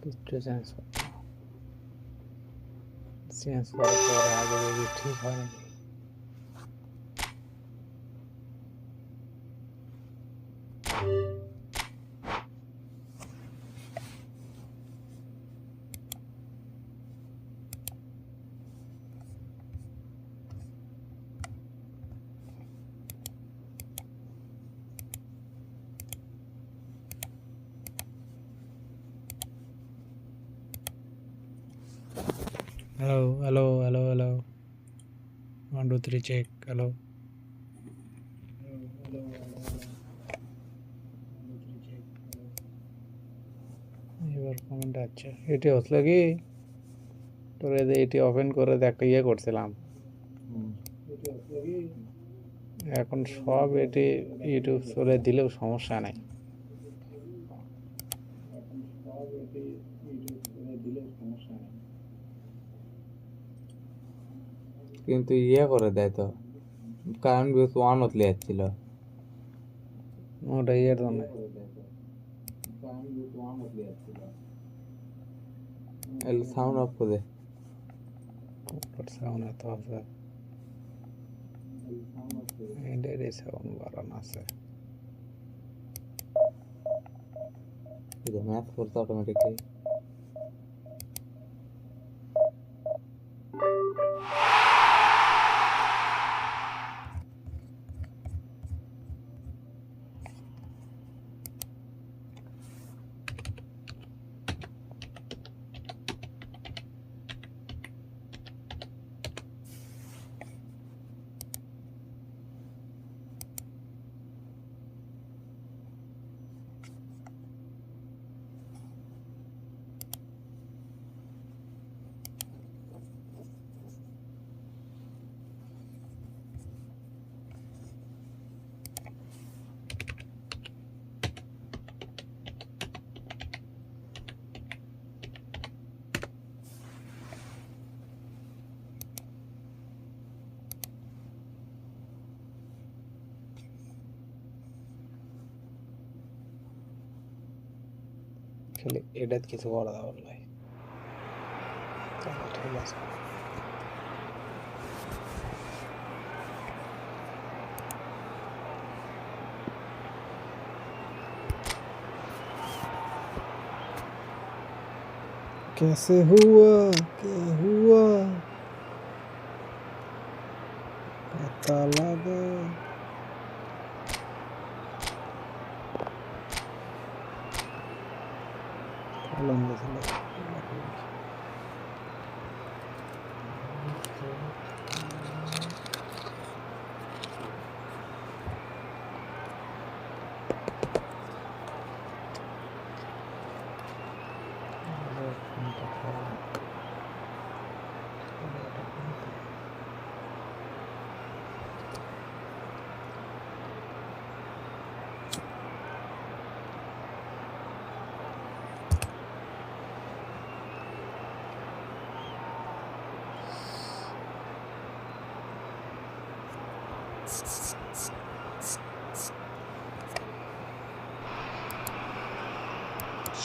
পিচ্ছু change করার পরে আগে যদি ঠিক হয় নাকি। Hello. 1 2 3 check. Hello. এবার কমেন্ট আছে এটি হলো কি তোর এটি ওপেন করে একটা ইয়ে করছিলাম এখন সব এটি ইউটিউব চলে দিলেও সমস্যা নাই কিন্তু ইয়ে করে দেয় তো কারণ বিকজ ওয়ান হতলে যাচ্ছিল ওটা ইয়ের জন্য সাউন্ড অফ করে সাউন্ড এত আছে এটার সাউন্ড বাড়ানো আছে ম্যাথ করতে অটোমেটিকলি এটা কিছু করা যাবে না ঠিক আছে कैसे हुआ क्या हुआ पता लगा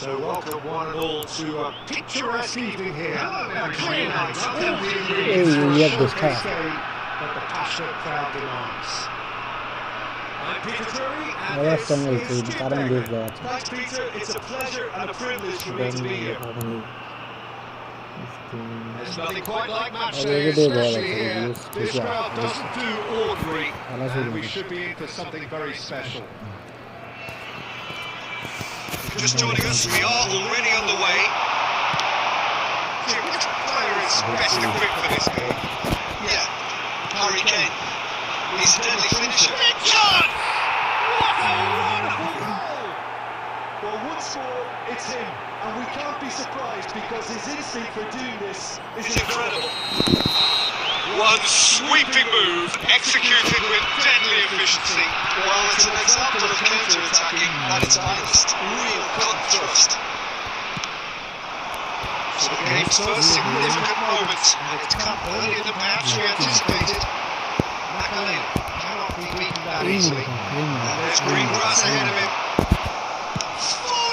So welcome one and all to a picturesque evening here. A clear night, and the ingredients for a showcase day that the passionate crowd demands. I'm Peter Drury, and this is Qoo Neo. Thanks, Peter. It's a pleasure and a privilege for me to be here. There's nothing quite like match day, especially here. This crowd doesn't do ordinary, and we should be in for something very special. Just joining us, we are already underway. Which player is best equipped for this game? Yeah, Harry Kane. He's a deadly finisher. Big shot! What a wonderful goal! Well, once more, it's him, and we can't be surprised because his instinct for doing this is incredible. One sweeping move, executed with deadly efficiency. Well, it's an example of counter-attacking at its finest. Real contrast. So the game's first significant moment, and it's come earlier than perhaps we anticipated. Makalele cannot be beaten that easily. And there's green grass ahead of him. It's a goal!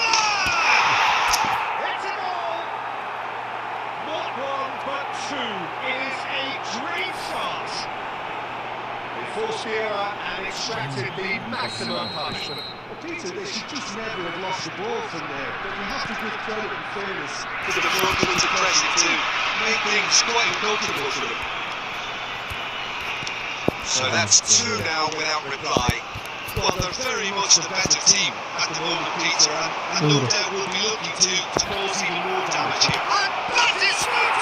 atmosphere and extracted the maximum punishment. Well, Peter, they should just never have lost the ball from there, but you have to give credit and fairness to The front foot to press it to make things quite uncomfortable for them. So that's two now without reply. Well, they're very much the better team at the moment, Peter, and no doubt will be looking to cause even more damage here. And that is Smith!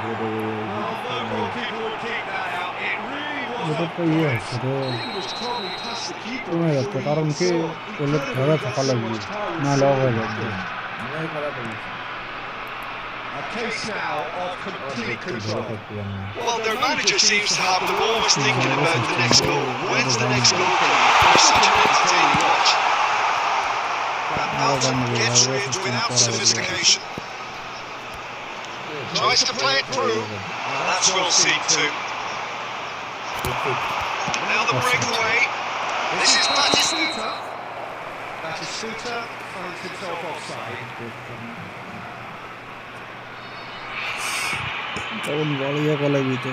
No goalkeeper would kick that out. It really was এটা up তো ইয়ে close. হচ্ছে রে He was totally past the keeper. কমে যাচ্ছে কারণ কি ওগুলো ধরে থাকা লাগবে না লগ হয়ে যাবে A case now of complete control. Well, their manager seems to have them always thinking about the next goal. When's the next goal coming? They're such an entertaining watch. That Alton gets rid without sophistication. Tries to play it through. That's well seen too. Now the breakaway. This is Batistuta. Batistuta finds himself offside. তখন বড় ইয়ে কলে দিতে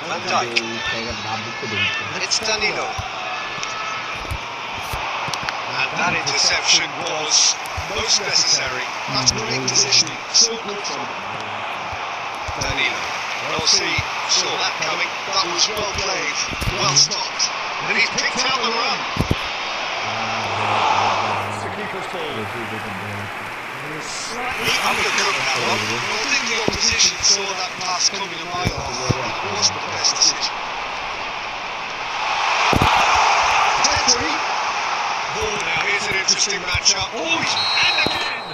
Van Dijk. It's Danilo. And that interception was most necessary. That's great positioning. So good from Danilo. Well, see, saw that coming. That was well played. Well stopped. And he's picked out the run. It's the keeper's ball. He undercut that one. I think the opposition saw that pass coming a mile off. It wasn't the best decision. Petri. Oh, now here's an interesting matchup. Oh, and again.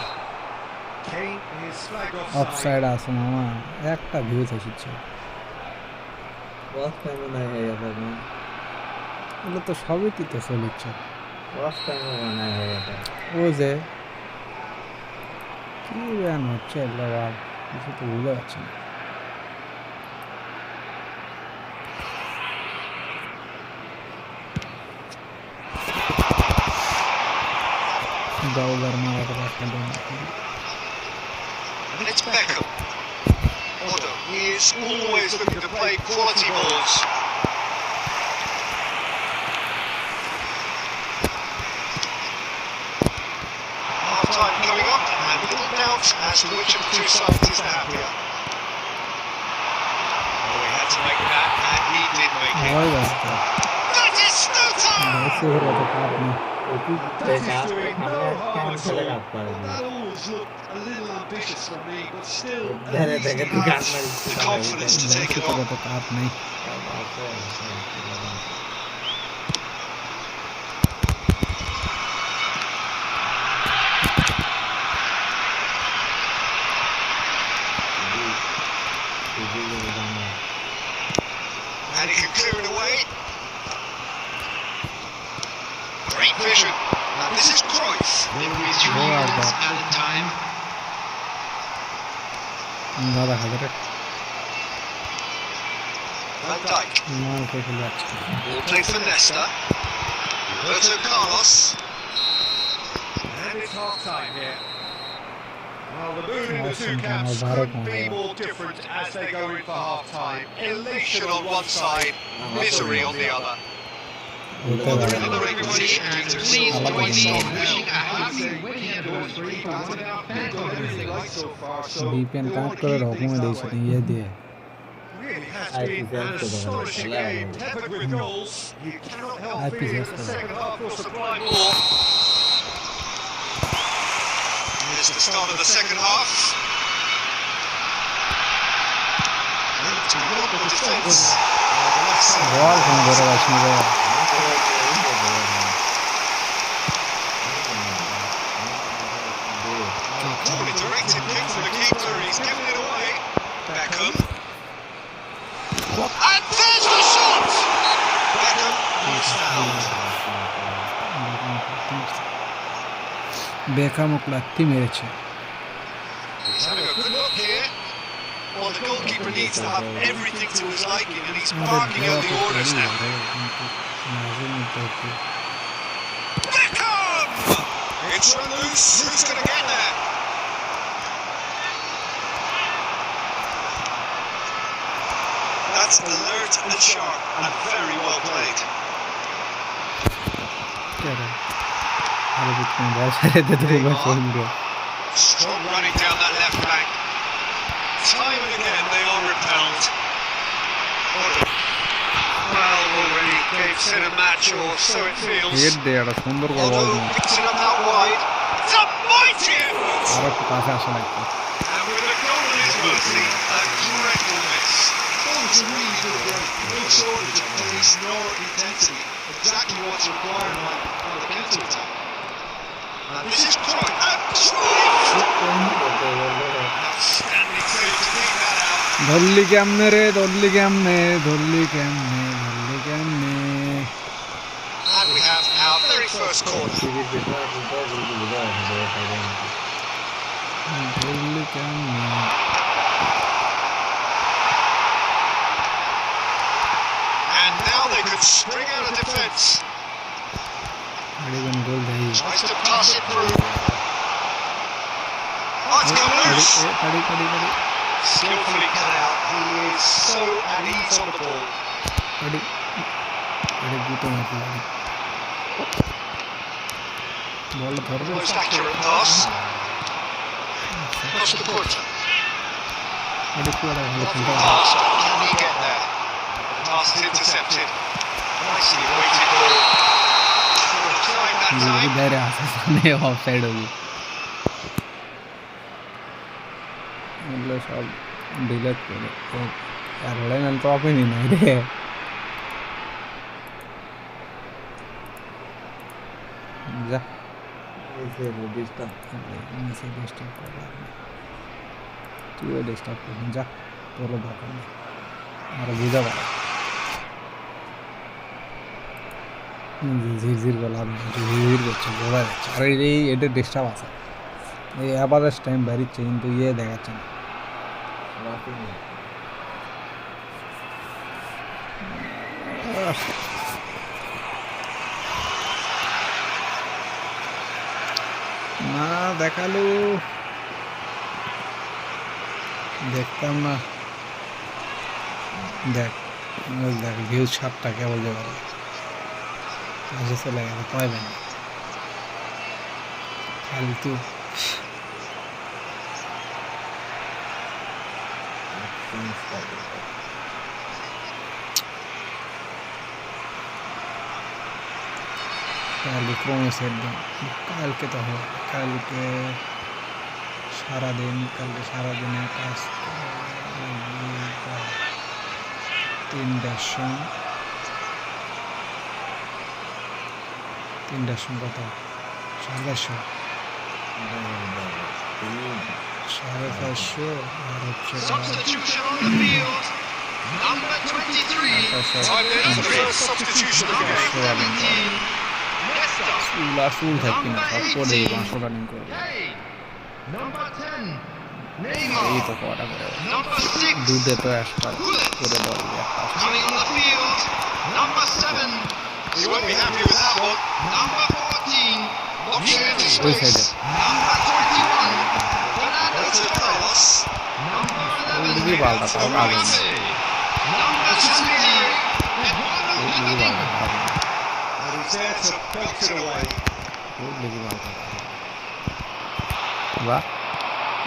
Kane is flagged offside. Offside আছে মামা একটা view এসেছে Last time when I had that man. এগুলো তো সবই তো চলেছে Last time when I had that. ও যে কি ব্যান হচ্ছে এগুলো আর কিছু তো বুঝতে পারছি না বাউলার মারাটা রাখতে And it's Beckham. Otto, he is always looking to play quality balls. Half-time coming up, and little doubt as to which of the two sides is the happier. Oh, he had to make that, and he did make it. হয় রাস্তা That is Stutter! মেসির কত cup না That is doing no harm at all. That always looked a little ambitious for me, but still. The confidence to take it মেসির on. কত cup নেই And he can clear it away. Great vision. Now this is Cruyff. There is 3 minutes added time. দাদা হাজারে Van Dijk. মাল খেয়ে যাচ্ছে Ball played for Nesta. Roberto Carlos. And it's half-time here. Well, the mood in the two Awesome, camps Alvaro couldn't be Morata. more different as they go in for half-time. Elation on one side, misery on the other. বলতে Well, পারে they're in the right position, Peter. Please So join me in wishing a I happy say when he had those 3 pounds, they've done everything right so far, so বিপিএন they connect won't করে keep রকমে things that দিয়েছে way. ইয়ে দিয়ে Really has I been think an that's the astonishing one. game, peppered with goals. You cannot help I feeling possess that the the second half will supply more. Here's the start of the second half. To block the defence. বল কোন ধরে আসনি রে Poorly directed kick from the keeper. He's given it away. Beckham. And there's the shot! Beckham is fouled. বেকাম লাত্তি মেরেছে He's having a good look here. Well, the goalkeeper needs to have everything to his liking, and he's barking out the orders now. It's run loose. Who's going to get there? That's alert and sharp and very well played. Strong running down that left flank. Time and again they are repelled. Well, already they've set a match, or so it feels. Although mixing up out wide, it's a mighty effort. And with a goal in his mercy, a dreadful miss. It's a really good break. No shortage of pace nor intensity. Exactly what's required on the counter attack. And this is Qoo. Outstanding save to keep that out. ধরলি কেমনে রে ধরলি কেমনে And we have our very first corner. ধরলি কেমনে And now they could spring out of defence. গোল দেই Tries to pass it through. Oh, it's come loose. Skillfully cut out. He is so at ease on the ball. Most accurate pass. Across the quarter. Pass. Can he get there? The pass is intercepted. Nicely weighted ball. Trying that time. Offside হবে এগুলো সব delete করে আর লড়াই তো আপনি নাই রে যা তুইও ডিস্টার্ব করবি যা তোরও দরকার নেই আরো বুঝা পারে ঝিরঝির গলা ঝিরঝির করছে বোঝা যাচ্ছে আর এই এটা ডিস্টার্ব আছে এই অ্যাভারেজ টাইম বেরিচ্ছে কিন্তু ইয়ে দেখাচ্ছে না না দেখালো দেখতাম না দেখ দেখ ভিউ 7টা কেবল যাবে আজকে চলে গেল পাইবেন ফালতু কালকে ক্রমে সেট দিন কালকে তো হবে কালকে সারাদিনে কাজ 3টার সময় কত 550 আর হচ্ছে Substitution on the field. Number 23. Right, there's the first substitution of the game. ফুল থাকবি না সব করে 500 রানিং করবে Number 10. এই তো কটা করে Number 6. দুধে তো একটা করে দাও একটা Coming on the field. Number 7. You won't be happy with that one. Number 14. Option into ওই space. সাইডে Number 21. Fernando That's a Torres. pass. Number ওইদিকে 11. পাল্টা তাও আগে Number 20. Eduardo ওইদিকে Camavinga. পাল্টা And he's there to box it away. ওইদিকে পাল্টা বাহ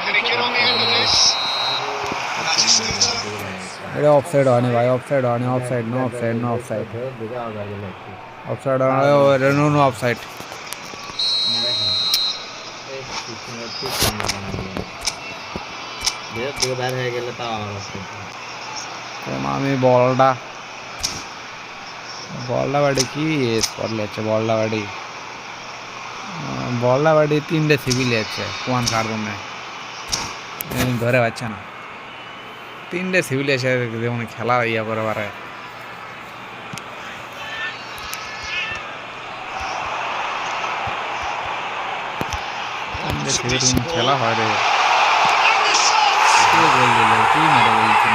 Can he get on the end of this? That's a scooter. এটা অফসাইড হয়নি ভাই অফসাইড হয়নি offside no offside offside no offside আমি বলটা বাড়ি কি করলে আছে বলটা বাড়ি 3টে সিভিল আছে কোয়ান কার্বন ধরে পাচ্ছে না 3টে সিভিল আছে যেমন খেলা ইয়া করে পারে খেলা হয় রে গোল দিল কি মেরে বলছি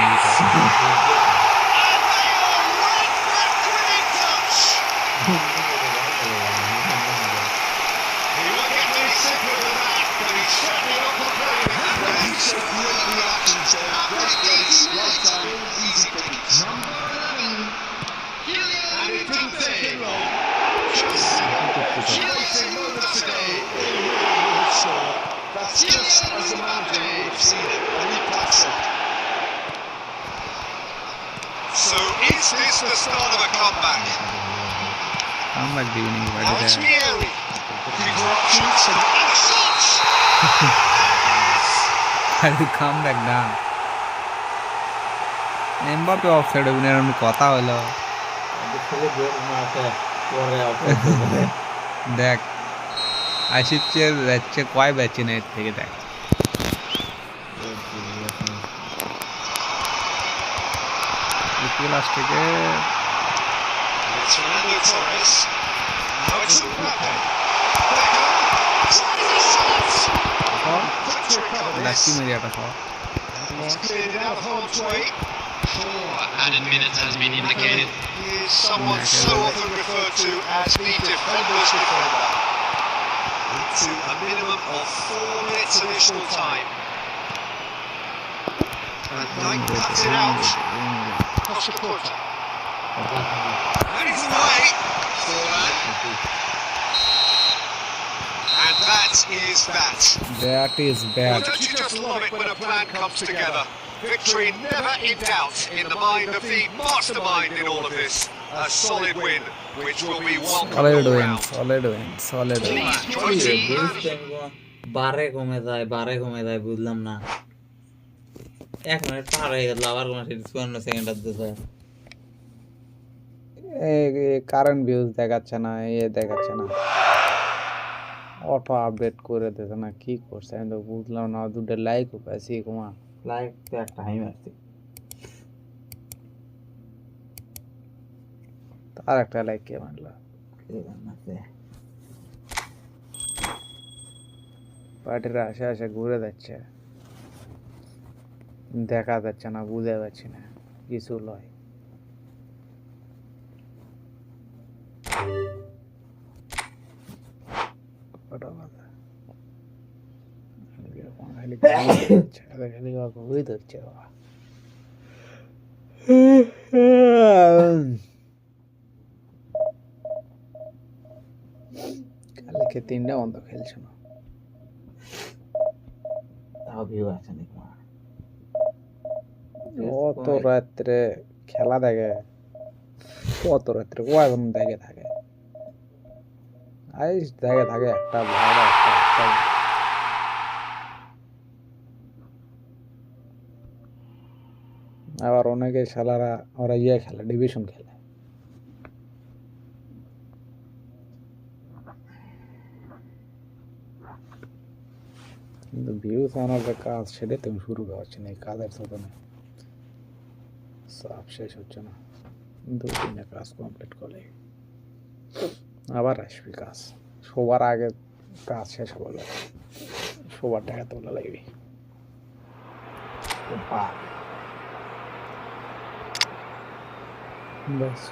He will get this So is this the start of a comeback? Comeback দিবি নাকি Now it's বাড়িতে? Mieri. Looking for options and a shot! আরে কামব্যাক না, এমবাপে অফসাইড হবে না এরকম কথা হলো। দেখ আসিচ্ছে যাচ্ছে কয় ব্যাচে না এর থেকে দেখ। লাস্ট থেকে It's Fernando Torres. Now it's Mbappe. Quick to recover lusty this. মেরিয়াটা সব He's cleared it out of harm's way. Added minutes has been indicated. He is someone so often referred to as the defender's defender. Into a minimum of 4 minutes additional time. And Knight cuts it out. Costa Curta. And he's away. Forlan. And that is that. That is Well, bad. don't you just love it when a plan comes together? Victory never in doubt in the mind of the mastermind in all of this. A solid win, which will be welcomed solid all win, round. Solid win, solid win. Please join me. বারে কমে যায় বুঝলাম না। 1 minute পার হয়ে গেল আবার কোন 54 second দিতে। কারেন্ট ভিউজ দেখাচ্ছে না, দেখাচ্ছে না, অটো আপডেট করে দিতে না, কি করছে আমি তো বুঝলাম না। দুটো লাইকও পাইছি কুমা, লাইক তো একটা হাই মারছি। তার একটা লাইক কে মারলো? পার্টিরা আসে আসে ঘুরে যাচ্ছে, দেখা যাচ্ছে না, বুঝতে পারছি না কিছু লয়। কালকে 3টা বন্ধ খেলছে না, তাও ভিউ আছে নাকি? অত রাত্রে খেলা দেখে, কত রাত্রে কয়জন দেখে থাকে, আইস দেখে থাকে একটা ভাড়া একটা। আবার অনেকে খেলারা ওরা খেলে, ডিভিশন খেলে। কিন্তু ভিউজ আনার যে কাজ সেটা তুমি শুরু করছি না, এই কাজের সাথে না চাপ শেষ হচ্ছে না, 2-3 কাজ কমপ্লিট করলে আবার আসবি কাজ। সবার আগে কাজ শেষ হলে সবার টাকা তোলা লাগবে। ব্যাস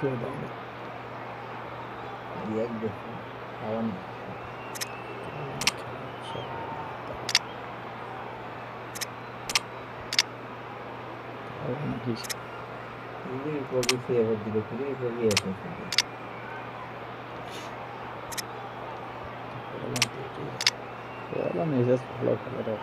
মেসেজ ভালো খেলে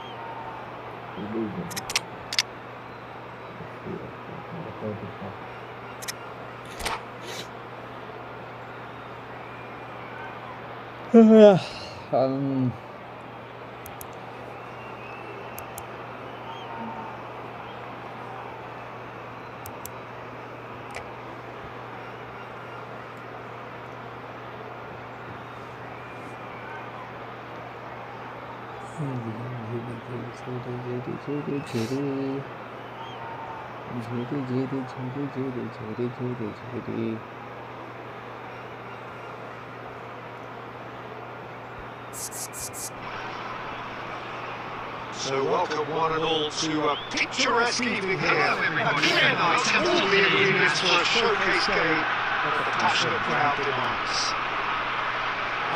So welcome one and all to a picturesque evening here. A clear night and all the ingredients for a showcase game that the passionate crowd demands.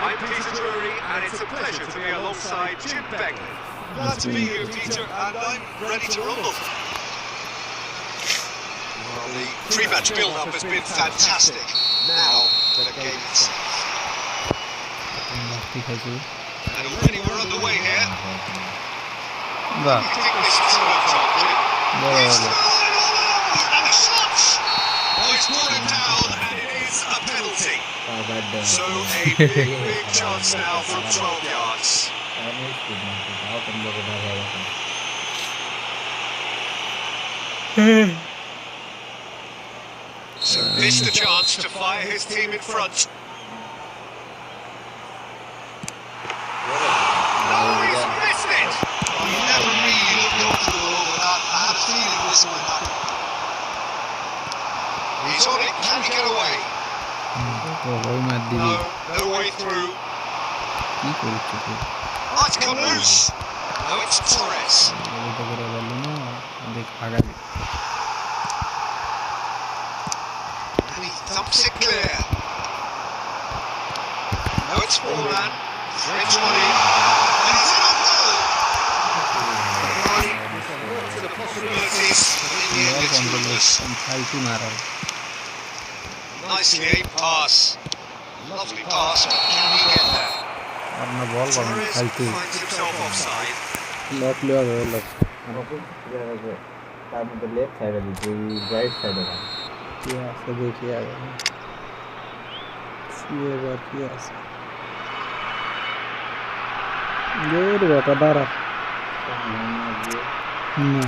I'm Peter Drury and it's a pleasure to be alongside Jim Begley. Glad to be here, Peter, and I'm ready to rumble. Well, the pre-match build-up has been fantastic. Now, the game itself. And already we're underway here. বাহ, You think this is worth targeting? It's the line all over, and a shot! brought him down, and it is a penalty. বাবার দেওয়া So a big, big chance now from 12 yards. আমি speed মারতে তাও কম লোকে বার হয়ে গেছে So missed the chance to fire his team in front. No, he's missed it. Well, you never really look comfortable over that. I had a feeling this would happen. He's on it. Can he get away? ওই মার দিবি No, no way through. কি করছিস তুই Oh, it's come loose. No, it's Torres. এটা করে বললো না দেখ আগা দি And he thumps it clear. No, it's Foreman. Threads one in. And he's in a goal. To the possibilities. In the end, it's goodness. ফালতু মারা Nicely aimed pass. Lovely pass, but can he get there? আর না বল বল Torres ফালতু finds himself offside. Lock লিয়া গেল lock তার মধ্যে left সাইডে দিচ্ছি রাইট সাইডে কি আছে দেখি আগে এবার কি আছে জোর বেটা দাঁড়া না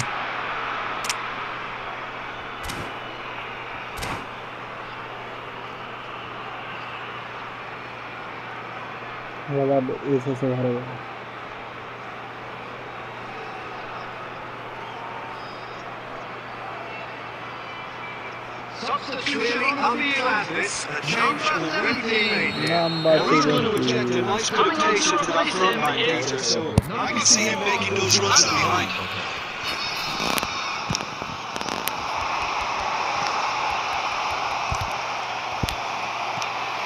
আবার এসেছে ঘরে Substitution under Atlas. A change already been made here. Number He's going to inject a nice bit of pace into that front line, Gator, so I can see him making those runs behind.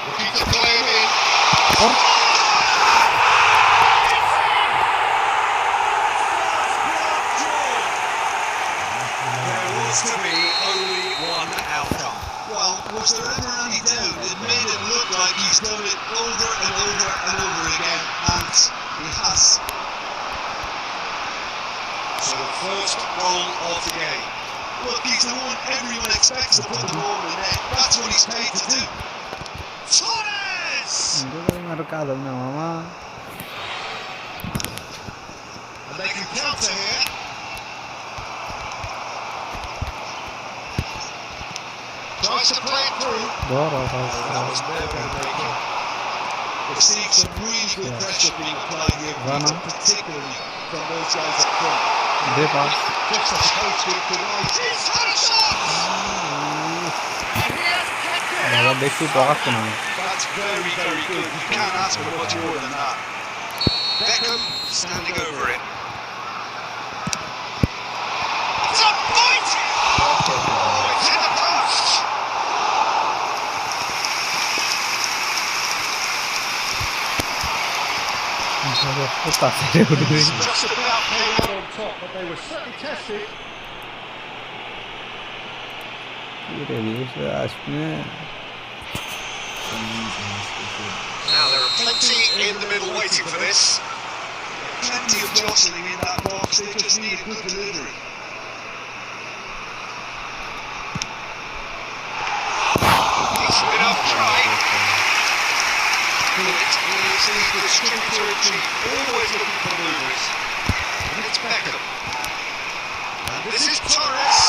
Looking to play it in. There was to be only one outcome. well, was there ever any doubt? It made it look like he's done it over and over and over again, and he has. So the first goal of the game. Look, he's the one everyone expects to put the ball in net. That's what he's paid to do. Torres! আর কাজ হবে না মামা And they can counter here. Tries to play it through. ধর That was never going to make it. We're seeing some really good pressure being applied here, Rana. particularly from those guys up front. They pass Just as opposed to tonight. He's had a shot! And he has kept it বাবা out. দেখছি পকাচ্ছে না That's very, very good. You can't ask for much more than that. Beckham standing over it. It's a point! Oh, it's in the post! তাড়াতাড়ি উঠবে Just about came out on top, but they were certainly tested. রে বেশি আসবে Now there are plenty in the middle waiting for this. Plenty of jostling in that box. They just need a good delivery. Decent enough try. It is the distributor in chief, always looking for movers. And it's Beckham. And this is Torres.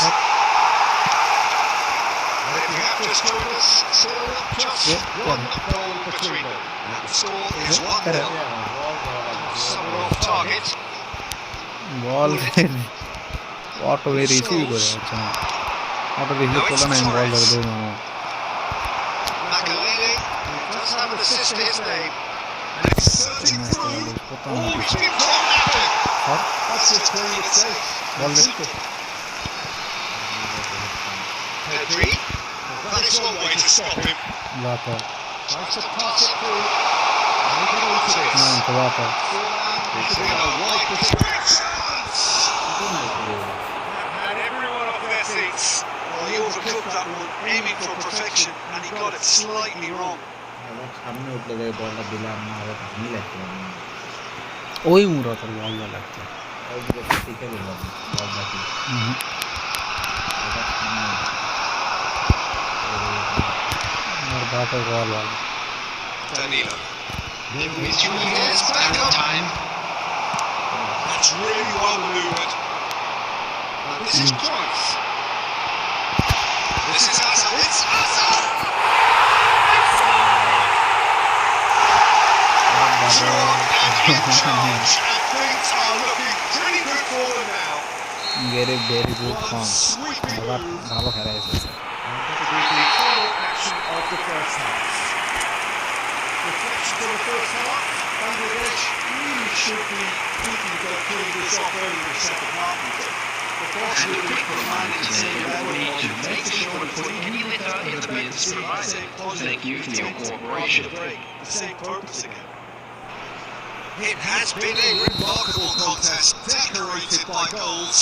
And if you have just joined us, still just one goal between them. And the score is 1-0. Some are off target. Ball auto A receive করে যাচ্ছে না auto receive করলে না বল ধরে দেবো মামা Makalele, who does have an assist to his name. And it's surging through. Oh, he's been caught napping. That's just playing it safe. Ball they Simple. Pedri. That is one way to stop him. বাতা Tries to pass it through. And he can go to this. না তো বাতা He's in a wide great chance. And everyone off their seats. Well, he overcooked that one, aiming for perfection, and he got it slightly wrong. সামনে উঠলে যাই বলটা দিলাম না আবার আমি লাগছিল ওই মুরাতের বল না লাগছে ওই দিকে শিখে দিলাম বল বাকি এটা সামনে proper goal one. Danilo. It's backup time. That's really well manoeuvred. And this is Cruyff. This is Hazard. It's Hazard! Two up and in charge, and things are looking pretty good for them now. Very good One form. sweeping এবার move. ভালো খেলা এসেছে। That'll be the final action of the first half. Reflection from the first half. Bangladesh really should be thinking about pulling this off early in the second half. And a quick reminder to say that we make sure to put any litter in the bins provided. Thank you for your cooperation. The same purpose again. It has been a remarkable contest, decorated by goals,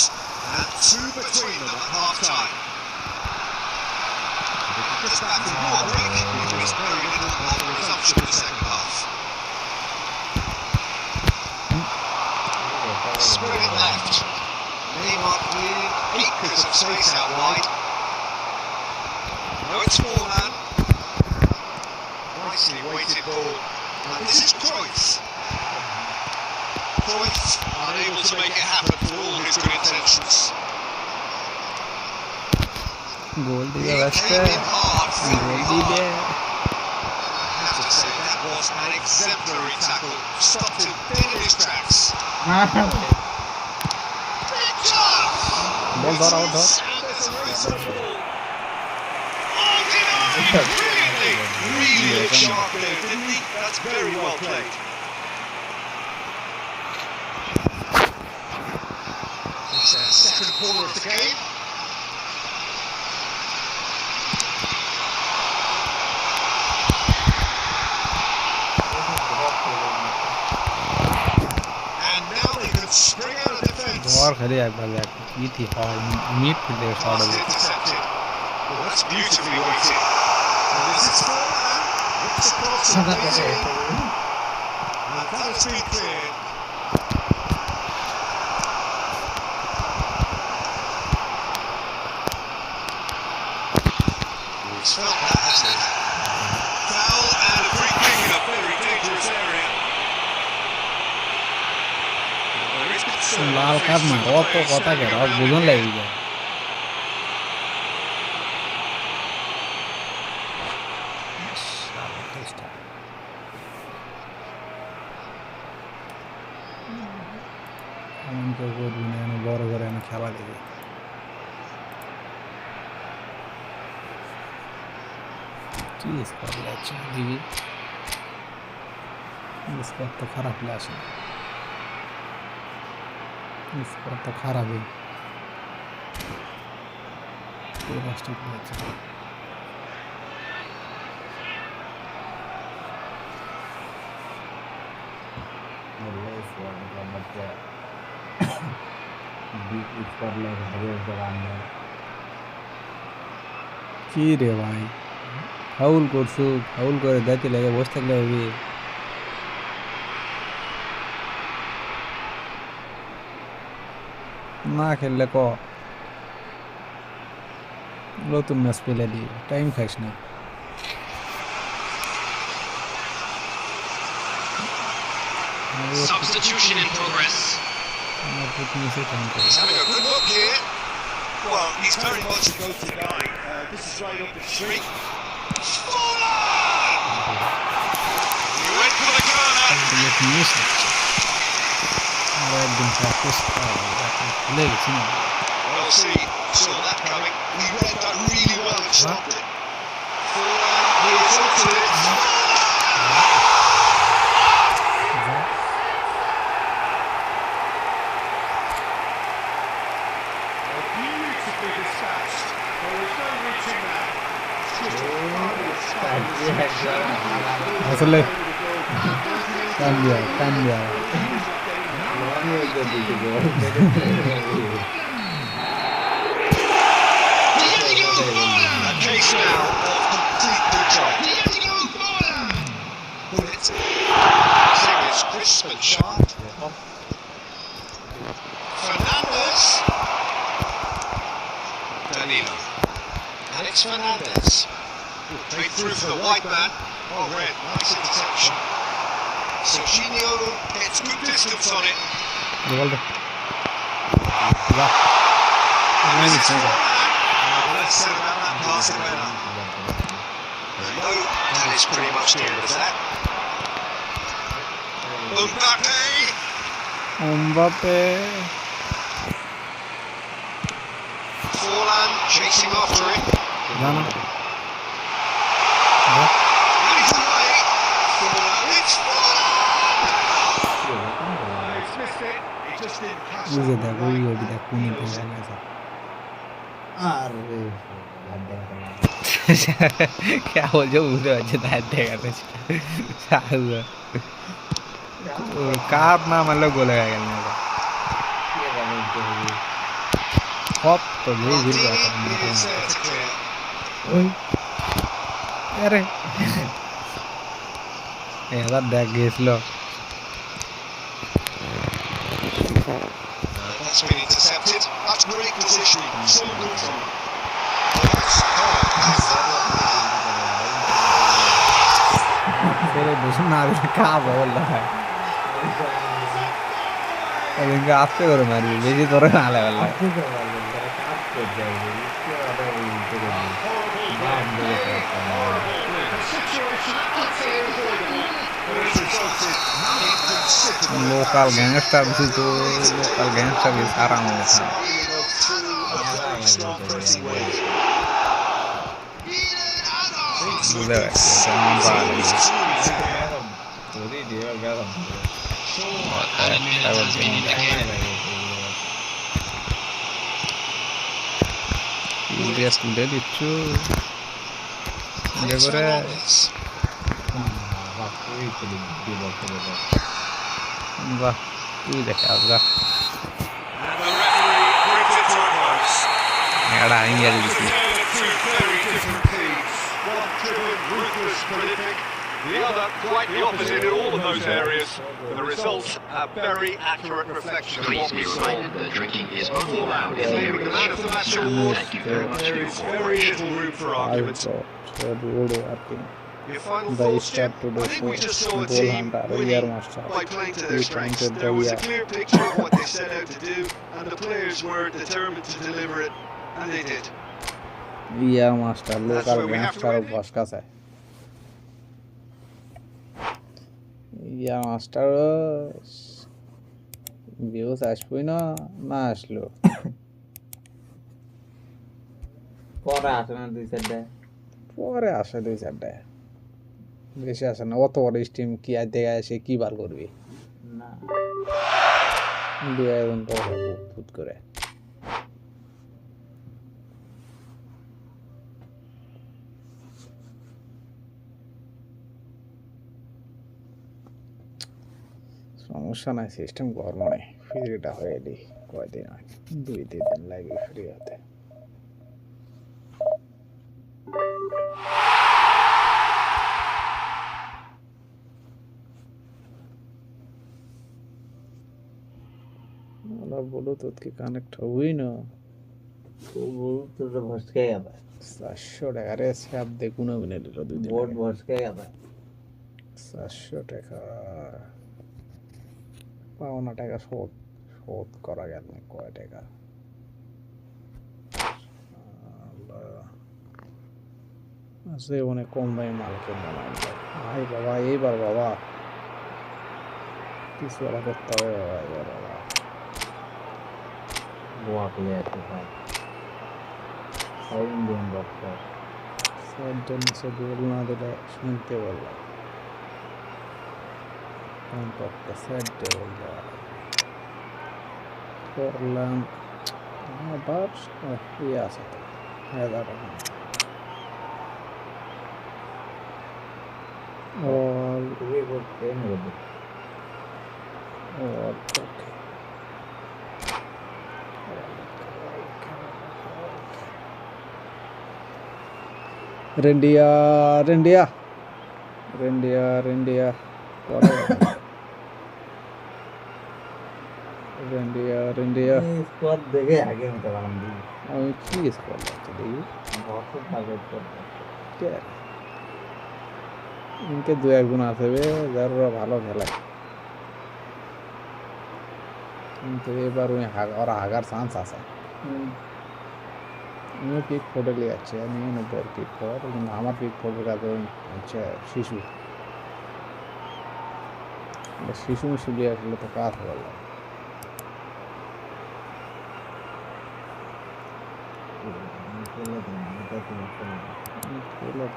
and two between them at half-time. Just back from your break, there is very little on the resumption of the second half. Split it left. Neymar clearing acres of space out wide. No, it's four-man. Nicely weighted ball. And this is Cruyff. Cruyff unable to make it happen for all his good intentions. Goal He দিয়ে যাচ্ছে, came in hard, goal very দিবে। hard. I have to say that was an exemplary tackle. Stopped him dead in his tracks. বল ধর, out ধর। And there's a race on ball. Oh, denied! Really looked sharp there, didn't he? That's very well played. It's their second corner of the game. And now they can spring out of defence. ধর খালি একবার দেখ কি ঠিক হয় মিডফিল্ডে shot Pass হবে। intercepted. Well, that's beautifully weighted. And this is four-man. Rips across and lays it in. And that has been cleared. He's felt that, hasn't he? Foul and a free kick in a very dangerous area. There is concern Lal card না, facing the অত players কথা standing কেন around বুঝন him. লাগি যায়। এমন কেউ করবি না, এনে বড় করে এনে খেলা দেবে। কি স্কোর লাগছে দিবি, স্কোর তো খারাপ লাগছে, স্কোর তো খারাপই প্লাস্টিক লাগছে। কি রে ভাই, ফাউল করছু, ফাউল করে দাঁতি লাগে বসে থাকলে হবে? না খেললে ক নতুন ম্যাচ পেলে দি, টাইম খাইস না। Substitution in progress. আমার ফিটনেসে টাইম খাই। He's having a good look here. Well, he's very much to go to the guy. This is right up the street. Fuller! He went for the corner. Fitness আর একদিন practice ভুলে গেছি না। Well, see, saw that coming. He read that really well and stopped it. Fuller, he attempted it. Beautifully dispatched. There was no reaching that. আসলে কান্দিয়া A case now of complete control. But it's crisp and sharp. Fernandez. Danilo. And it's Fernandez. Played through for the wide man. Oh, red. Nice interception. So Qoo Neo gets good distance on it. বল যা Less said about that pass, the better. No, that is pretty much the end of that. Mbappe! Mbappe Forlan chasing after it. জানা And he's away. Forlan, it's Forlan! He's missed it. He just didn't catch বুঝে that. দেখ ওই ওইটা কোন দিকে গেছে আরে क्या बोल जो बुझे अच्छे दांत देगा तो साहब कार ना मतलब गोले का खेलने का बहुत तो ये गिर गया Maldini is there to clear. ओए अरे यार देख गेस लो That's been intercepted. That's great positioning. So good from him. तेरे दुश्मन आ रहे कहाँ बोल रहा है अब इनका आपसे करो मारी बेजी तो रहा है वाला लोकल गैंगस्टर भी तो लोकल गैंगस्टर भी सारा हो गया बुझे सामान बाल पूरी डियर का India sudah lucu. Dia gore. Wah, itu dah apa? Ada ini ada di sini. The other quite the opposite in all of those areas. The results are very accurate reflection of Please what we be saw. reminded that drinking is not allowed in the Claiming the man of the match area. award, Thank you very much for there your is very cooperation. little room for I argument. saw good working. Your final The thoughts, start Jim? to I do think we just saw a goal team hunter, winning year master. by playing to their He strengths. pointed There the was a year. clear picture of what they set out to do, and the players were determined to deliver it, and they did. Year master, local where we have to gangster win. of Vaskas hai. Year master views আসবই না না আসলো পরে আসে না দুই চারটে পরে আসে দুই চারটে বেশি আসে না অত বড় স্টিম কি আর দেখে এসে কি বার করবি না দুই একজন তো ফুট করে সমস্যা নাই সিস্টেম গরম নেই ফ্রিটা হয়ে দিই কয়দিন আগে 2-3 দিন লাগে ফ্রি হতে ब्लूटूथ की कनेक्ट हुई ना तो भटके गया 700 টাকা রে স্যাপ দেখুন না বিনে দিল দুই দিন बोर्ड भटके गया 700 টাকা পাওনা টাকা শোধ করা গেল না কয় টাকা আছে অনেক কম দামে মাল কিনতে ভাই বাবা এইবার বাবা কিছু আর করতে হবে বাবা এবার বাবা गोवा प्लेयर के साथ साउथ इंडियन बॉक्सर সাইডের নিচে গোল না দিলে শুনতে বললাম কমপক্ষে সাইডে বললাম করলাম আবার ইয়ে আছে তো 1000 টাকা और वे वो ट्रेन हो गए और रेंडिया रेंडिया रेंडिया रेंडिया रेंडिया रेंडिया स्क्वाड देखे आगे मतलब हम भी আমি কি স্কোর লাগছে দেখি बहुत टारगेट करते ইনকে দু একজন আছে বে যারা ভালো খেলে, কিন্তু এবার ওরা হাগার চান্স আছে। আমিও পিক ফোর্ডে নিয়ে যাচ্ছি, নিয়ে নেবো পিক ফোর্ড, কিন্তু আমার পিক ফোর্ডের কাছে হচ্ছে শিশু শিশু মিশু নিয়ে আসলে তো কাজ হয়ে গেল।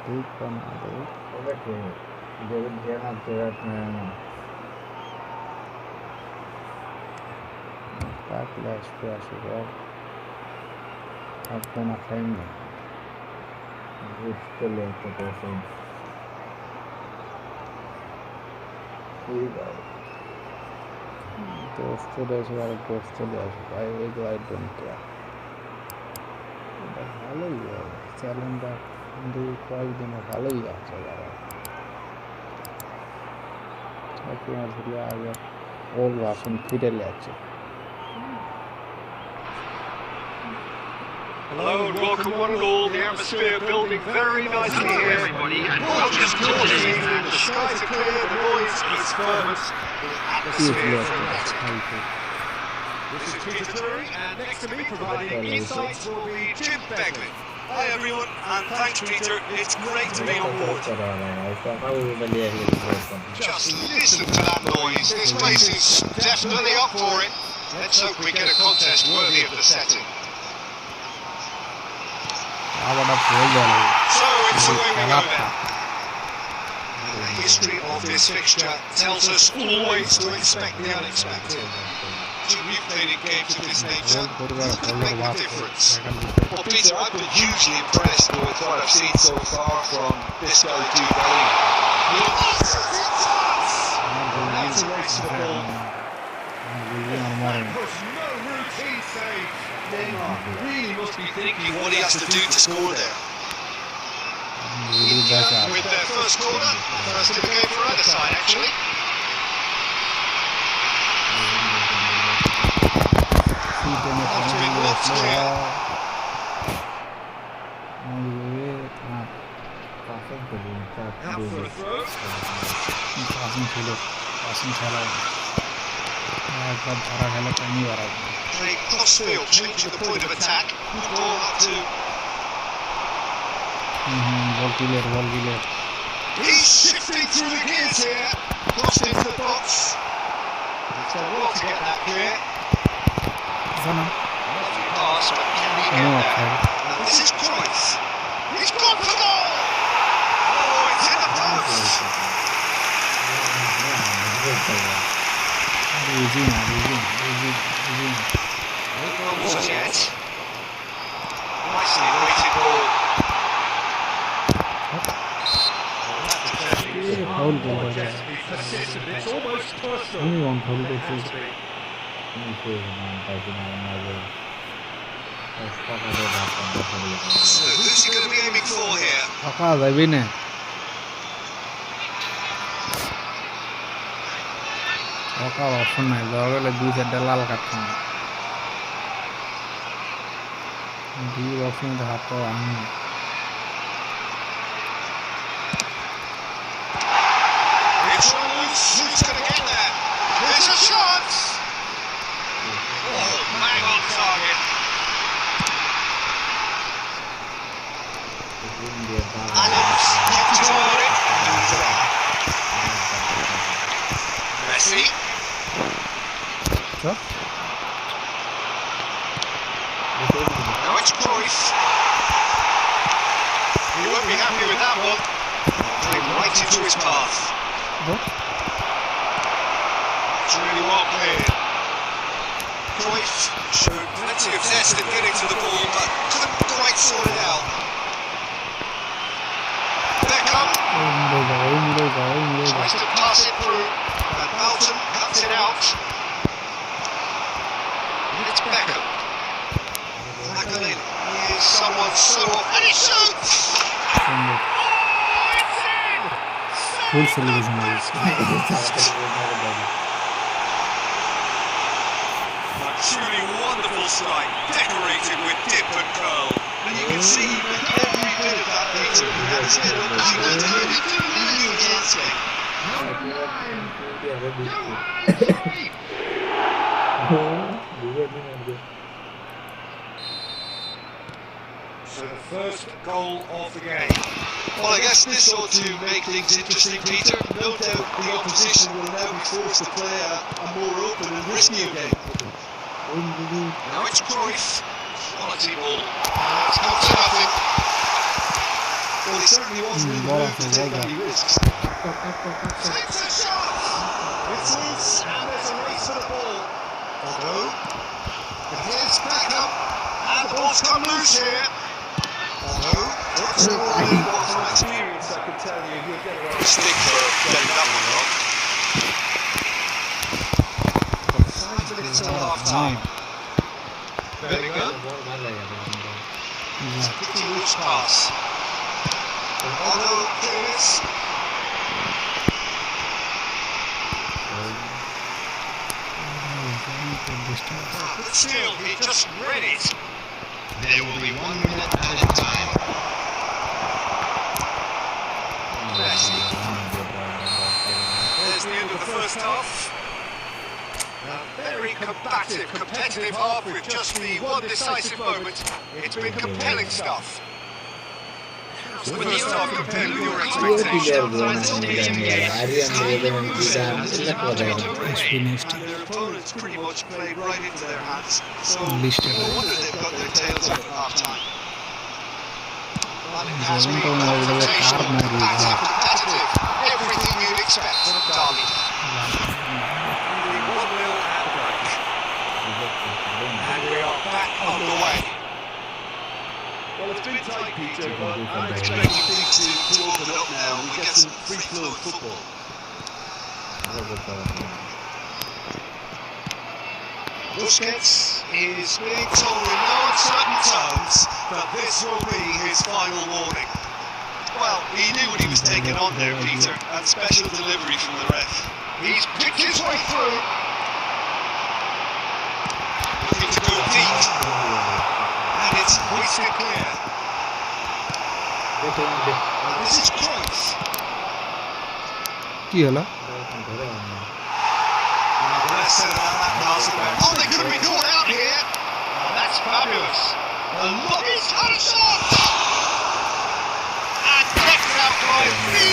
ঠিক না আপনার খাইনি दोस्त चले আসে আর दोस्त চলে আসে ভাই, ওই তো আই ডোন্ট কেয়ার। ভালোই চ্যালেঞ্জটা কিন্তু কয়েকদিনে ভালোই আছে যারা ধরে আগে ওর ভাষণ ফিরে যাচ্ছে। Hello and welcome one and all. The atmosphere building very nicely here. Everybody and just gorgeous. And the skies are clear, the noise is fervent. The atmosphere from that. This is Peter Drury, and next to me providing insights will be Jim Begley. Hi everyone, and thanks Peter, it's great to be on board. Just listen to that noise, this place is definitely up for it. Let's hope we get a contest worthy of the setting. So it's away we go then. The history of this fixture tells us always to expect the unexpected. Two mutated games of this nature could make the difference. Well, Peter, I've been hugely impressed with what I've seen so far from this guy, Qoo Neo. That's a race to the ball. That was no routine save. Neymar really must be thinking What he has to do to score there. With their first corner, first of the game for either side actually. It's been lots clear. out for a throw. Playing crossfield, changing the point of attack. Good ball up to. He's shifting through the gears here. Crossed into the box. It's done well to get that clear. Lovely pass, but can he get there? And this is Cruyff. He's gone for goal! Oh, it's in the post! No goals as yet. Nicely weighted ball. He persisted. It's almost personal. It has to be. So, who's he going to be aiming for here? Option নাই, দেওয়া গেলে 2-4টা লাল card খাওয়া দুই option হাত পাওয়া আমি It's loose. Who's going to get there? There's a chance! Oh, bang on target. Adams kept his eye on it. Messi. Now it's Cruyff. He won't be happy with that one. Played right into his path. It's really well played. Cruyff showed plenty of zest in getting to the ball, but couldn't quite sort it out. Beckham tries to pass it through, and Belton cuts it out. And it's Beckham. Makaleli is someone so off, and he shoots! Full celebration A truly wonderful strike, decorated with dip and curl. And you can see he meant every bit of that later. He had It's here, look, as you went to him, he's doing a new landscape. So the first goal of the game. Well, I guess this ought to make things interesting, Peter. No doubt the opposition will now be forced to play a more open and riskier game. Now it's Cruyff. Quality ball. It's come to nothing. Well, he certainly wasn't in the mood to take any risks. Takes a shot! It's loose and there's a race for the ball. Although, it here's Beckham. And the ball's come loose here. Although, it's a ball in from experience, I can tell you. He'll get it right. Stick for getting that one wrong. 5 minutes till half time. Bellingham. Pretty loose pass. Although, here it is. But still, he just read it. There will be 1 minute added time. There's the end of the first half. A very combative, competitive half with just the one decisive moment. It's been compelling stuff. The first half compared with your expectations. And their opponents pretty much played right into their hands. So no wonder they've got their tails up at half time. Well, it has been confrontational, competitive, everything you'd expect from a derby. Leading 1-0 at the break. And we are back on the way. Well, it's been tight, Peter, but I'm Expecting expecting things to open up now and we get some free-flowing football. Busquets is being told in no uncertain terms that this will be his final warning. Well, he knew what he was taking on there, Peter, and special delivery from the ref. He's picked his way through. Looking to go deep, and it's Hoisted clear. And this is Cruyff. কি হলো Less said about that pass about. Oh, they could have been caught out here. Oh, that's fabulous. And look, he's had a shot! And kept out by Humphrey.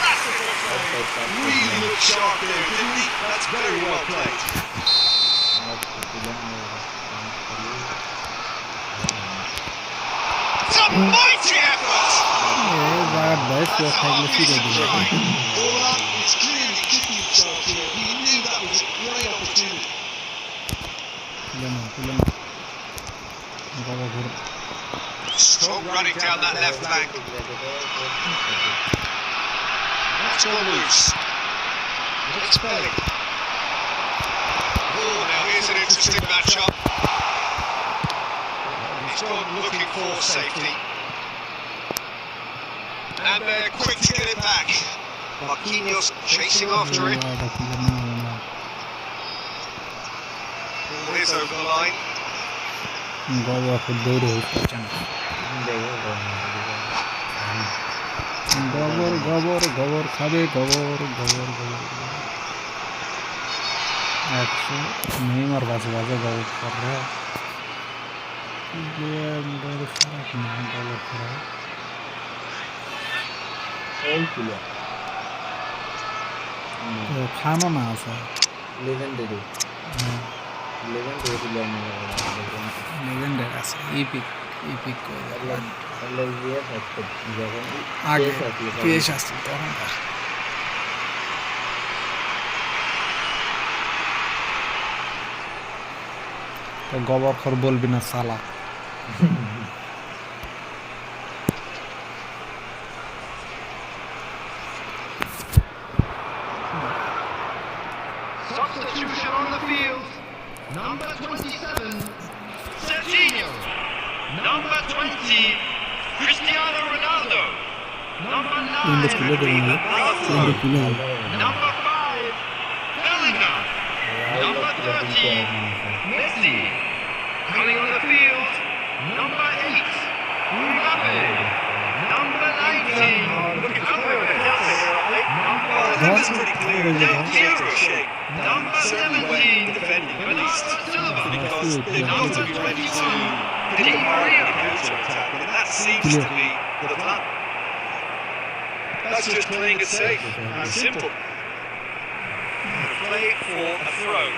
Masterful save. Really looked sharp there, didn't he? That's very well played. It's a mighty effort. Bolan is clearly kicking himself here. He knew that was a great opportunity. Strong running down that left flank. That's gone loose. It's Belling. Oh, now here's an interesting matchup. He's gone looking for safety. And they're quick to get it back. Marquinhos chasing after it. Ball is over the line. গোবর খাবে গোবর একশো Neymar বাজে বাজে গোবর করে খানো না আছে লেজেন্ডার আছে ইপিক আগে পেশ আসছে তখনকার গোবর খর বলবি না সালা Substitution on the field. Number 27, Serginho. Number 20, Cristiano Ronaldo. Number 9, Number 5, Bellingham. Number 30, Messi. Coming on the field, number 8, Mbappe. Number 19, looking to play with the counter here, I think. That was pretty clear. Dangerous shape. Number 17 defending at least. Because they've got to be ready to hit hard in the counter-attack, and that seems to be the plan. That's just playing it safe and simple. Play for a throw.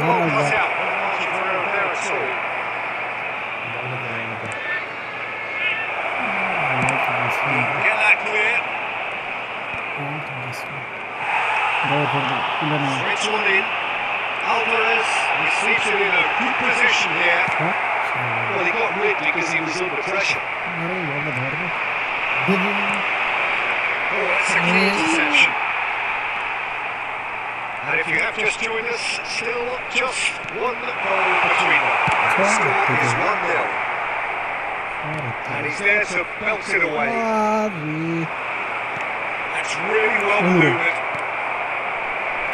Well, cut out. Not marking for error there at all. Get that clear. French one in. Alvarez, he sleeps it in a good position here. Well, he got rid because he was under pressure. Oh, that's a clear interception. And if you have just joined us, still just one goal between them. The score is 1-0. And he's there to belt it away. That's really well maneuvered.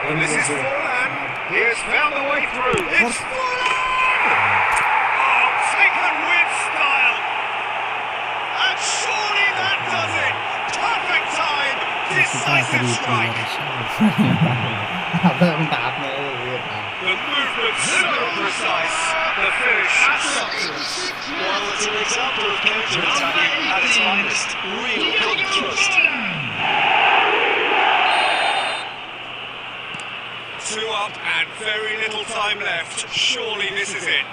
And this is Forlan. He has found the way through. It's Forlan! Oh, taken with style. And surely that does it. Perfect time. Decisive strike. The movement so precise. The finish success. Well, it's an example of counter-attacking at its finest. Real good thrust. 2 up and very little time left. Surely this is it.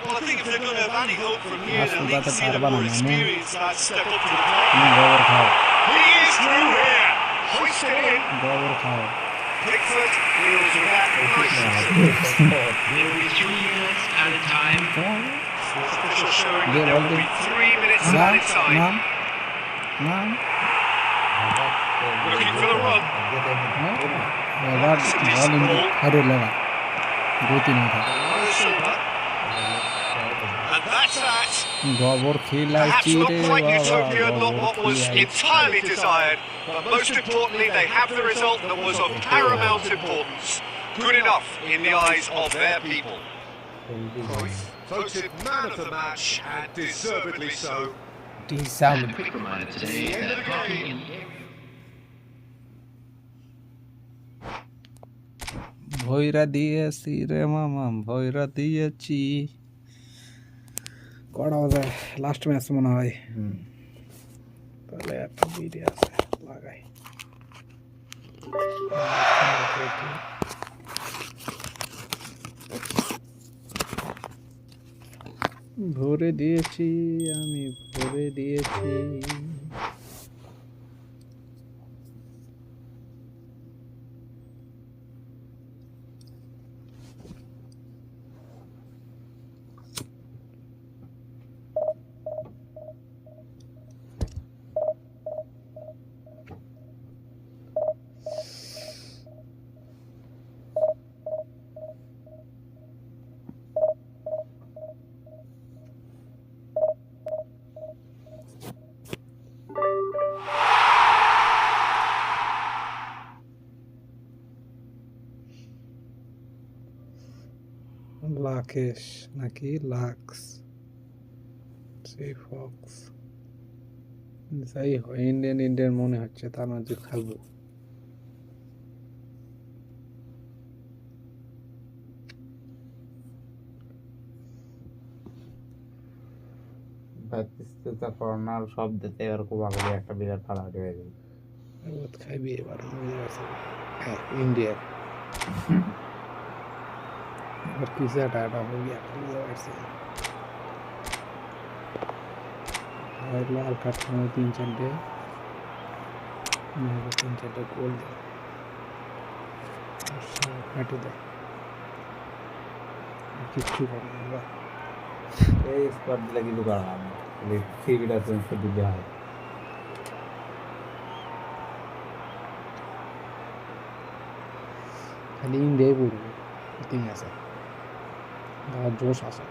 Well, I think if they're going to have any hope from here, they'll need to see the more experienced lads step up to the plate. He is through here. Hoist it in. Pickford deals with that nicely. There will be 3 minutes added time. Fourth official showing that there will be 3 minutes of added time. Looking for the run. And that's that. Perhaps not quite utopia, not what was entirely desired, but most importantly they have the result that was of paramount importance. Good enough in the eyes of their people. Cruyff voted man of the match, and deservedly so. And a quick reminder today The end of that the hockey game. ভৈরা দিয়েছি রে মামা ভৈরা দিয়েছি কটা বাজে last match মনে হয় তাহলে একটা বিড়ি আছে লাগাই ভরে দিয়েছি আমি ভরে দিয়েছি লাকেশ নাকি লাক্স সি ফক্স যাই হয় ইন্ডিয়ান মনে হচ্ছে তার মধ্যে খেলবো করোনার সব দিতে এবার কোবাগলি একটা বিরাট ফাড়াফাড়ি হয়ে যাবে খাইবি এবার ইন্ডিয়া और किसे हटाया हो गया और लाल कार्ड में 3-4 गोल दे हटे दे किच्छु करना এই স্কোয়াড দিলে কিছু করা হবে না সিভিটা চেঞ্জ করে দিলে হয় खाली इंडिया पड़বে তিন আছে জোশ আছে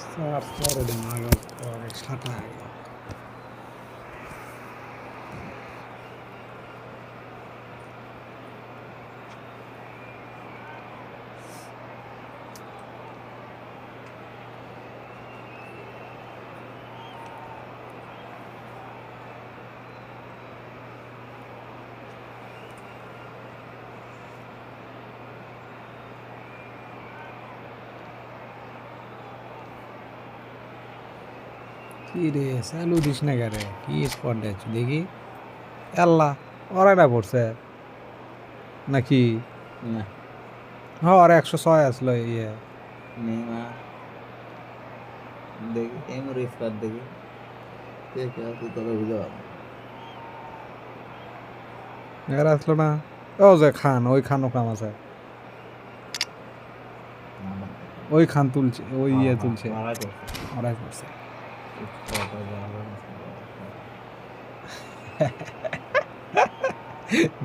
স্যার পরে দিন আগে ছাটা কি রে চালু দিস না রে কি স্পট দেখছি দেখি আল্লাহ ওরা না পড়ছে নাকি না হ্যাঁ আর 106 আসলো ইয়ে নেইমার দেখি এমরি স্কোয়াড দেখি কে কে আছে তোরা বুঝতে পারবো এর আসলো না ও যে খান ওই খান ওখান আছে ওই খান তুলছে ওই ইয়ে তুলছে ওরাই করছে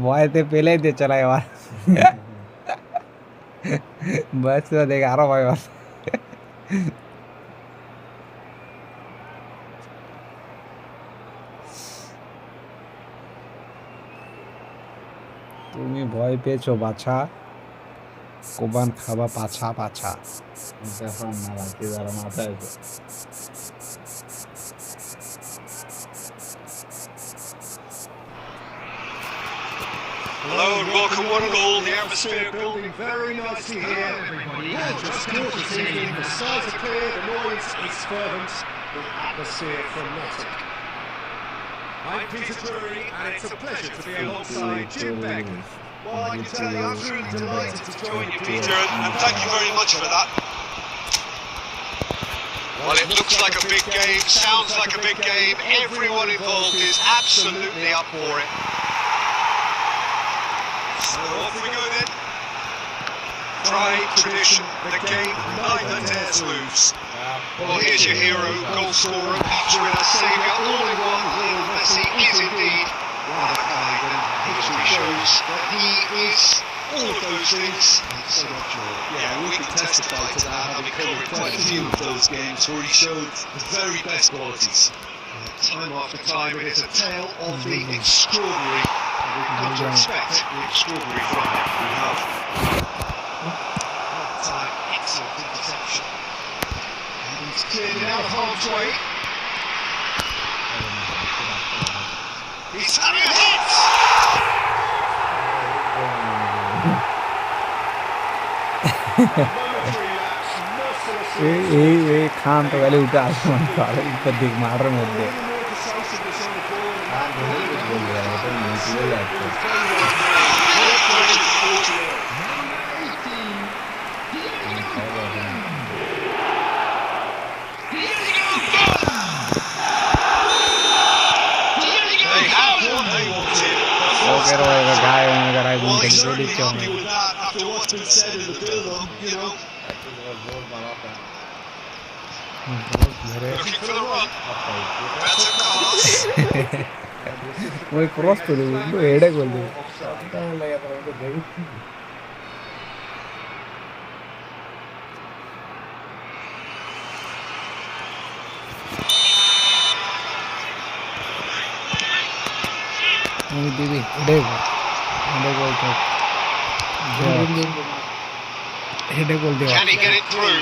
ভয়তে পেলেই দিয়ে চলাই আবার বয়স দেখে আরো ভয় পাচ্ছে তুমি ভয় পেয়েছো বাছা কোবান খাবা পাছা পাছা দেখুন না রাখি যারা মাথায় আছে Hello and welcome one and all. The atmosphere building very nicely here. Gorgeous quarter seating, the sides are clear, the noise is fervent, the atmosphere frenetic. I'm Peter Drury and it's a pleasure to be alongside Jim Beck. Well, I can tell you, I'm really delighted to join you, Peter, and thank you very much for that. Well, it looks like a big game, sounds like a big game. Everyone involved is absolutely up for it. So off we go then. Pride, tradition, the game neither dares lose. Well, here's your hero, goal scorer, Peter and a saviour, all in one. Lionel Messi is indeed one of a kind, and history shows that he is all of those things. So much more. Yeah, we can testify to that, having covered quite a few of those games where he showed the very best qualities. Time after time, it is a tale of the extraordinary. We've got to expect the extraordinary from him. We have. Time, excellent interception. He's cleared it out of harm's way. He's having a hit! এই খান তো গেলে উঠে আসমান পারে উপর দিক মাঠের মধ্যে They have what they wanted. ওকে গায়ে গায়ে Well, দিচ্ছে he's certainly দিচ্ছে happy with that after what's been said in the build-up, you know. Looking for the run. That's a pass. ওই ক্রস করে বুঝলো এটা করলে আমি দিবি এটাই বলতো হেডে গোল দেওয়া Can he get it through?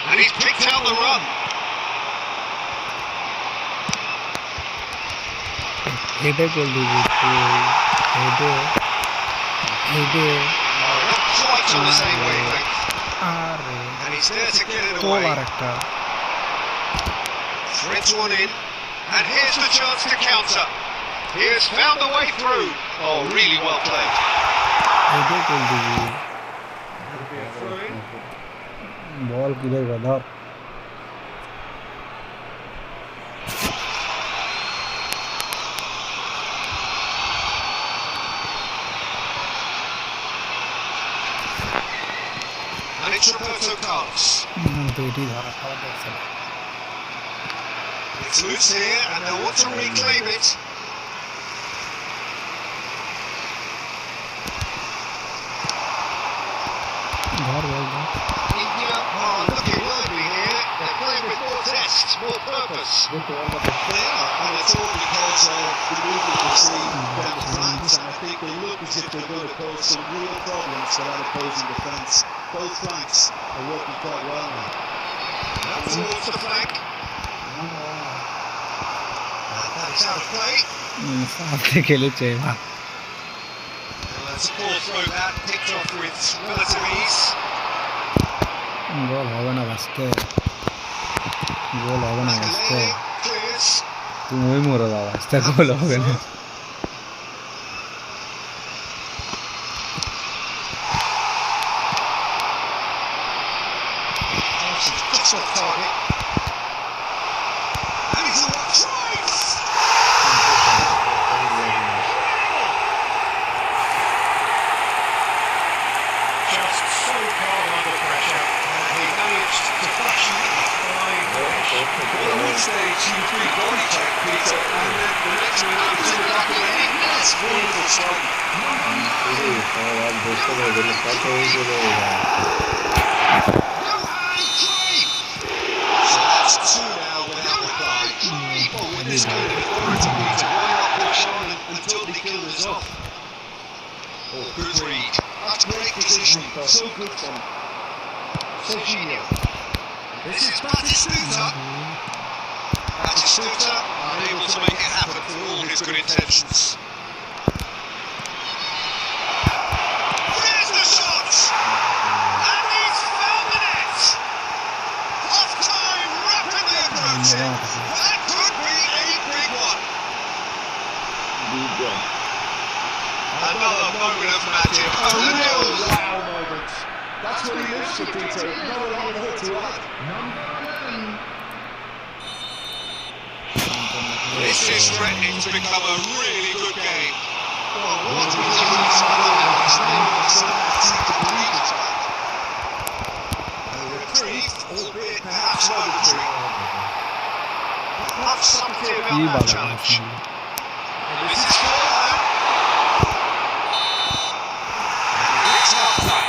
And he's picked out the run. হেডে গোল দিবি হেডে হেডে Not quite on the same wavelength. আরে And he's there to get it goal away. আর একটা Threads one in. And here's the chance to counter. He has found the way through. Oh, really well played. হেডে গোল দিবি বল কিলে ধর And it's Roberto Carlos. তো এটি ধরা খাওয়া দেখছে না It's loose here and they'll want to reclaim it. ধর বল ধর India are looking lively here. They're playing with more zest, more purpose. They are, and it's all because of the movement we're seeing down the flanks, and I think they look as if they're going to pose some real problems for that opposing defence. Both flanks are working quite well now. Now towards the flank. That's out of play. সাথে খেলেছে বা And that's a poor throw that, picked off with relative ease. গোল হবে না আজকে গোল হবে না আজকে Makalele cleared. তুমি মরে যাওয়া আসতে গোল হবে না Just off target. And he's on tries! Just so calm under pressure, and he managed to fashion a fine finish. Well, at one stage, he was really body check, Peter, and then the next one he was in the back of the net. That's wonderful striking. That's two now without reply. Well, with this kind of authority, Peter, why not push on and totally kill this off? Oh, good read. That's great position. So good from Qoo Neo. This is Batistuta. Batistuta unable to make it happen for all his good intentions. There's the shot! And he's found the net! Half time rapidly approaching. That could be a big one. Another moment of magic. A real wow moment. That's what he lives for, Peter. No one on the hook to right. This is threatening to become a really good game. Well, what a release on the house. Seem to believe it. A reprieve, albeit perhaps momentary. Not something iyi about that bağladı challenge. şimdi. And this is scoreline. It's half time.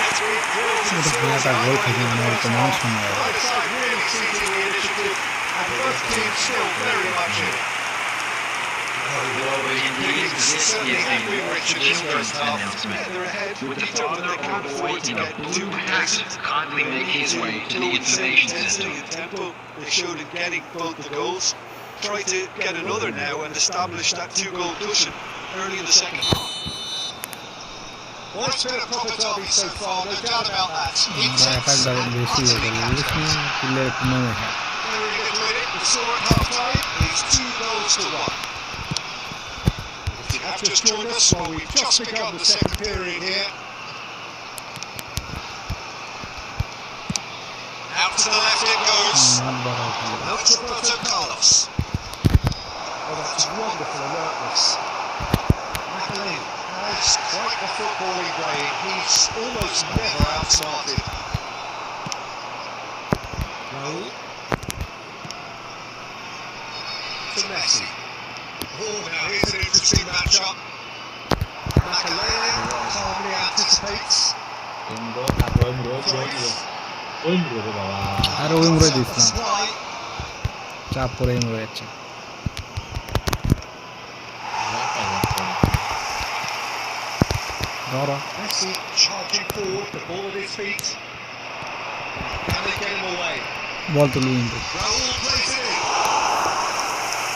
Referee drills Bu and da seals kadar out gol right kazanıyor in the ortadan first sonra. half. Both sides really seizing the initiative, and both teams still very much in it. Indeed, this Certainly is have a been rich in this first half. announcement. They're ahead, With the Peter, but father they can't afford to in a get too blue complacent. hat kindly make his way to the information system. The tempo they showed in getting both the goals. Try to get another now and establish that two-goal cushion early in the second half. Well, it's been a proper derby so far, no doubt about that. Burada atakların beşi yok. Olursun pilleri kullanacak. Very little in it. We saw at half-time. It's 2-1. If you have just joined us, well, we've just begun the second period here. Out to the left it goes. Hadi bakalım. Out to Roberto Carlos. Oh, that's wonderful alertness. Macalin has quite a footballing brain. He's almost never outsmarted. Raul. To Messi. Oh, now here's an interesting matchup. Macalin calmly anticipates. আরো উমরে this না Fly. চাপ পরে উমরে যাচ্ছে ধরো Messi charging forward, the ball at his feet. Can they get him away? বল তুলবি কিন্তু Raul plays it in.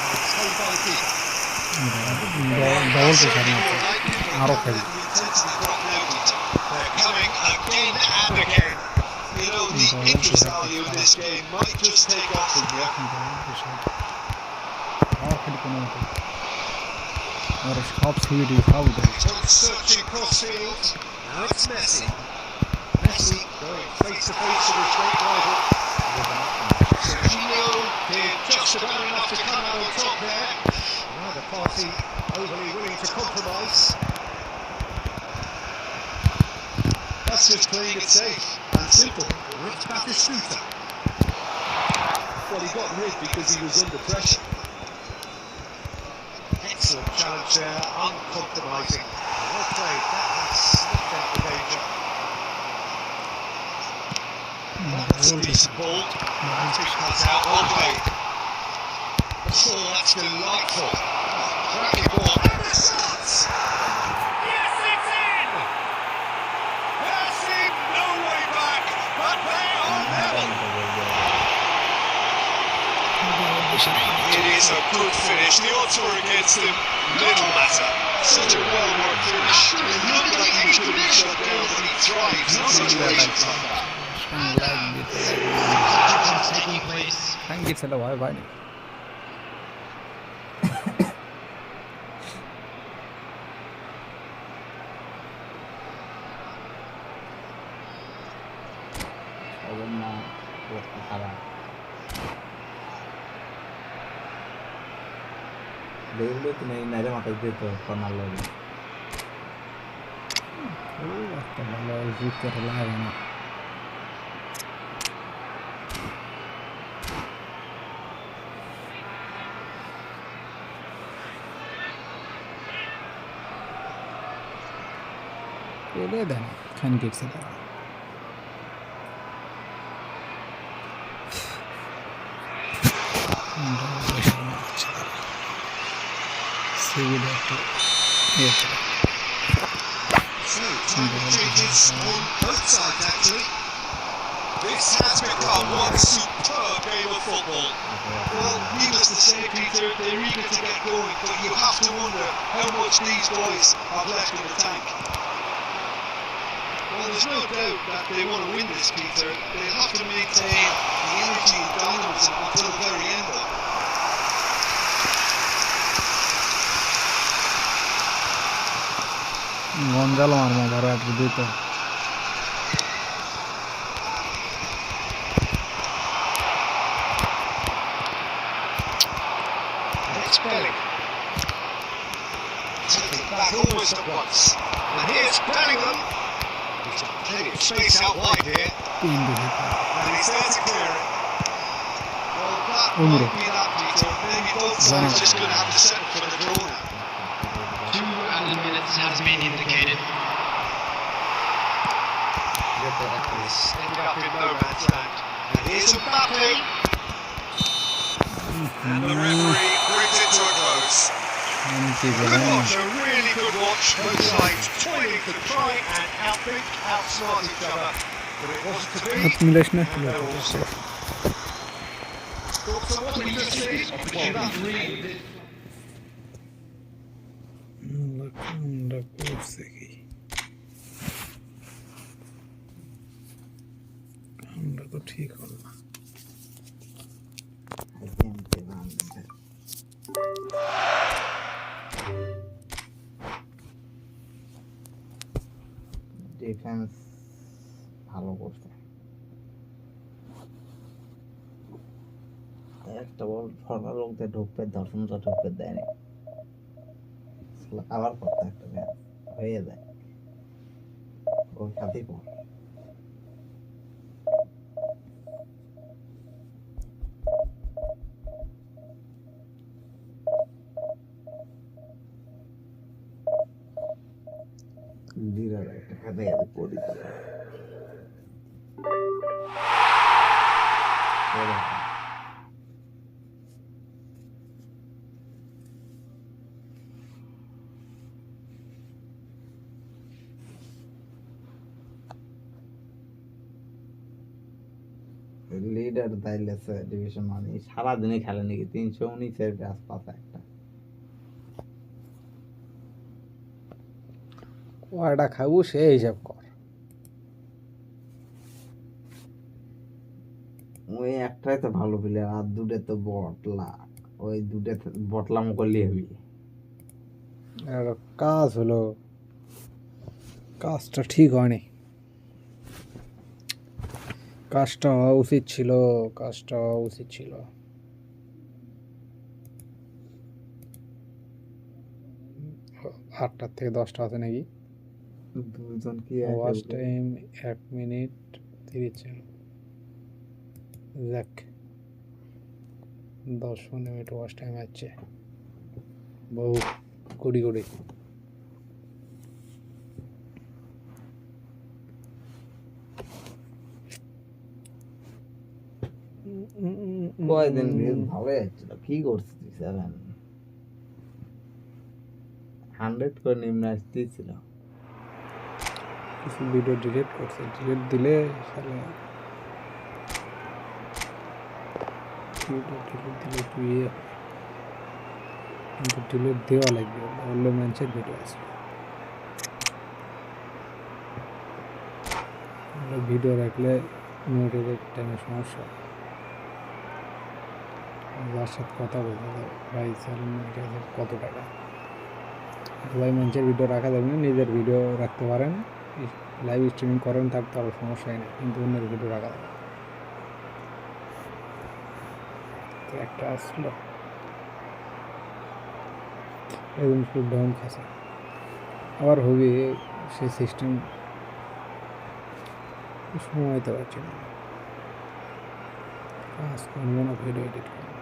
And it's held by the keeper. Double pressure মারছে আরো খেলি They're coming again and again. You know, the interest value of this game might just take off from here. আরো খেলি কোনো মতো ওর সব সুইডি সব দেয় Searching crossfield. Now it's Messi. Messi going face to face with his great rival. Qoo Neo did just about enough to come out on top there. Neither party overly willing to compromise. That's just playing it safe and simple. Rich Batistuta. Well, he got rid because he was under pressure. Excellent challenge there, uncompromising. Well played, that has snuffed out the danger. That's a decent ball. Cuts out, well played. Oh, that's delightful. Cracking ball. And the shots! Yes, it's in! There seemed no way back, but they are level. It is a good finish. The odds were against him. Little matter. Such a well-worked finish. It looked like he was going to be shut down, but he thrived in situations like that. hangi ছেলে ভাই ভাই খারাপ দেখলো তো নেই নাইরে মাথায় দিত corner লাগে খুব একটা ভালো জিততে লাগে না পেলে দেন খান কিটসে তারা So, time changes on both sides actually. This has become one superb game of football. Well, needless to say, Peter, they're eager to get going, but you have to wonder how much these boys have left in the tank. Well, there's no doubt that they want to win this, Peter. They'll have to maintain the energy and dynamism until the very end of it. Gonzalo arma baro ek dito It's Bellingham. Taking back almost at once. And here's Bellingham. He's got plenty of space out wide here. And he's there to clear it. Well, that Umre. might be that, Peter. Maybe both sides just going to have to settle for the draw now. 2 added minutes has been indicated. He's ended up in no man's land. And here's Mbappe. And the referee brings it to a close. Good watch, a really good watch. Both sides toiling to try and outthink, outsmart each other. But it wasn't to be. Admiration And they're all set. Thoughts on what we just see? Well, that really আমরা করছে কি আমরা তো ঠিক হল না defence ভালো করছে একটা বল ফরওয়ার্ড লোকদের ঢুকবে দর্শনটা ঢুকবে দেয়নি আবার করতে একটা ম্যাচ হয়ে যায় ওর সাথেই পড় লিডার একটা খাতে করি লিডার তাইলেছে ডিভিশন মানে সারাদিনে খেলে নাকি 319 আশপাশে একটা কয়টা খাবো সে হিসাব কর ওই একটাই তো ভালো প্লেয়ার আর দুটো তো বটলা ওই দুটো বটলাম করলে হবি কাজ হলো কাজটা ঠিক হয়নি কাজটা হওয়া উচিত ছিল 8টা থেকে 10টা আছে নাকি দুজন কি ওয়াচ টাইম 1 মিনিট 30 সেকেন্ড যাক 10 মিনিট ওয়াচ টাইম আছে বহু কোটি কয়দিন ভালো যাচ্ছিল কি করছিস 100 করে নিম্ন আসতেছিল কিছু ভিডিও ডিলিট করছে ডিলিট দিলে শালা তুই কিন্তু ডিলিট দেওয়া লাগবে অন্য ম্যাচের ভিডিও আছে ভিডিও রাখলে নোটিফিকেশন টাইমে সমস্যা যার সাথে কথা বলতে ভাই স্যার কত টাকা সবাই মানুষের ভিডিও রাখা যাবে না নিজের ভিডিও রাখতে পারেন লাইভ স্ট্রিমিং করেন থাকতে আরও সমস্যাই নেই কিন্তু অন্যের ভিডিও রাখা যাবে একটা আসলো একদম ফুল ডাউন খাসা আবার হবে সেই সিস্টেম সময় তো পারছি না কাজ করবো না ভিডিও এডিট করবো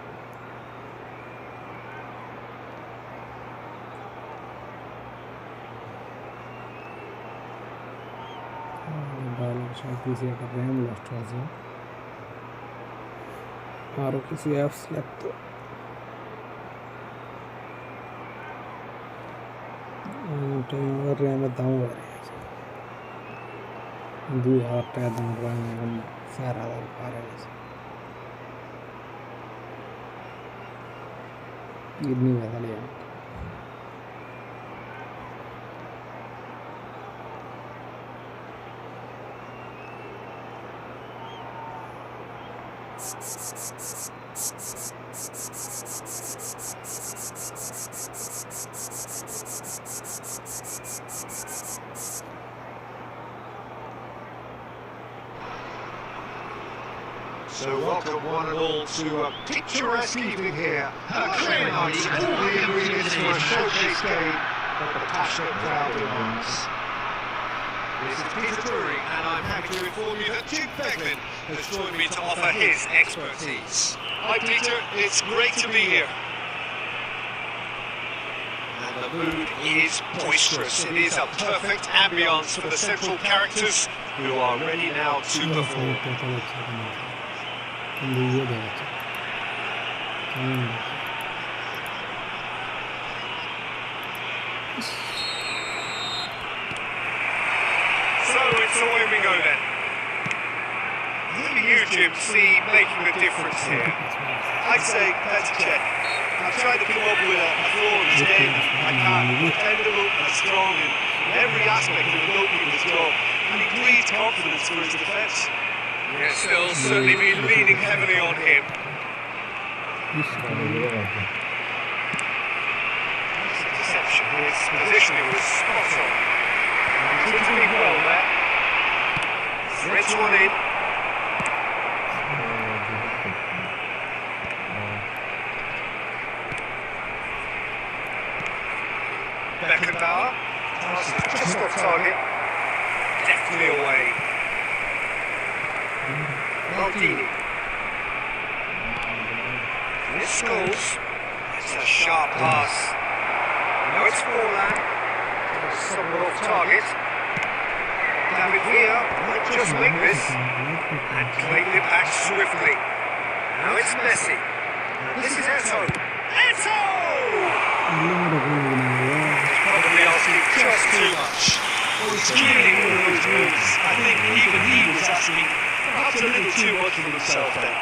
ভালো সব কিছু একটা র্যাম নষ্ট আছে আরও কিছু অ্যাপস লাগতো র্যামের দামও বেড়ে গেছে 2,000 টাকা দাম র্যাম এখন 4,000 পার হয়ে গেছে কিডনি ব্যথা নিয়ে So welcome one and all to a picturesque evening here at Qoo Neo. All the ingredients for a showcase game that the passionate crowd demands. This is Peter Drury, and I'm happy to inform you that Jim Beglin has joined me to offer his expertise. Hi Peter, it's great to be here. And the mood is boisterous. It is a perfect ambience for the central characters who are ready now to perform. So it's away we go then. Who do you, Jim, see making the difference here? I'd say that's Chet. I've tried to come up with a flaw in his game. I can't. Dependable and strong in every aspect of the goalkeeper's job. And he breathes confidence for his defence. Yes, they'll certainly be leaning heavily on him. Deception. His positioning was spot on. He did speak well there. Threads one in. Beckenbauer. Pass is just off target. Definitely away. Maldini. This Scholes. It's a sharp pass. Now it's Forlan. Somewhat off target. David Villa might just make this and claim it back swiftly. Now it's Messi. This is Eto. Eto! Probably asking just too much. Well, he's clearly one of those moves. I think even he was asking perhaps a little too much of himself then.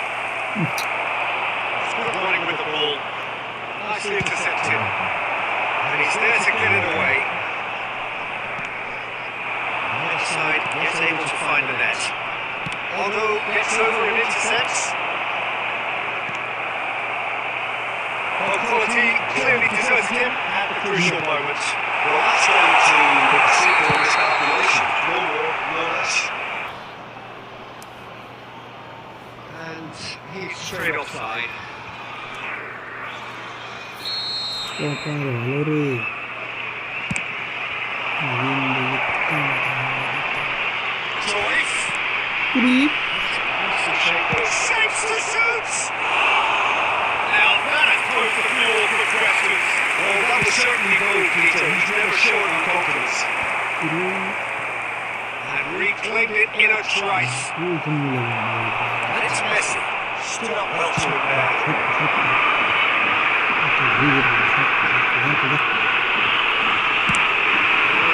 Good running with the ball. Nicely intercepted. And he's there to get it away. Left side gets able to find the net. Although gets over and intercepts. Well, quality clearly deserted him at the crucial moment. Well, that's going to put the simple miscalculation. No more, no less. And he's Straight offside. Toif. Saves the suits! Now that has posed a few awkward questions. Well, that was certainly bold, Peter. He's never short on confidence. And reclaimed it in a trice. And it's Messi. Stood up well to him there.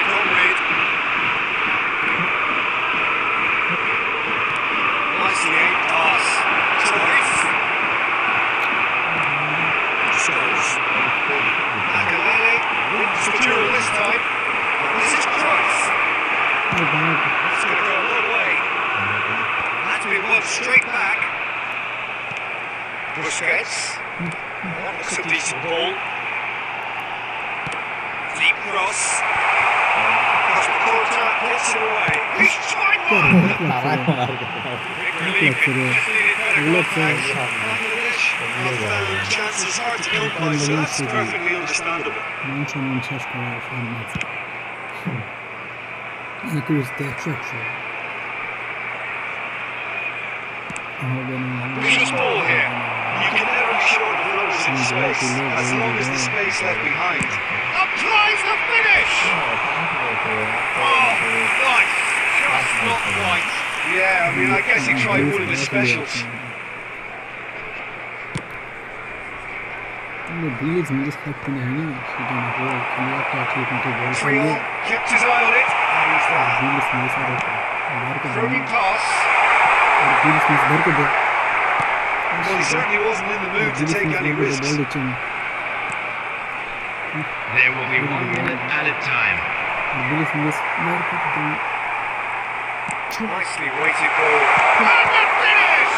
Dominated. Nicely aimed pass. Toif. Scholes. Makalele wins the duel this time. And this is Cruyff. It's going to go a long way. That's been won straight back. Busquets. That looks a decent ball. Deep cross. Across the quarter, hits it away. He's tried one! Big relief. Just needed better contact. Bangladesh Found chances hard to come by, so that's perfectly understandable. Manço'nun শেষ করার সম্ভব একুশ দেখছো Vicious ball here. You can never be sure of runners in space, as long as the space left behind. Applies the finish! Oh, nice! Just not quite. Yeah, I mean, I guess he tried one of his specials. Billy's English captain, I know. She done a goal. Can you have to into ball? Triol kept his eye on it, and he's there. Billy's English are Throwing pass. Billy's English there could Well, he certainly wasn't in the mood to take any risks. There will be 1 minute added time. Billy's English there could Nicely weighted goal. And the finish!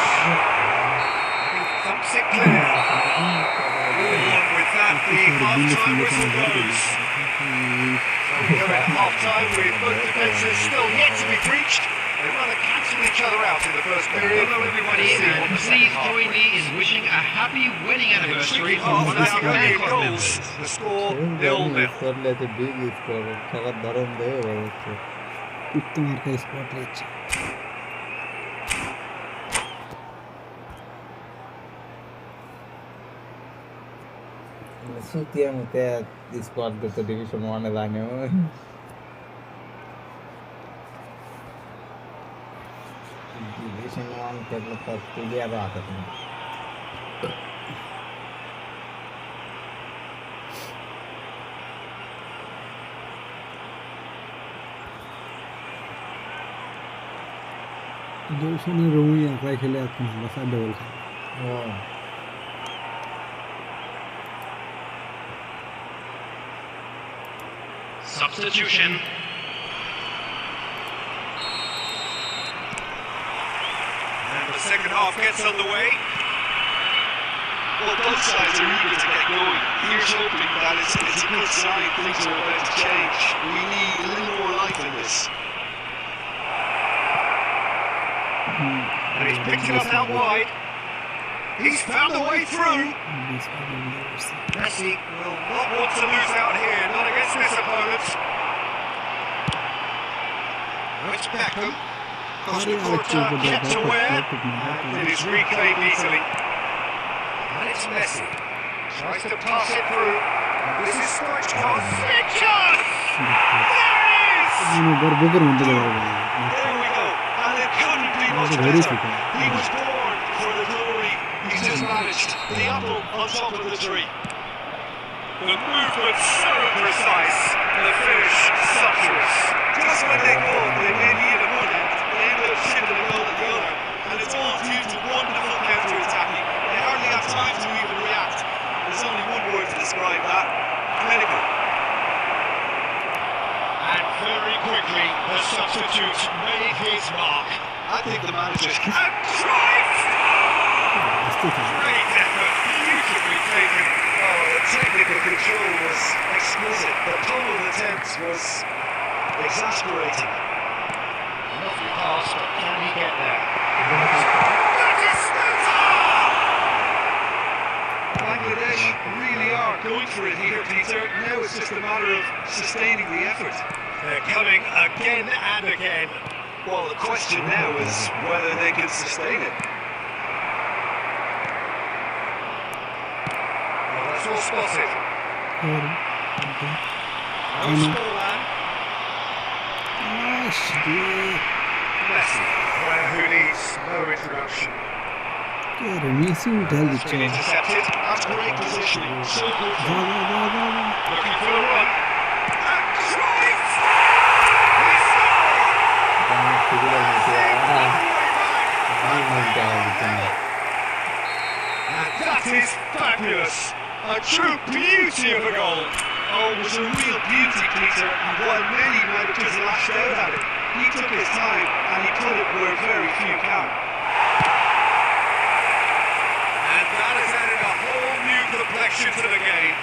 He thumps it clear. With that, the half-time whistle blows. So we go at half-time with both defences still yet to be breached. They'd rather cancel each other out in the first period. Hello everybody, and please join me in wishing a happy wedding anniversary for one of our fan club members. The score 0-0. করলে তো big score খেলার ধরন দেবে বলছে উত্তম আর কা spot রয়েছে সুতিয়া মতে squad তো ডিভিশন 1 এ জানে ডিভিশন 1 খেললে তো তুই আর আছে না ডিভিশনে রুমই একলাই খেলে আর কোনো বাসা ডবল খেলে Substitution. And the second half gets underway. Well, both sides are eager to get going. Here's hoping that it's a good sign things are about to change. We need a little more life in this. And he's picked it up out wide. He's found a way through. Messi will not want to lose out here, not against this opponent. Now it's Beckham. Costa Curta kept aware, and it is reclaimed easily. And it's Messi. Tries to pass it through. And this is Stoichkov. Stitches! There it is! There we go. And it couldn't be much better. He was born for the glory. He's just managed the apple on top of the tree. The movement so precise, the finish sumptuous. Just when they thought they may need a one end, they end up shipping a goal at the other. And it's all due to wonderful counter-attacking. They hardly have time to even react. There's only one word to describe that: clinical. And very quickly, the substitute made his mark. I think the manager's And drive! great effort, beautifully taken. Oh, the technical control was exquisite. The pummeled attempt was exasperating. Lovely pass, but can he get there? Bangladesh really are going for it here, Peter. Now it's just a matter of sustaining the effort. They're coming again and again. Well, the question now is whether they can sustain it. Well, that's all spotted. No scoreline. Messi, player who needs no introduction. It's been intercepted. That's great positioning. So good for Looking for the run. And drive! And that is fabulous. A true beauty of a goal. Oh, it was a real beauty, Peter. And while many might have just lashed out at it, he took his time and he put it where very few can. And that has added a whole new complexion to the game.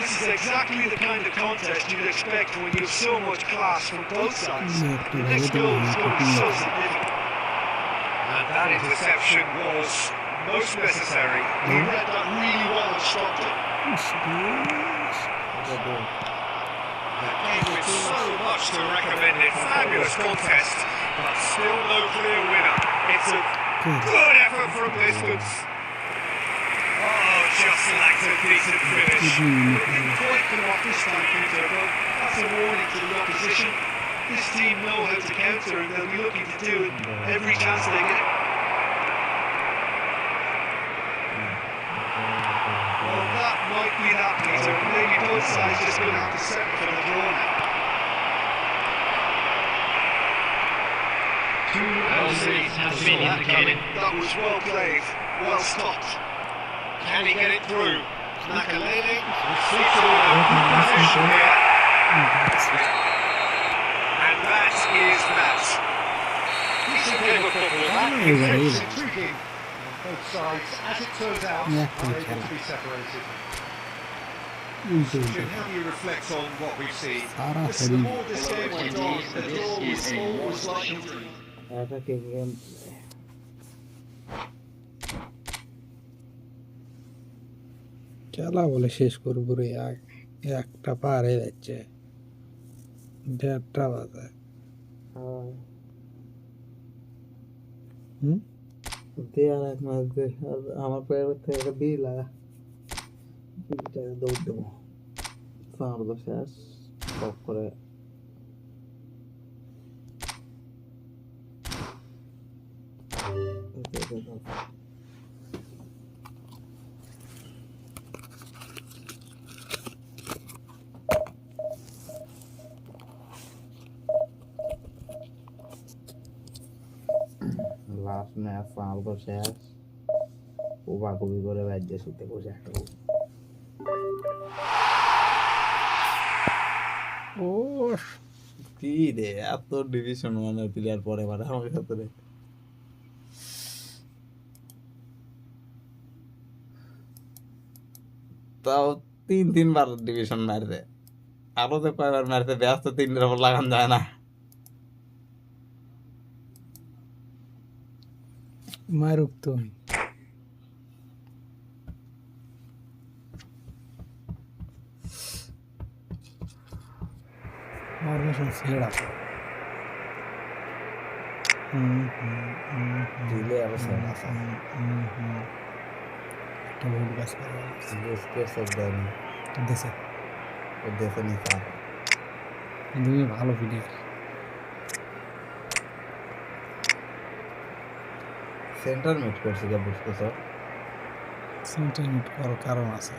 This is exactly the kind of contest you'd expect when you have so much class from both sides. The next goal is going to be so significant. And that interception was most necessary. He read that really well and stopped it. Again, with so much to recommend it. Fabulous contest, but still no clear winner. It's a good effort from distance. Oh, just lacked a decent finish. Didn't quite come off this time, Peter, but that's a warning to the opposition. This team know how to counter and they'll be looking to do it every chance they get. Well, that might be that, Peter. Maybe both sides just going to have to settle for the draw now. Two LCs have been indicated. That was well played, well stopped. Can he get it through? Nakalele sits in a good position here. And that is that. Decent game of football. That is intriguing. Both sides, as it turns out, are able to be separated. Jim, how do you reflect on what we've seen? The more this game went on, the draw was always likely to be. খেলা বলে শেষ করবো রে, একটা পার হয়ে যাচ্ছে, 1:30 বাজে। আমার পেয়ার থেকে দিয়ে লাগা দৌড় দেবো, শেষ সব করে লাস্ট ম্যাচ ফাউল শেষ, কোবাকুবি করে বাইরে শুতে বসে একটা ও কি রে, এত ডিভিশন ওয়ানের প্লেয়ার পরে বারে আমার সাথে রে। তাও 3-3 বার ডিভিশন মারছে, আরো তো কয়বার মারছে, ব্যস্ত 3-এর উপর লাগান যায় না। মারুক তো ফরমেশন সেরা দিলে আরো সেরা আছে, একটা ভুল কাজ করে সব দেয়নি, দেশে ও দেশে নিতে তুমি ভালো প্লেয়ার। সেন্টার মিড করছে যা বুঝতেছ, সেন্টার মিড করার কারণ আছে,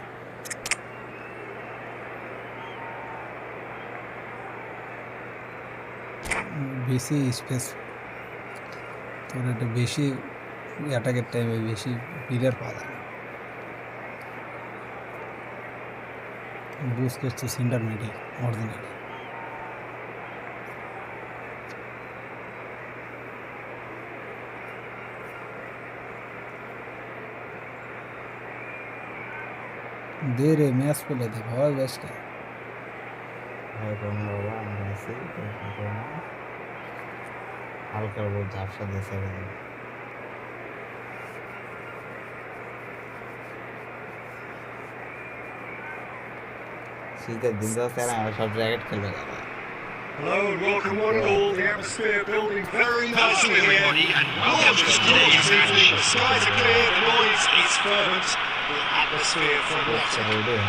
বেশি স্পেস তোর একটা বেশি অ্যাটাকের টাইমে বেশি প্লেয়ার পাওয়া যায় না। বুস্কেটস তো সেন্টার মিডই অরিজিনালি। दे रे मैच पे ले दे बहुत बेस्ट है হালকা বহুত ঝাপসা দিয়েছে, শীতের দিন যাচ্ছে না, আমরা সব জ্যাকেট খেলে যাবে। Hello and welcome one and all. The atmosphere building very nicely here. And welcome to today's evening. The skies are clear, the noise is fervent. The atmosphere from Watford.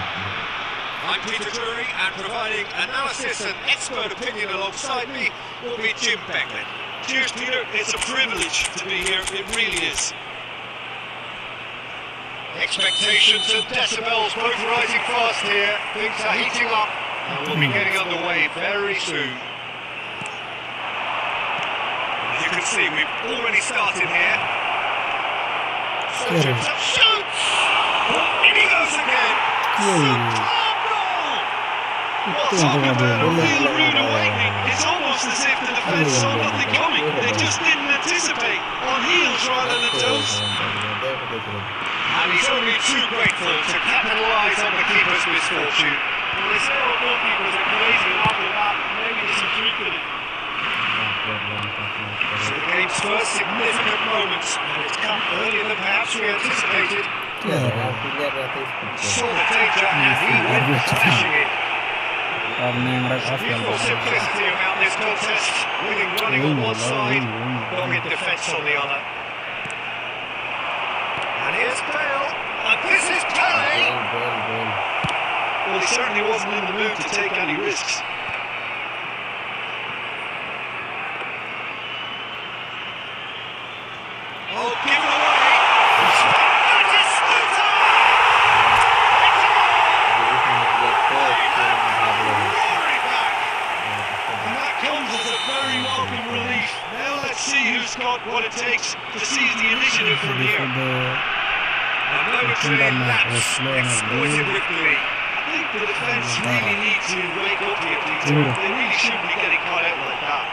I'm Peter Drury, and providing analysis and expert opinion alongside me will be Jim Beckley. Cheers, Peter. It's a privilege to be here. It really is. Expectations and decibels both rising fast here. Things are heating up and we'll be getting underway very soon. As you can see, we've already started here. Shoots! In he goes again! Superb goal! Talking about a real rude awakening. It's almost as if the defence saw nothing coming. They just didn't anticipate. On heels rather than toes. And he's only too grateful to capitalise on the keeper's misfortune. Well, the several goalkeepers are crazy after that. Maybe there's some truth in it. So the game's first significant moments, and it's come earlier than perhaps we anticipated. Saw the danger and he went flashing it. और मैं हमारा खास Beautiful simplicity about this contest. Winning running on one side, dogged defence on the other. And here's Bale. And this is Pele. Well, he certainly wasn't in the mood to take any risks. Oh, give it away! Batistuta! Roaring back! And that comes as a very welcome relief. Now let's see who's got what it takes to seize the initiative from here. And now it's saying that's exploited with glee. I think the defence really need to wake up here, Peter. They really shouldn't be getting caught out like that.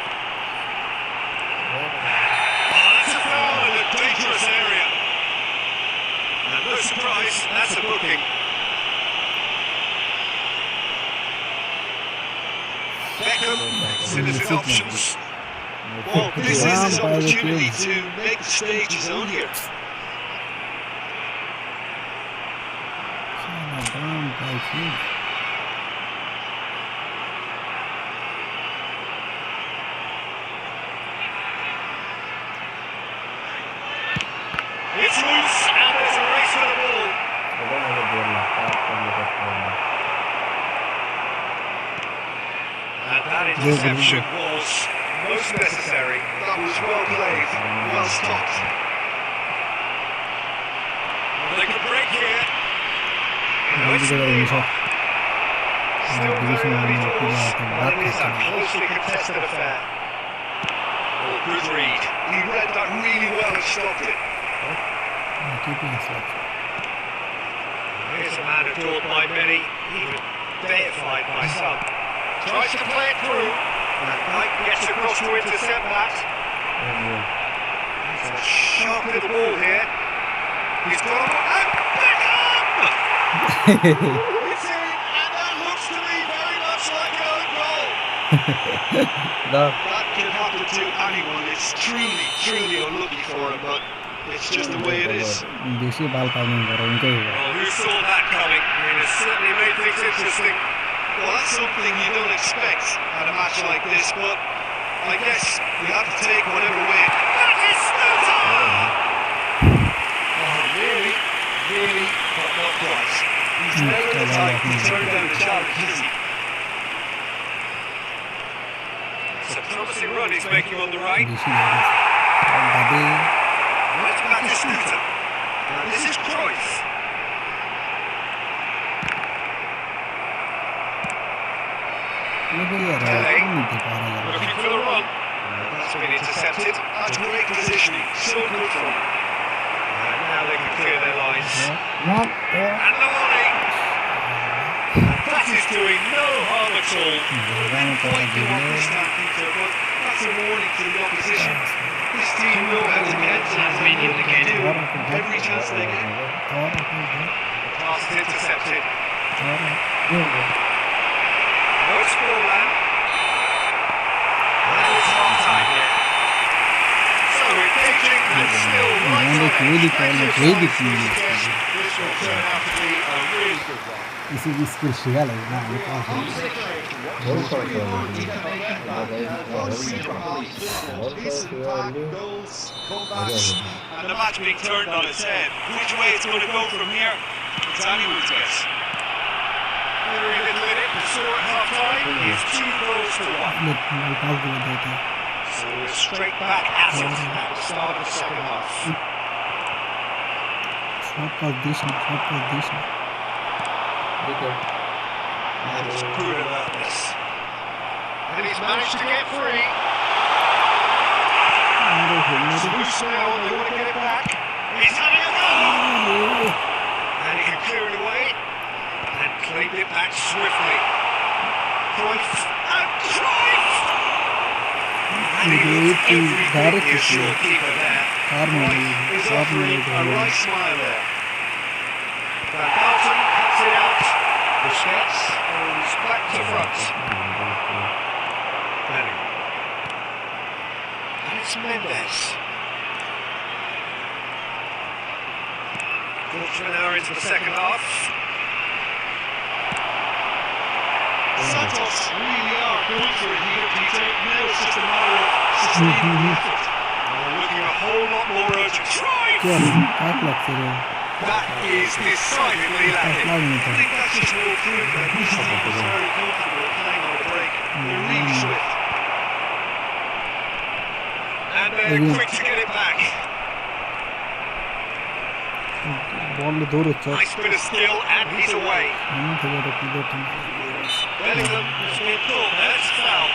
That's a foul in a dangerous area. And no surprise, that's a booking. Beckham considers his options. Well, this is his opportunity to make the stage his own here. It's loose and there's a race for the ball. And that interception was most necessary. That was well played, well stopped. Well, they could break here. Now it's Neymar. Still very early doors, but it is a closely contested affair. Oh, good read. He read that really well and stopped it. Here's a man adored by many, even deified by some. Tries to play it through, and Knight gets across to intercept that. It's a sharp little ball here. He's got him out. Beckham! It's in, and that looks to me very much like an own goal. That can happen to anyone. It's truly unlucky for him, but it's just the way it is. देसी बाल पानी करो उनके ही Well, who saw that coming? I mean, it certainly made things interesting. Well, that's something you don't expect at a match like this, but I guess we have to take whatever win. Batistuta! Oh, nearly, but not quite. He's never the type to turn down the challenge, is he? It's a promising run he's making on the right. That's Batistuta. Now this is Cruyff. Looking for the run. That's been intercepted. That's great positioning. So good from him. And now they can clear their lines. And the volley. That is doing no harm at all. Didn't quite do what this time, Peter, but that's a warning to the opposition. This team know how to get Has been indicated. every chance they get. The pass is intercepted. No scoreline. And it's half time here. So engaging and still right on it. This will turn out to be a really good one. इसी की skill Shiga लगी ना And the match being turned on its head. Which way it's going to go from here? It's anyone's guess. Very little in it. The score at half time is 2-1. So we're straight back at it at the start of the second half. And it's good alertness. And he's managed to get free. It's loose now, and they want to get it back. He's having a go! And he can clear it away. And claim it back swiftly. Cruyff! And Cruyff! And he looks everything his short keeper there. Cruyff is offering a right smile there. Van Galten cuts it out. Busquets goes back to front. Benning. And it's Mendes. Quarter of an hour into the second half. Santos really are going for it here, Peter. Now it's just a matter of sustaining the effort. They're looking a whole lot more urgent. Try! That is decidedly lacking. I think that's just more proof that this team is very comfortable playing on a break. They're really swift. And they're quick to get it back. Nice bit of skill, and he's away. Bellingham has been caught. That's a foul.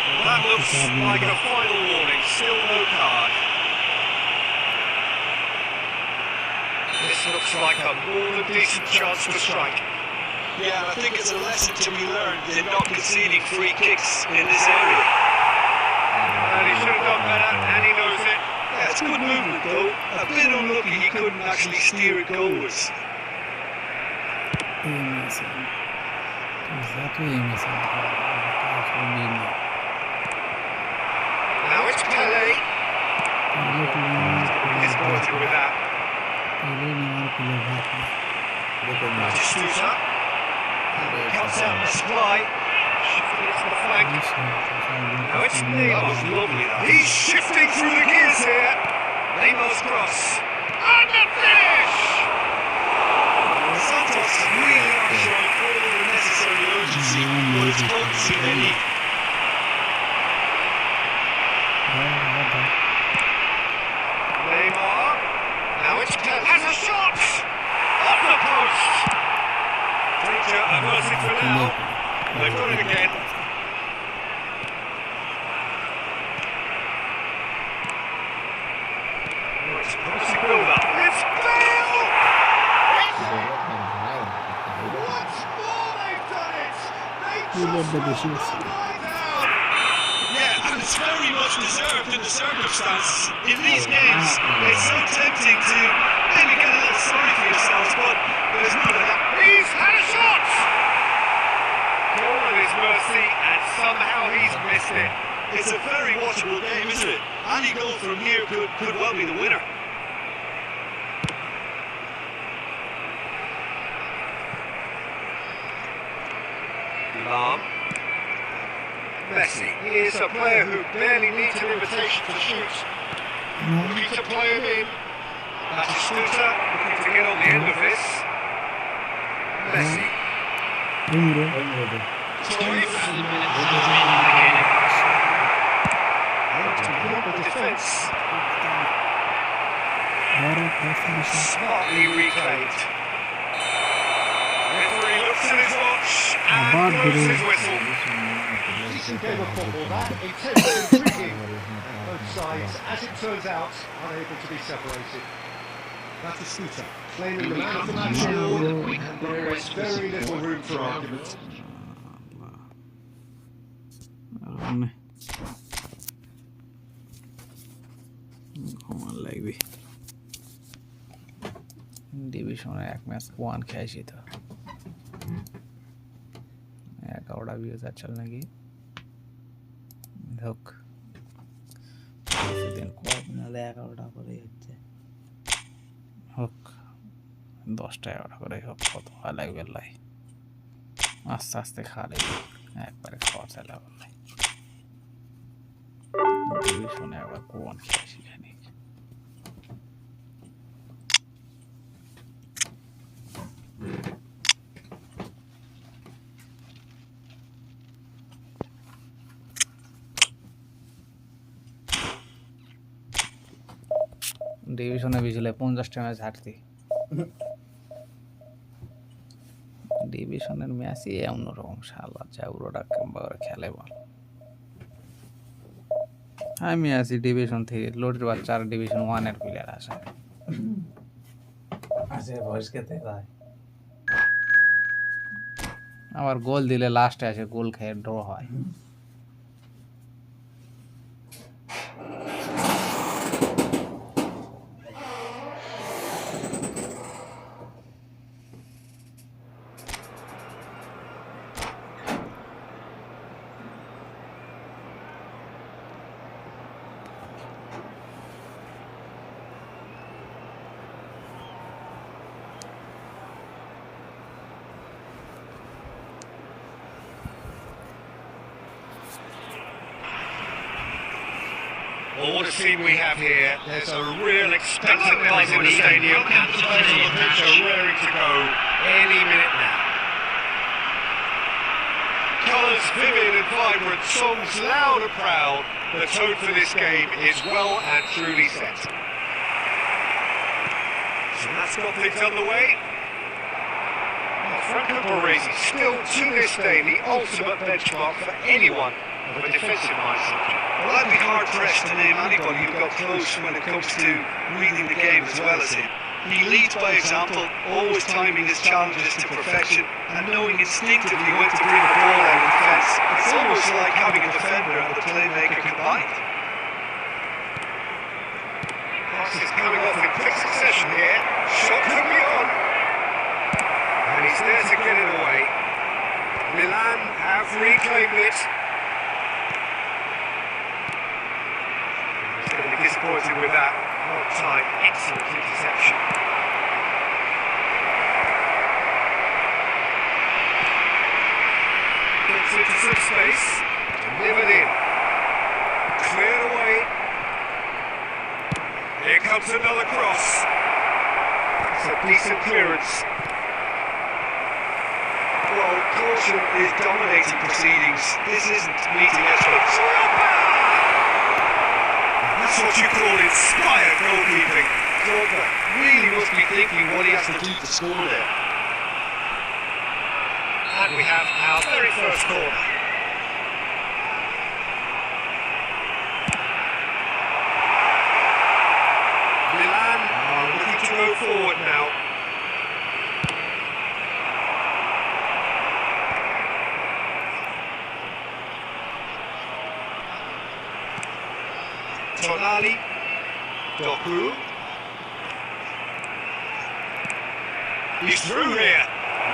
Well, that looks like a final warning. Still no card. This looks like a more than decent chance to strike. Yeah, I think it's a lesson to be learned in not conceding free kicks in this area. And he should have done better, and he knows it. Yeah, it's good movement though. A bit unlucky he couldn't actually steer it goalwards. Now it's Pele. Disappointed with that. Batistuta. Cuts out the supply. Shifting it to the flank. Now it's Neymar's lovely though. He's shifting through the gears here. Neymar's cross. And the finish! Santos really are showing all the necessary urgency for his potency they need. Neymar. Now it's Pele. Has a shot! Off the post! Danger averted for now. They've done it again. Oh, it's a promising build-up. It's Bale! Once more they've done it! They just lie down! Yeah, and it's very much deserved in the circumstances. In these games, it's so tempting to maybe get a little sorry for yourselves, but there's none of that. He's had a shot! Goal at his mercy, and somehow he's missed it. It's a very watchable game, isn't it? Any goal from here could well be the winner. Lam. Messi. He is a player who barely needs an invitation to shoot. Looking to play him in. Batistuta looking to get on the end of this. Messi. Cruyff. To block the defence. Smartly reclaimed. Referee looks at his watch and blows his whistle. Decent game of football that, intense and intriguing. And both sides, as it turns out, unable to be separated. That's a scooter, claiming the man of the match award, and there is very little room for argument. লাগবে ডিভিশনে এক match one খেয়েছি তো 11টা views চল নাকি ধক দিন কত নালে 11টা করে হচ্ছে হোক 10টা 11টা করে হোক কত ভালো লাগবে লাই আস্তে আস্তে খালে একবারে খাওয়া চালাবো লাই ডিভিশনে একবার ওয়ান খেয়েছি খানি ডিভিশনে বিজলে 50টা ম্যাচ হারতি ডিভিশনের ম্যাচই অন্যরকম শালা জাউরোটা কেমন খেলে বল আমি আছি ডিভিশন থেকে লোডের বাচ্চা আর ডিভিশন 1 এর প্লেয়ার আসে আছে ভয়েস খেতে ভাই আবার গোল দিলে লাস্টে আসে গোল খেয়ে ড্র হয় Well, what a scene we have here. There's a real expectant buzz in the stadium, and the players on the pitch are raring to go any minute now. Colours vivid and vibrant, songs loud and proud. The tone for this game is well and truly set. So that's got things underway. Franco Baresi, still to this day the ultimate benchmark for anyone of a defensive mindset. Well, I'd be hard-pressed to name anybody who got close when it comes to reading the game as well as him. He leads by example, always timing his challenges to perfection and knowing instinctively when to bring the ball out of defence. It's almost like having a defender and the playmaker combined. Passes coming off in quick succession here. Shot could be on. And he's there to get it away. Milan have reclaimed it. He's going to be disappointed with that. Well-timed, excellent interception. Gets into some space. Delivered in. Cleared away. Here comes another cross. It's a decent clearance. Well, caution is dominating proceedings. This isn't meeting experts. That's what you call inspired goalkeeping. Drogba really must be thinking what he has to do to score there. And we have our very first corner. Milan are looking to go forward now. Tonali, Qoo. He's through here.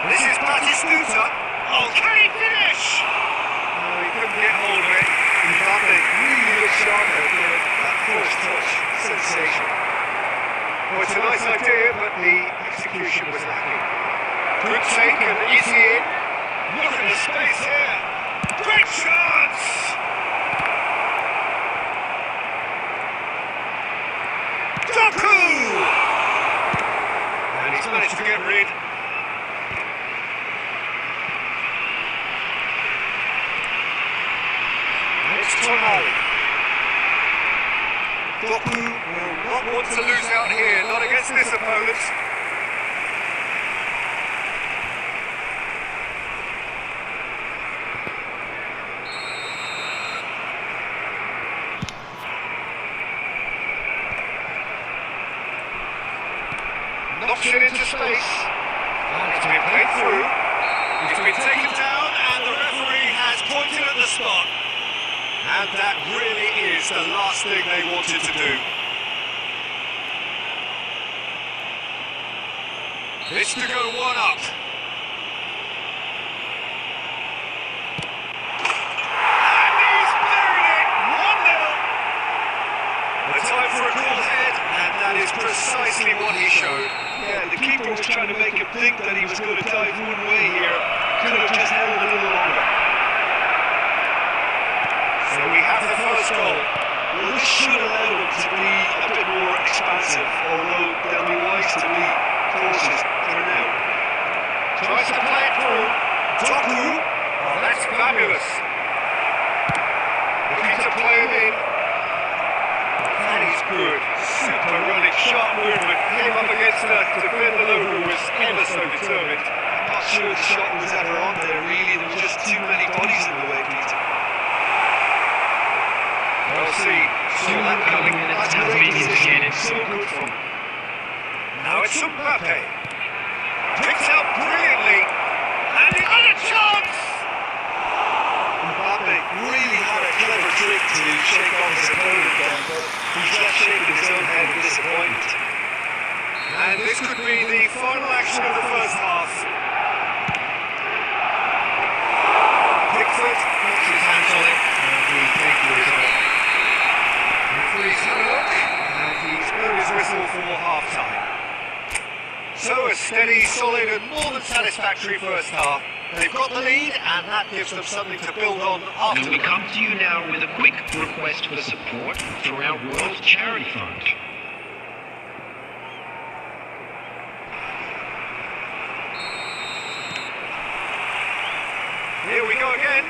This is Batistuta. Oh, can he finish? No, he couldn't get hold of it. Mbappe really looked sharp out there. That first touch, sensational. Well, it's a nice idea, but the execution was lacking. Good take, and is he in? Look at the space here. Great chance! Qoo! And he's managed to get rid. And it's Tonali. Qoo will not want to lose out here, not against this opponent. Knocks it into space. And it's been played through. It's been taken down, and the referee has pointed at the spot. And that really is the last thing they wanted to do. It's to go one up. And he's buried it! 1-0. The time for a call head, and that is precisely what he showed. Yeah, the keeper was trying to make him think that he was going to dive one way here. Could have just held a little longer. So we have the first goal. Well, this should allow them to be a bit more expansive, although they'll be wise to be cautious for now. Tries to play it through. Qoo. Oh, that's fabulous. Looking to play him in. That is good. Super running, sharp movement. Came up against a defender though who was ever so determined. I'm not sure the shot was ever on there really. There were just too many bodies in the way, Peter. Well, see, saw that coming. That's how he positioned. So good from him. Now it's Mbappe. Picked out brilliantly. And he had a chance! Mbappe really had a clever trick to shake off his opponent then, but he's left shaking his own head with disappointment. And this could be the final action of the first half. Pickford puts his hands on it, and the take the result. Referee's had a look, and he's blown his whistle for half-time. So a steady, solid played a more than satisfactory first half. They've got the lead, and that gives them something to build on after. And we come to you now with a quick request for support for our World Charity Fund. Here we go again.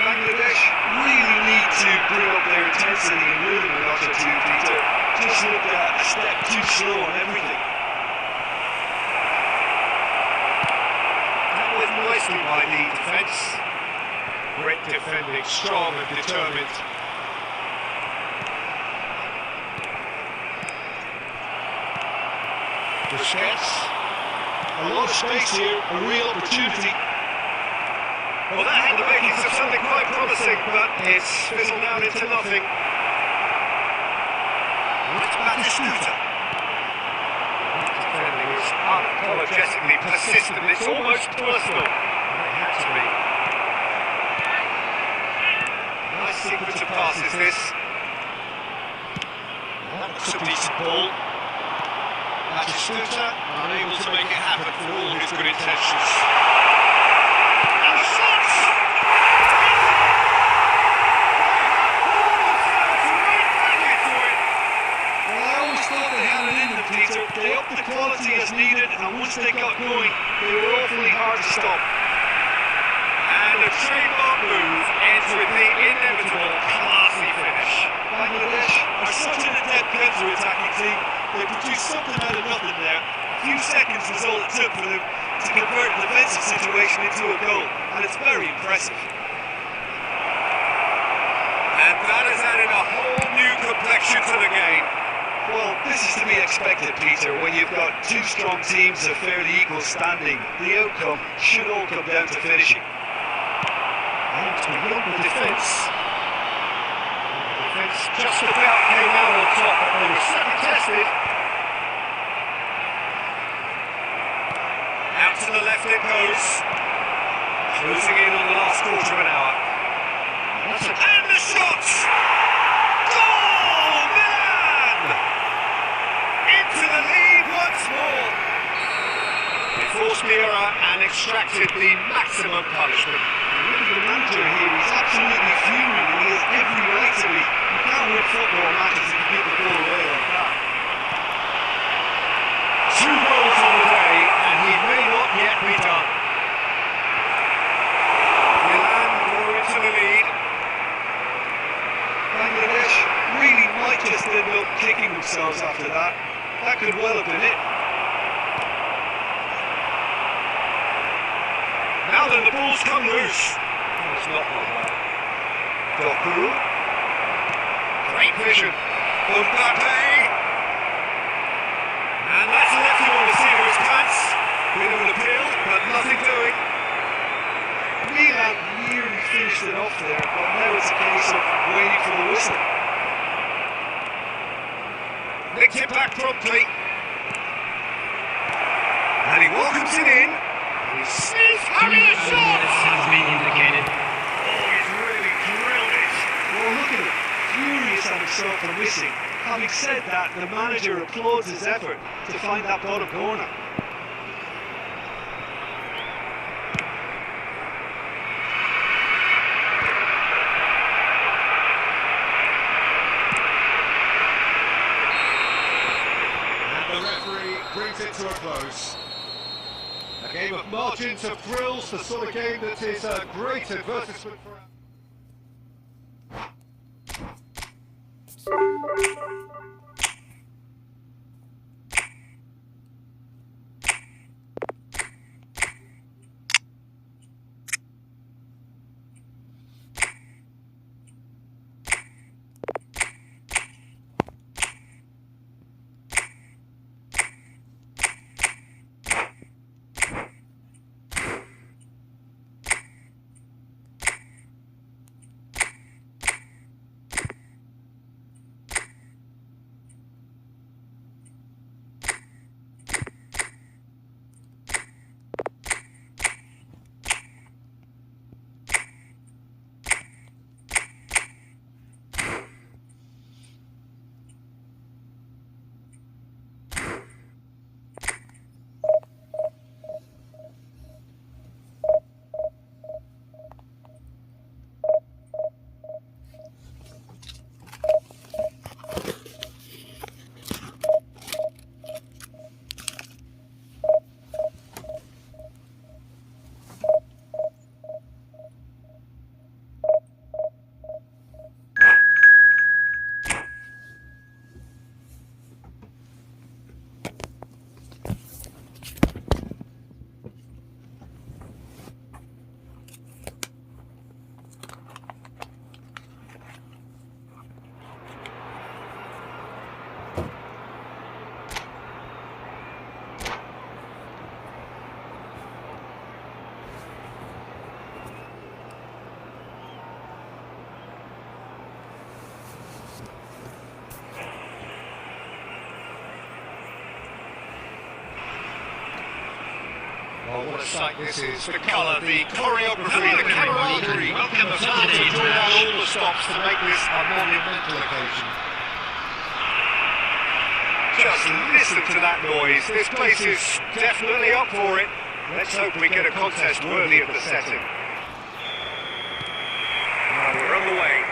Bangladesh really need to bring up their intensity and rhythm a notch or two, Peter. Just look at a step too slow on everything. That was nicely by the defence. Great defending, strong and determined. Busquets. A lot of space here, a real opportunity. Well, that had the makings of something quite promising, but it's fizzled out into nothing. What Batistuta? Defending is unapologetically persistent, it's almost personal. It had to be. Nice sequence of passes, this. That looks a decent ball. Batistuta unable to make it happen for all his good intentions. They upped the quality as needed, and once they got going, they were awfully hard to stop. And a trademark move ends with the inevitable classy finish. Bangladesh are such an adept counter-attacking team. They produced something out of nothing there. A few seconds was all it took for them to convert a defensive situation into a goal, and it's very impressive. And that has added a whole new complexion to the game. Well, this is to be expected, Peter, when you've got two strong teams of fairly equal standing. The outcome should all come down to finishing. And beyond the defence. The defence just about came out on top, but they were certainly tested. Out to the left it goes. Closing in on the last quarter of an hour. And the shots! Goal! Milan! Into the lead once more. They forced the error and extracted the maximum punishment. Look at the manager here, he's absolutely fuming, and he has every right to be. You can't win football matches if you give the ball away like that. 2 goals on the day, and he may not yet be done. Milan go into the lead. Bangladesh really might just end up kicking themselves after that. That could well have been it. Now then, the ball's come loose. Oh, it's not like that. Qoo. Great vision. Mbappe. And that's left him on the seat of his pants. Bit of an appeal, but nothing doing. Milan nearly finished it off there, but now it's a case of waiting for the whistle. Nicked it back promptly. And he welcomes it in. He's having a shot! Has been indicated. Oh, he's really drilled it. Well, look at him. Furious at himself for missing. Having said that, the manager applauds his effort to find that bottom corner. Brings it to a close. A game of margins, of thrills, the sort of game that is a great advertisement for... What a sight this is. The colour, the choreography, the camaraderie. Welcome The to time to the draw out all the stops to make this a monumental occasion. Just listen to that noise. This place is definitely up for it. Let's hope we get a contest worthy of the setting. Now we're underway.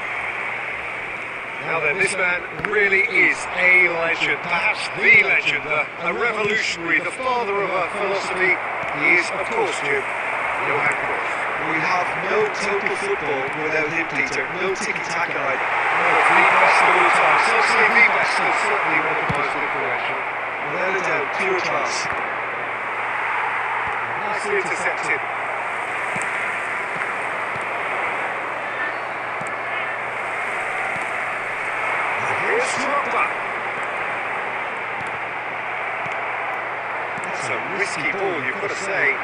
Now then, this man really is a legend, perhaps the legend, a revolutionary, the father of our philosophy. He is, of course, Johan Cruyff. We have no total football without him, Peter. No tiki-taka like the best of all time. Certainly the best, and certainly recognised with correction. Without a doubt, pure class. Nicely intercepted. Here's Drogba. That's a risky ball, you've got to say.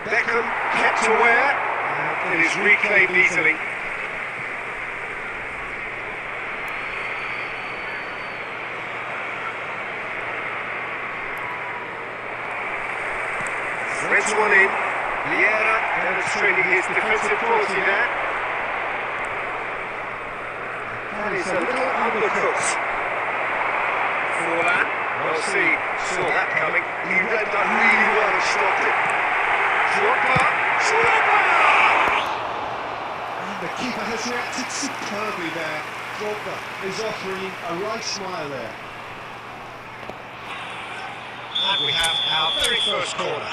Beckham kept aware, and it is reclaimed easily. Threads one in. Vieira demonstrating his defensive quality there. That is a little undercut. Forlan, well, saw that coming. He read that really well and stopped it. Drogba! And the keeper has reacted superbly there. Drogba is offering a right smile there. And we have our very first corner.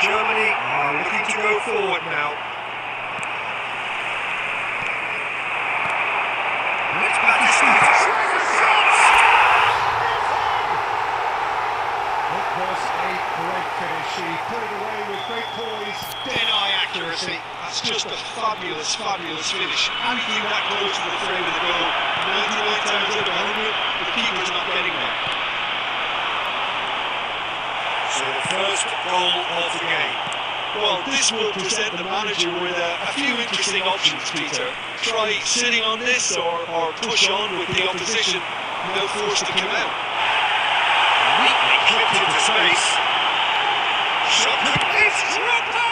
Germany are looking to go forward now. Let's back this It was a great finish. He put it away with great poise. dead-eye accuracy. That's just a fabulous, fabulous finish. Anything that close to the frame of the goal, 99 times out of 100, the keeper's not getting there. So the first goal of the game. Well, this will present the manager with a few interesting options, Peter. Try sitting on this or push on with the opposition. No force to come out. Neatly clipped into space. Shot is Drogba!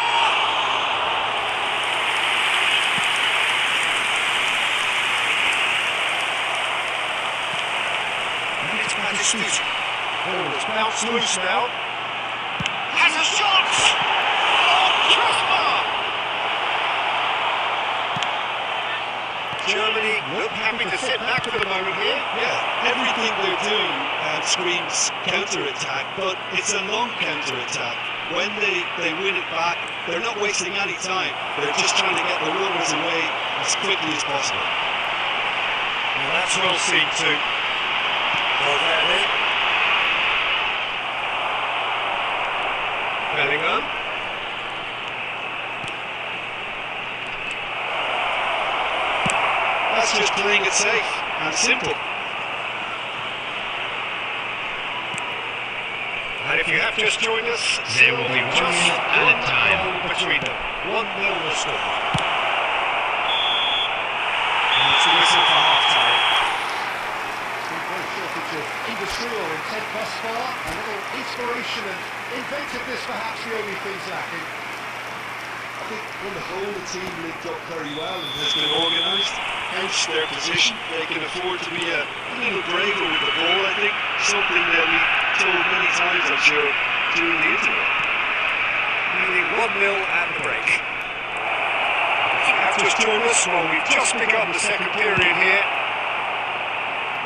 And it's Majestic. Oh, it's bounced loose now. Has a shot! Oh, crossbar! Germany look happy to sit back for the moment here. Yeah, everything they're doing screams counter-attack, but it's a long counter-attack. When they win it back, they're not wasting any time. They're just trying to get the runners away as quickly as possible. Well, that's well seen too. Bellingham. That's just playing it safe and simple. And if you have just joined us, There will be one just added time. goal between them. 1-0 the score. And it's a whistle for half-time. No shortage of industrial intent thus far. A little inspiration and inventiveness, perhaps the only things lacking. I think on the whole the team linked up very well and has been organised, hence their position. They can afford to be a little braver with the ball, I think. Something that we told many times, I'm sure, during the interval. Leading 1-0 at the break. If you have just joined us, well, we've just begun the second period here.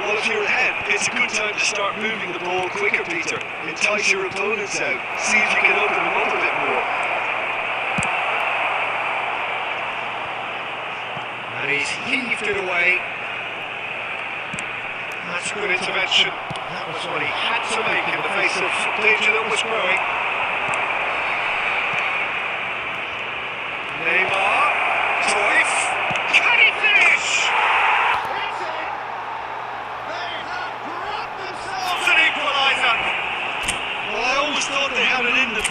Well, if you're ahead, it's a good time to start moving the ball quicker, Peter. Entice your opponents out. See if you can open them up a bit more. And he's heaved it away. That's a good intervention. That was what he had to make in the face of danger that was growing. Neymar, Cruyff, can he finish? They have brought themselves What an equaliser!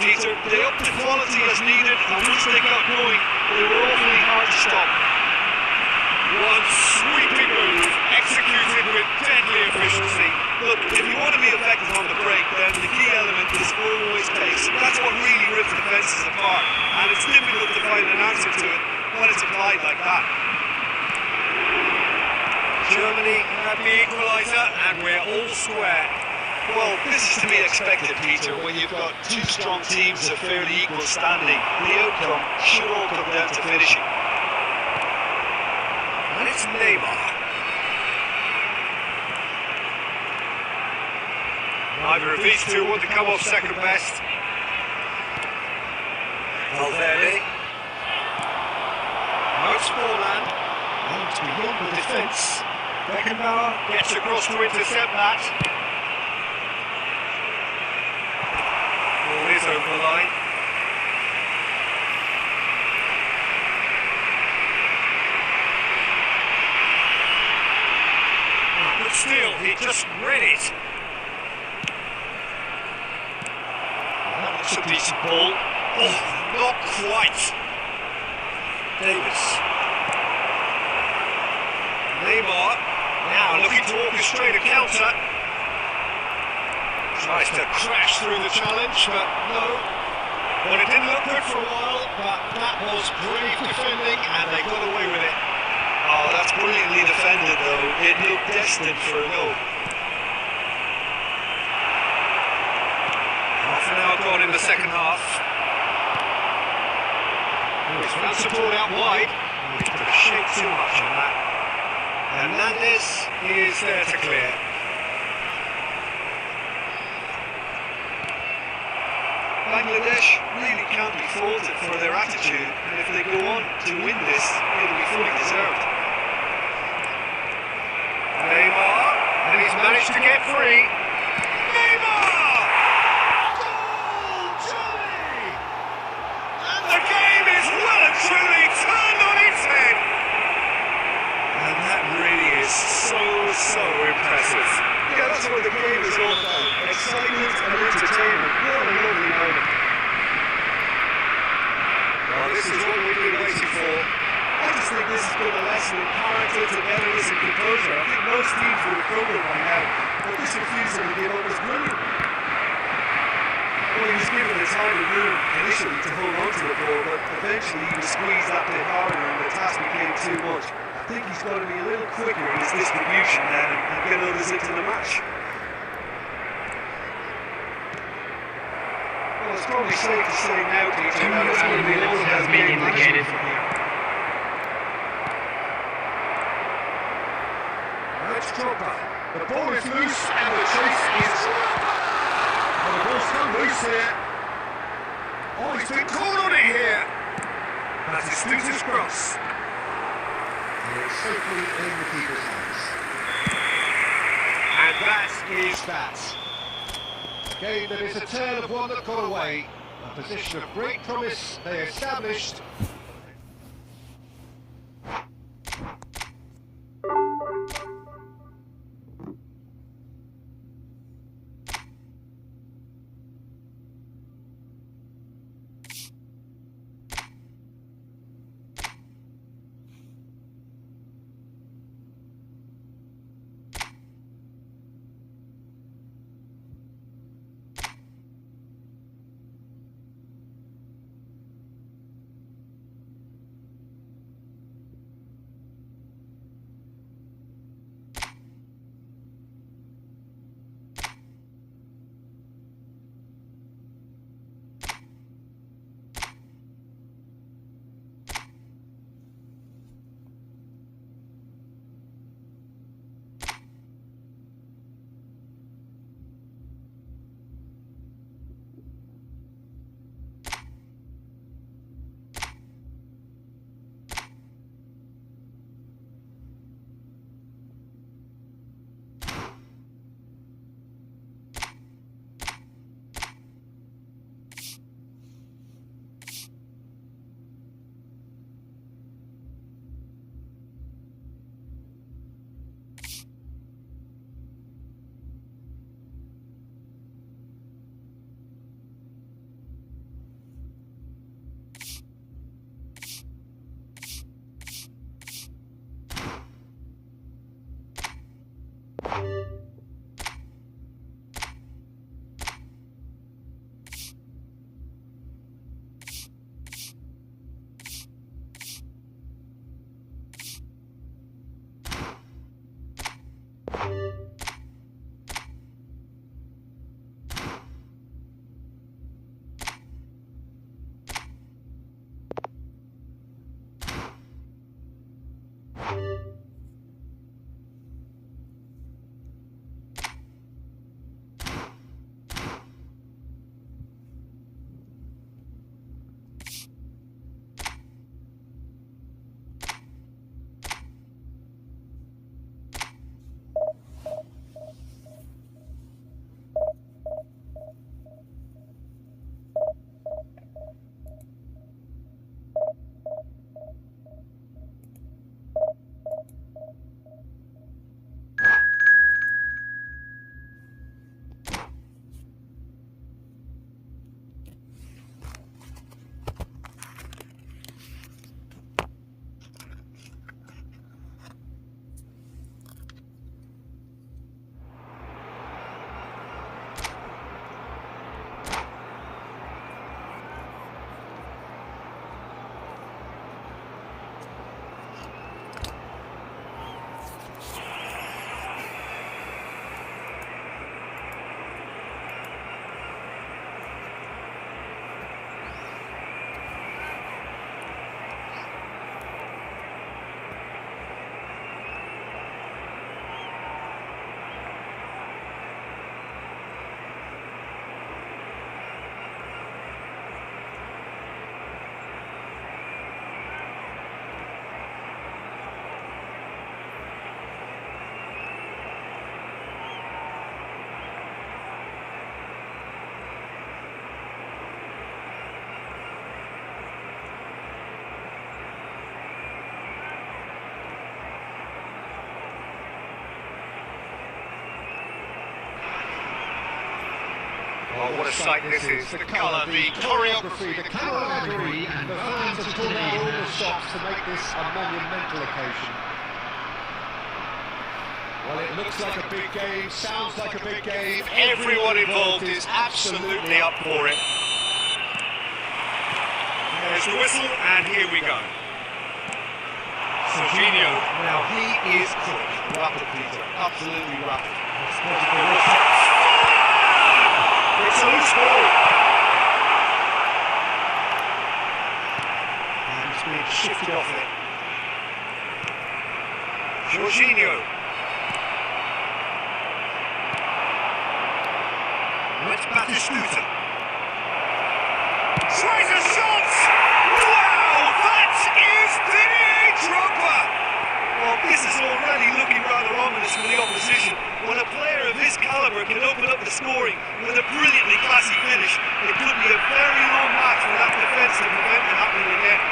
Peter. They upped the quality as needed, and once they got going, they were awfully hard to stop. One sweeping move, executed with deadly efficiency. Look, if you want to be effective on the break, then the key element is always pace. That's what really rips defences apart, and it's difficult to find an answer to it when it's applied like that. Germany have the equaliser, and we're all square. Well, this is to be expected, Peter, when you've got two strong teams of fairly equal standing. The outcome should all come down to finishing. And it's Neymar. Neither of these two want to come off second best. Valverde. Most Forlan. And beyond the defence. Beckenbauer gets across to intercept that. Ball is over the line. But still, he just read it. That looks a decent ball. Oh, not quite. Davis. Neymar, now looking to orchestrate a counter. Tries to crash through the challenge, but no. Well, it didn't look good for a while, but that was brave defending, and they got away with it. Oh, that's brilliantly defended, though. It looked destined for a goal. Half an hour gone in the second half. It's found support out wide. He took a shake too much on that. Hernandez is there to clear. Bangladesh really can't be faulted for their attitude, and if they go on to win this, it'll be fully deserved. Neymar, and he's managed to get free. Neymar! Goal, Johnny! And the game is well and truly turned on its head. And that really is so impressive. Yeah, that's what the game is all about. Excitement and entertainment. What a lovely moment. Well, this is what we've been waiting for. I just think this has been a lesson in character, togetherness and composure. I think most teams would have crumbled by now, but this refusal to give up was brilliant. Well, he was given the time and room initially to hold on to the ball, but eventually he was squeezed that bit harder and the task became too much. I think he's got to be a little quicker in his distribution now and get others into the match. Well, it's probably safe to say now, Peter, that it's going to be all has been indicated from here. That's Drogba. The ball is loose and the chase is... Oh, the ball's still loose here. Oh, he's been caught on it here. That's his Stutz's cross. And it's safely in the keeper's hands. And that is that. A game that is a tale of one that got away. A position of great promise they established. Oh, what a sight this is. The colour, the choreography, the camaraderie, and the fans have pulled out all the stops to make this a monumental occasion. Well, it looks like a big game, sounds like a big game. Everyone involved is absolutely up for it. There's the whistle, and here we go. Qoo Neo, now he is quick. Rapid, Peter. Absolutely rapid. It's a loose ball. And it's being shifted off it. Qoo Neo. Let's Batistuta. Tries a shot! Wow, that is Didier Drogba! Well, this is already looking rather ominous for the opposition. When a player of his calibre can open up the scoring with a brilliantly classy finish, it could be a very long match for that defence to prevent it happening again.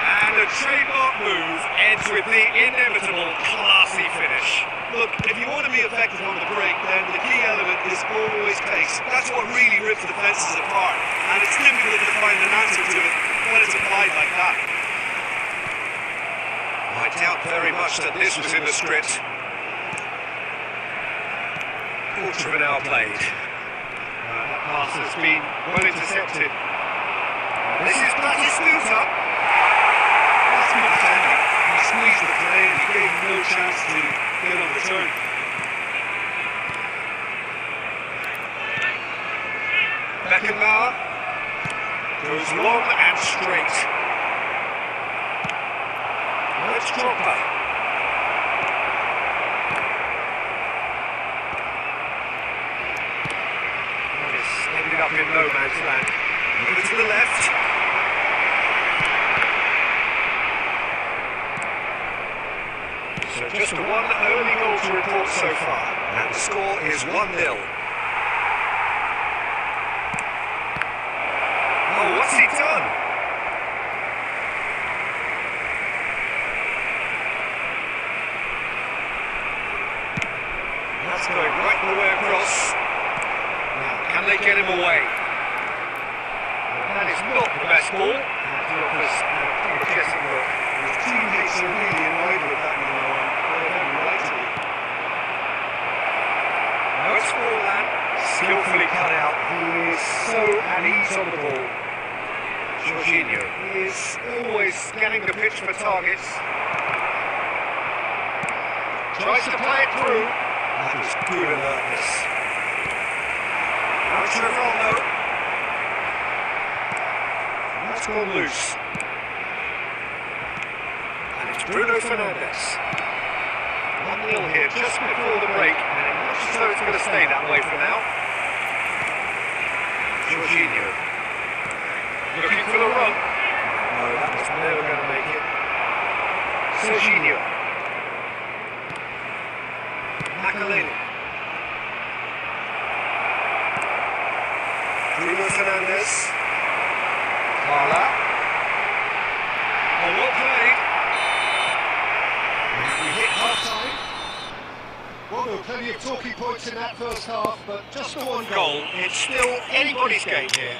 And a trademark move ends with the inevitable classy finish. Look, if you want to be effective on the break, then the key element is always pace. That's what really rips defences apart, and it's difficult to find an answer to it when it's applied like that. I doubt very much that this was in the script. Quarter of an hour played. That pass has been well intercepted. This is Batistuta. That's good defending. He squeezed the play and he gave him no chance to get on the turn. Beckenbauer goes long and straight. Now it's Drogba. It's ended up in no man's land. Over to the left. So just one early goal to report so far, and the score is 1-0. Oh, what's he done? That's going right the way across. Now, can they get him away? That is not the best ball. And he offers an apologetic look. His teammates are really annoyed with that, you know. No, it's Forlan, skillfully cut out. He is so at ease on the ball. Jorginho is always scanning the pitch for targets. Tries to play it through. That was good alertness. Now it's Rivaldo. That's gone loose. And it's Bruno Fernandes. 1-0 here just before the break, and it looks as though it's going to stay that way for now. Jorginho looking for the run. No, that was never going to make it. Jorginho. Makaleli. Bruno Fernandes. Carla. Oh, well played. We hit half-time. Well, there were plenty of talking points in that first half, but just the one goal. It's still anybody's game here.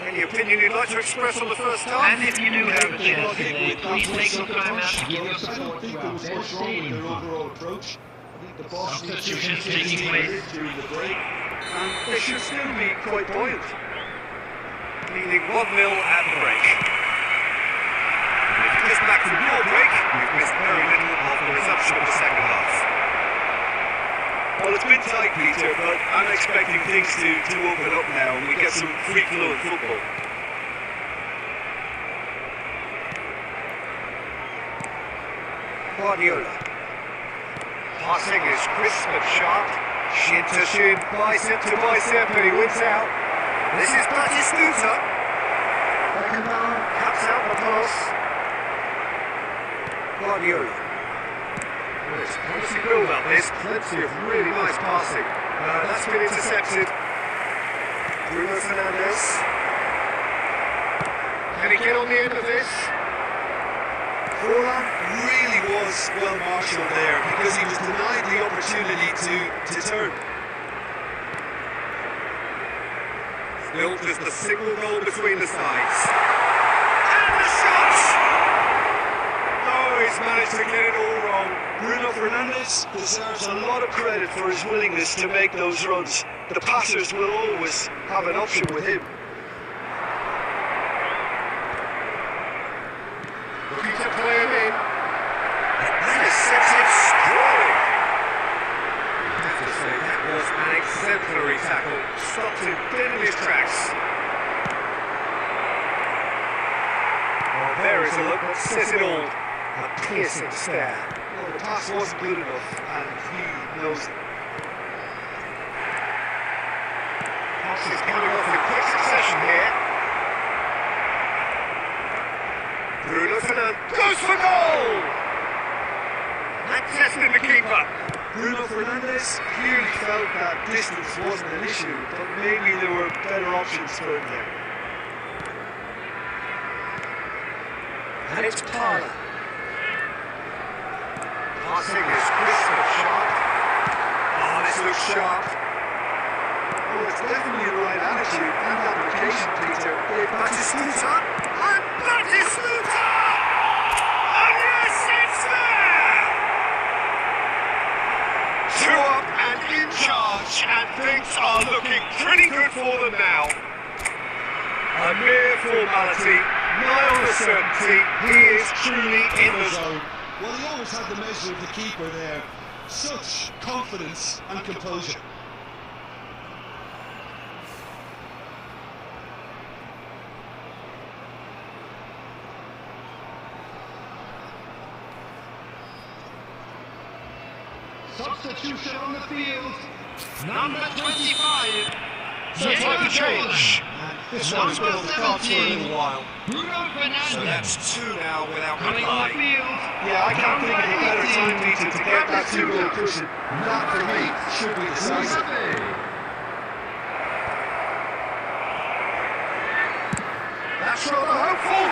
Any opinion you'd like to express on the first half? And if you do have a chance today, please take some time out to give your I don't support think there throughout was their much wrong with stadium. their overall approach. I think the boss Substitutions taking place. during the break. And they should still be quite buoyant. Leading 1-0 at the break. And if you just back from your break, you've missed very little of the resumption of the second half. Well, it's been tight, Peter, but I'm expecting things to open up now and we get some free-flowing football. Guardiola. Passing is crisp and sharp. Shin to shin, bicep to bicep, and he wins out. This is Batistuta. Beckenbauer cuts out the pass. Guardiola. There's plenty build up, there's plenty of really nice passing. That's been intercepted. Bruno Fernandes. Can he get on the end of this? Forlan really was well marshalled there because he was denied the opportunity to turn. Built as the single goal between the sides. And the shot! Oh, he's managed to get it all wrong. Bruno Fernandes deserves a lot of credit for his willingness to make those runs. The passers will always have an option with him. Looking to play him in. That is sets it sprawling. I have to say, that was an exemplary tackle. Stopped him dead in his tracks. Oh, there is a look that says it all. A piercing stare. Well, the pass wasn't good enough, and he knows it. Pass is coming off in quick succession here. Bruno Fernandes goes for goal! That tested the keeper. Bruno Fernandes clearly felt that distance wasn't an issue, but maybe there were better options for him there. And it's Parla. Passing is crisp and sharp. Oh, this looks sharp. Oh, it's definitely the right attitude and application, Peter. Batistuta! And Batistuta! And yes, it's there! Two up and in charge, and things are looking pretty good for them now. A mere formality, nigh on the certainty, he is truly in the zone. Well, he always had the measure of the keeper there. Such confidence and composure. Substitution on the field. Number 25. So time to change. This one's been on the cards for a little while. Bruno Fernandes. So that's two now without Coming on the reply. field. Yeah, I can't think of a better time, Peter, to get that two-goal cushion. That, for me, should be decisive. That's rather hopeful.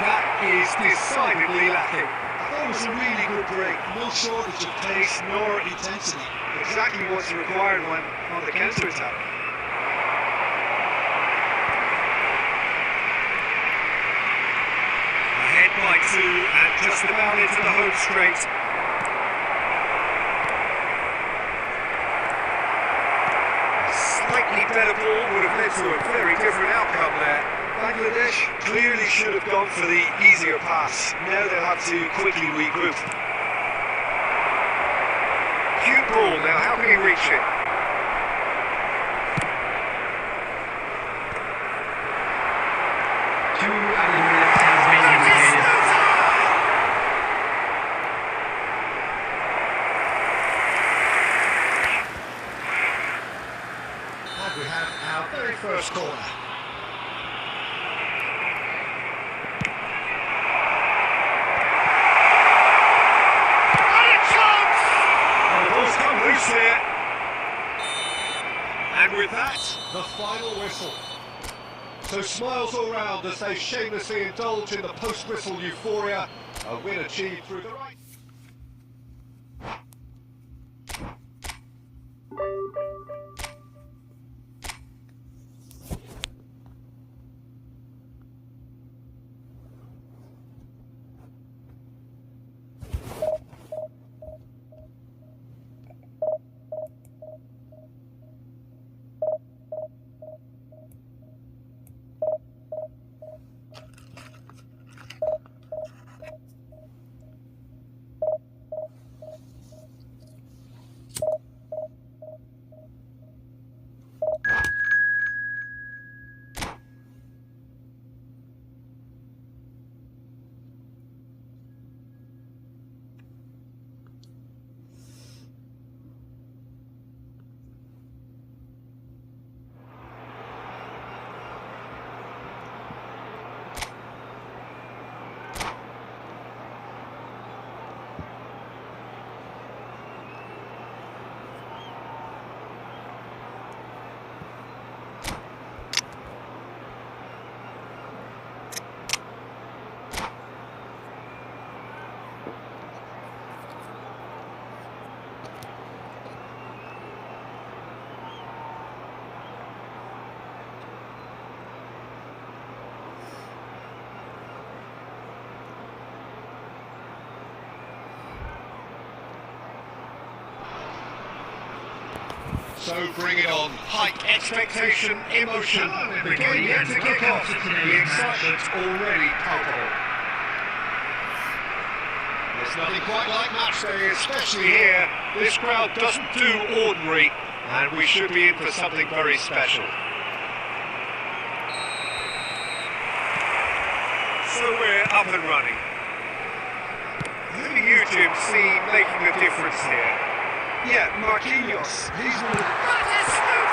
That is decidedly lacking. That was a really good break. No shortage of pace nor intensity. Exactly what's required when on the counter-attack. Ahead by two and just about into the home straight. A slightly better ball would have led to a very different outcome there. Bangladesh clearly should have gone for the easier pass. Now they'll have to quickly regroup. Cute ball, now how can he reach it? And we have our very first corner. And the ball's come loose here. And with that, The final whistle. So smiles all round as they shamelessly indulge in the post-whistle euphoria. A win achieved through the right. So bring it on. Hype, expectation, emotion. The game yet to kick off. The excitement's already palpable. There's nothing quite like match day, especially here. This crowd doesn't do ordinary, and we should be in for something very special. So we're up and running. Who do you, Jim, see making a difference here? Yeah, Marquinhos. He's one of the... That is Snoop!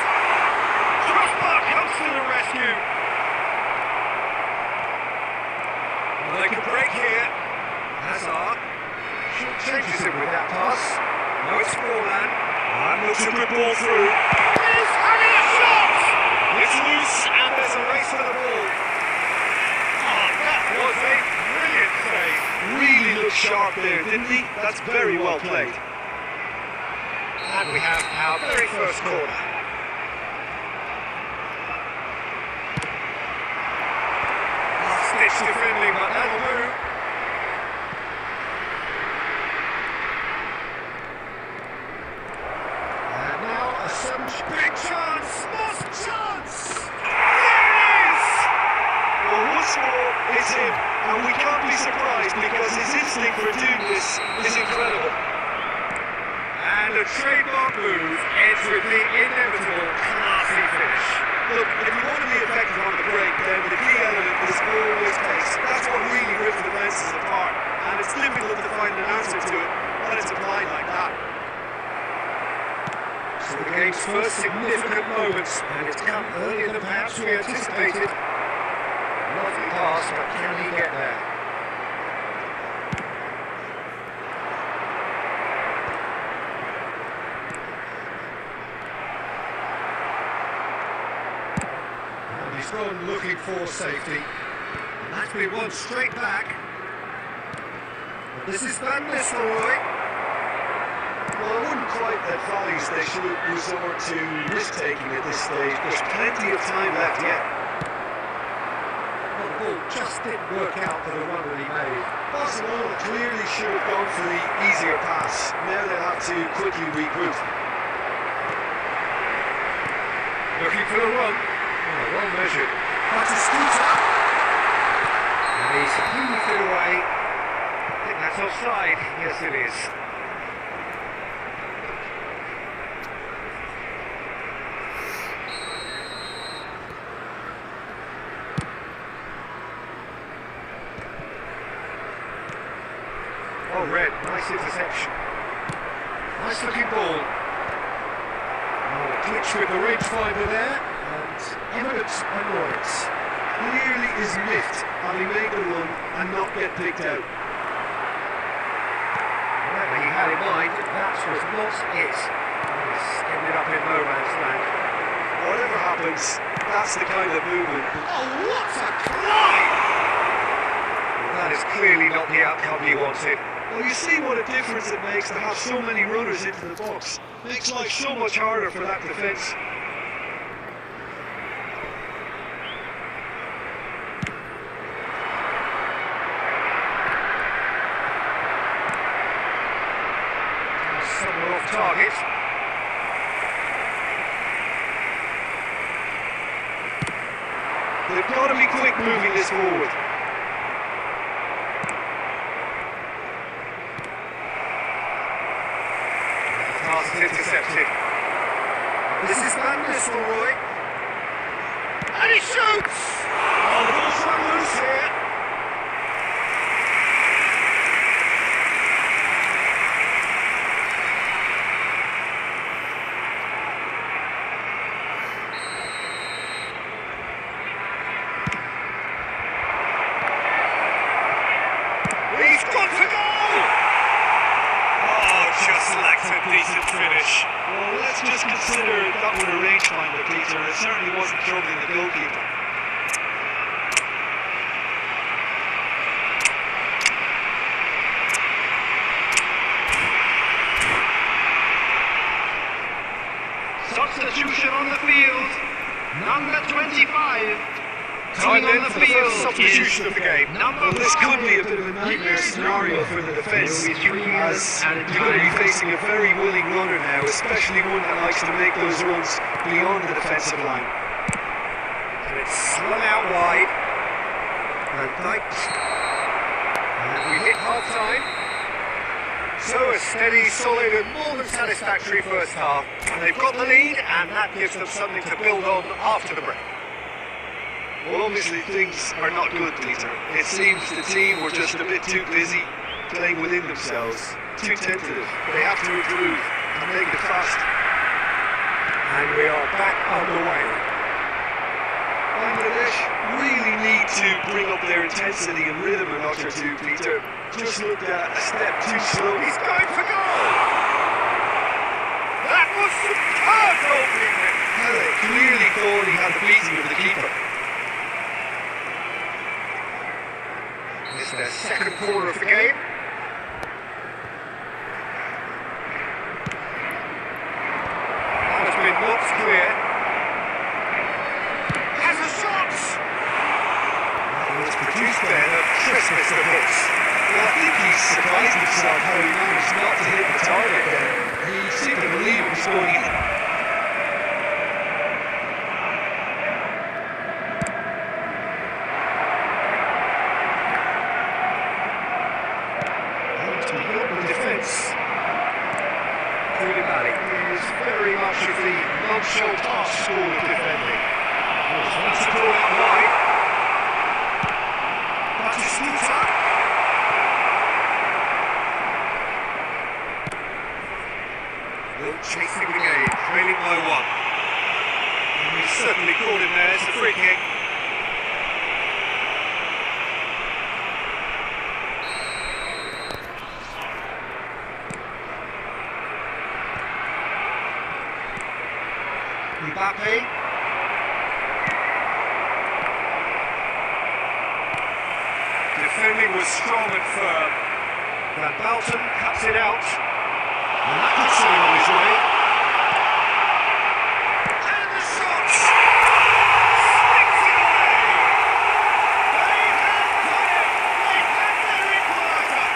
Crossbar comes to the rescue. Well, they can break here. Hazard changes it with that pass. No, it's Forlan. And looks a good ball through. He's having a shot! It's loose and there's a race for the ball. Oh, that was a brilliant save. Really looked sharp there, didn't he? That's very well played. And we have our very first corner. Stitch defending, but that'll do. And now a sudden big chance, lost chance. There it is! Well, once more, it's him. And we can't be surprised because his instinct for doing this is incredible. And a trademark move ends with the inevitable classy finish. Look, if you want to be effective on the break, then the key element is always pace. That's what really rips the defences apart. And it's difficult to find an answer to it when it's applied like that. So the game's first significant moments, and it's come earlier than perhaps we anticipated. Lovely pass, but can he get there? And he's thrown looking for safety. And that's been won straight back. But this is Van Nistelrooy. Well, I wouldn't quite advise they should resort to risk-taking at this stage. There's plenty of time left yet. Well, the ball just didn't work out for the run that he made. Barcelona clearly should have gone for the easier pass. Now they'll have to quickly regroup. Looking for the run. Oh, well measured. That's a scooter. And he's moved it away. I think that's offside. Yes, it is. Oh, red. Nice interception. Nice looking ball. Oh, glitch with the rangefinder there. And eminent annoyance. Clearly is miffed having made the run and not get picked out. Whatever he had in mind, that was not it. He's ended up in no man's land. Whatever happens, that's the kind of movement. Oh, what a climb! Well, that is clearly not the outcome he wanted. Well, you see what a difference it makes to have so many runners into the box. Makes life so much harder for that defence. Somewhere off target. They've got to be quick moving this forward. Pass is intercepted. This is Van Nistelrooy. And he shoots! Oh, the ball's run loose here. He's got to go! Oh, just lacked a decent finish. Well, let's just consider that was a rangefinder, Peter. It certainly wasn't troubling the goalkeeper. Substitution on the field. Number 25. Time then for the first substitution of the game. Well, this could be a bit of a nightmare scenario for the defence, as you're going to be facing a very willing runner now, especially one that likes to make those runs beyond the defensive line. And it's slung out wide. And Dykes. And we hit half-time. So a steady, solid and more than satisfactory first half. And they've got the lead, and that gives them something to build on after the break. Well, obviously things are not good, Peter. It seems the team were just a bit too busy playing within themselves, too tentative. They have to improve and make it fast. And we are back underway. Bangladesh really need to bring up their intensity and rhythm a notch or two, Peter. Just looked at a step too slow. He's going for goal! That was superb goalkeeping! Pele clearly thought he had the beating of the keeper. It's their second quarter of the game. That has been knocked clear. Has a shot! That was produced there, the crispest of hits. Well, I think he's surprised himself how he managed not to hit the target there. He seemed to believe it was going in. Very much of the non-show pass school of defending. That's a ball out wide. Batistuta. Will chasing the game, trailing by one. And we certainly called him there. It's a free kick. Mbappe. Defending was strong and firm. Van Balten cuts it out. And that could see him on his way. And the shot! Sticks it away! They have got it! They have their equaliser!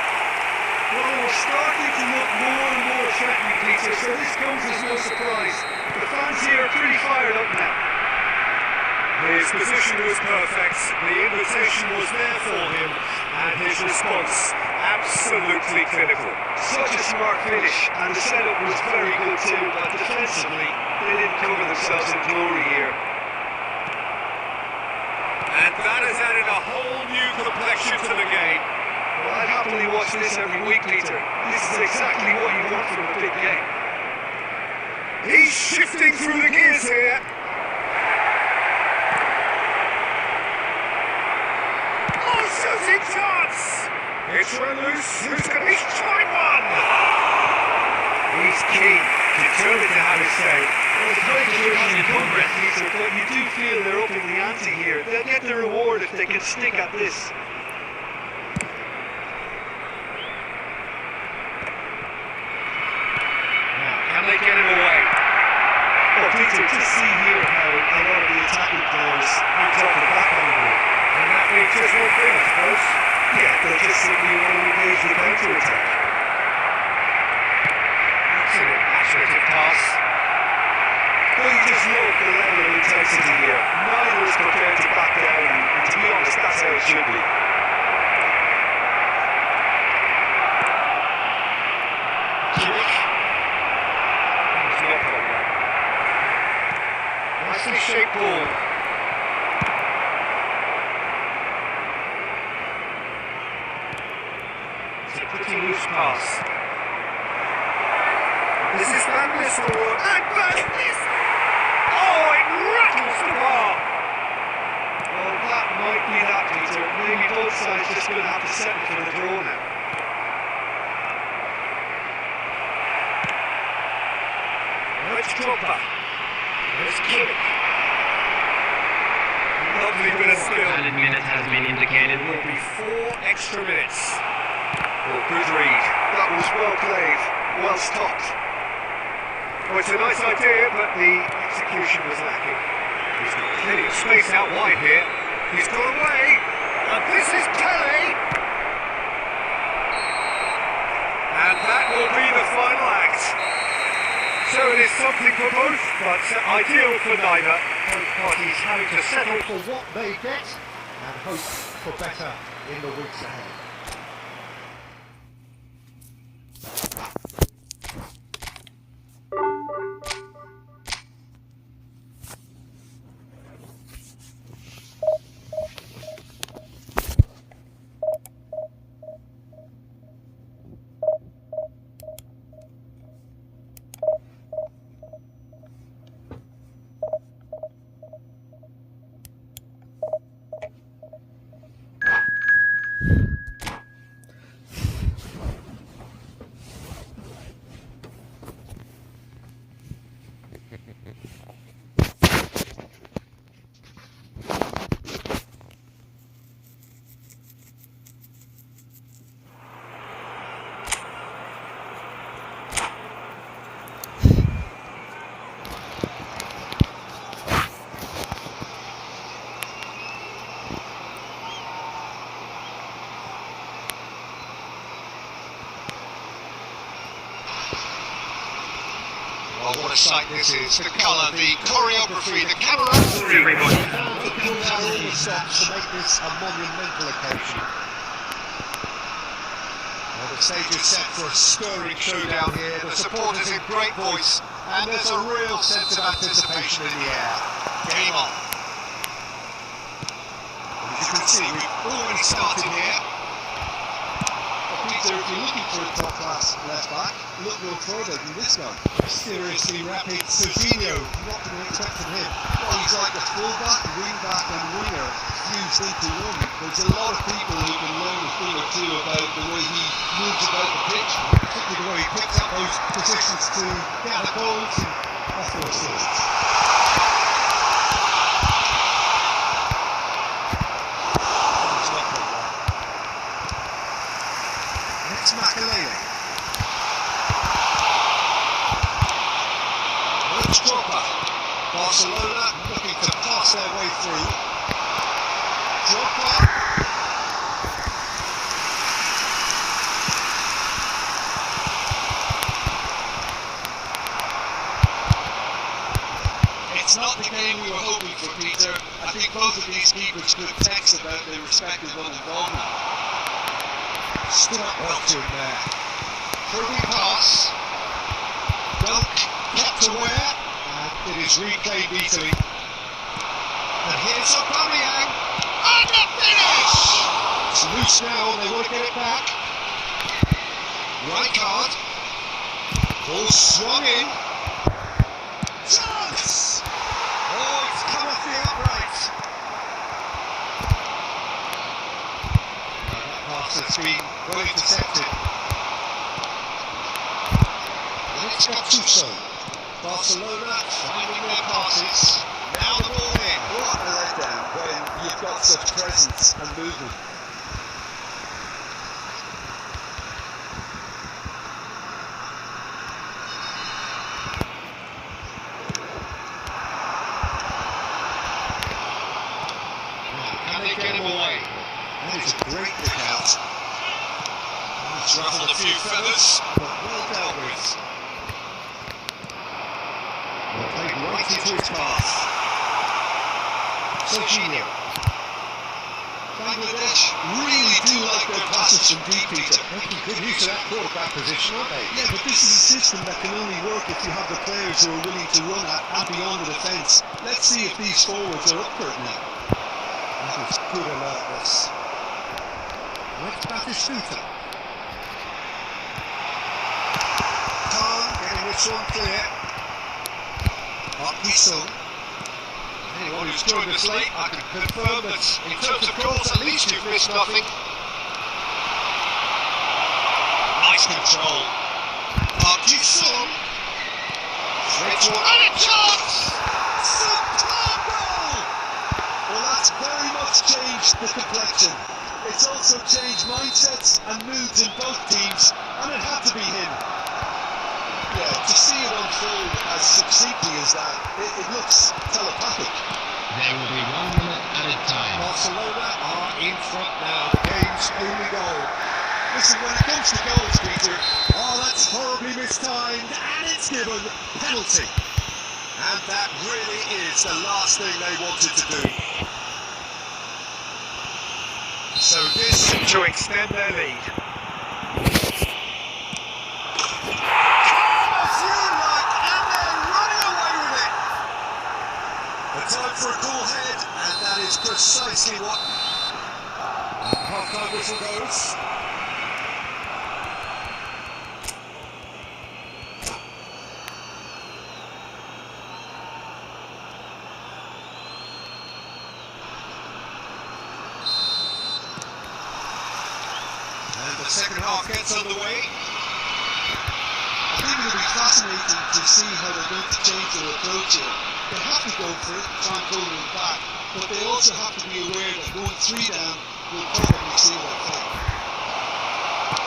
Well, we're starting to look more and more threatening, Peter, so this comes as no surprise. The fans here are pretty fired up now. His position was perfect, the invitation was there for him, and his response absolutely clinical. Such a smart finish, and the setup was very good too, but defensively, they didn't cover themselves in glory here. And that has added a whole new complexion to the game. Well, I'd happily watch this every week, Peter. This is exactly what you want from a big game. He's shifting through the gears here. Oh, shooting chance! It's run loose. Who's going to be trying one? He's keen, determined to have his say. Well, it's great to hear how you come, Peter, but you do feel they're upping the ante here. They'll get the reward if they can stick at this. Can they get him away? Well, Peter, just see here how a lot of the attacking players are dropping back on the ball. And that means just one thing, I suppose. Yeah, they just simply want to engage the counter-attack. Excellent imaginative pass. Well, you just love the level of intensity here. Neither is prepared to back down, and to be honest, that's how it should be. Nicely shaped ball. It's a pretty loose pass. This is Van Nistelrooy. And Van Nistelrooy! Oh, it rattles the bar! Well, that might be that, Peter. Maybe both sides just going to have to settle for the draw now. Let's drop back. Let's kick it. Lovely bit of skill. Added minute has been indicated. It will be 4 extra minutes. Well, good read. That was well played, well stopped. Well, it's a nice idea, but the execution was lacking. There's plenty of space out wide here. He's got away. And this is Pele. And that will be the final act. So it is something for both, but ideal for neither. Both parties having to settle for what they get and hope for better in the weeks ahead. Oh, what a sight this is. The colour, the choreography, the camera. Everybody. To pull out all the stops to make this a monumental occasion. Well, the stage is set for a stirring showdown here. The supporters in great voice, and there's a real sense of anticipation in the air. Game on. As you can see, we've already started here. Peter, if you're looking for a top-class left-back, look no further than this guy. Seriously rapid Qoo Neo. What can we expect from him? Well, he's like a full-back, wing-back and winger fused into one. There's a lot of people who can learn a thing or two about the way he moves about the pitch, particularly the way he picks up those positions to gather goals and offer assists. It's Makalele. It's Drogba. Barcelona looking to pass their way through. Drogba. It's not the game we were hoping for, Peter. I think both of these keepers could text about their respective involvement. Stood up well to him there. Curving pass. Dunk kept aware. And it is replayed easily. And here's Aubameyang. And the finish! It's loose now, they want to get it back. Right card. Ball swung in. Chance! Oh, it's come off the upright. That pass has been well intercepted. And it's Gattuso. Barcelona finding their passes. Now the ball in. What a letdown when you've got such presence and movement. Can they get him away? That is a great pick out. He's ruffled a few feathers, but well dealt with. Played right into his path. Qoo Neo. Bangladesh really do like their passes from deep, Peter. Making good use of that quarterback position, aren't they? Yeah, but this is a system that can only work if you have the players who are willing to run at and beyond the defence. Let's see if these forwards are up for it now. That is good alertness. Left back is Shooter. Khan getting this one clear. Up Hissel. Anyone who's joined us late, I can confirm that in terms of goals, at least you've missed nothing. Nice control. Up Hissel. Threads one and a chance! Superb goal! Well, that's very much changed the complexion. It's also changed mindsets and moods in both teams, and it had to be him. Yeah, to see it unfold as succinctly as that, it looks telepathic. There will be 1 minute added time. Barcelona front now, the game's only goal. Listen, when it comes to goals, Peter, oh, that's horribly mistimed, and it's given penalty. And that really is the last thing they wanted to do. So this To extend their lead. time for a cool head, and that is precisely what half-time whistle goes. And the second half gets underway. I think it'll be fascinating to see how they're going to change their approach here. They have to go for it, try and pull them back, but they also have to be aware that going 3 down will probably seal their fate.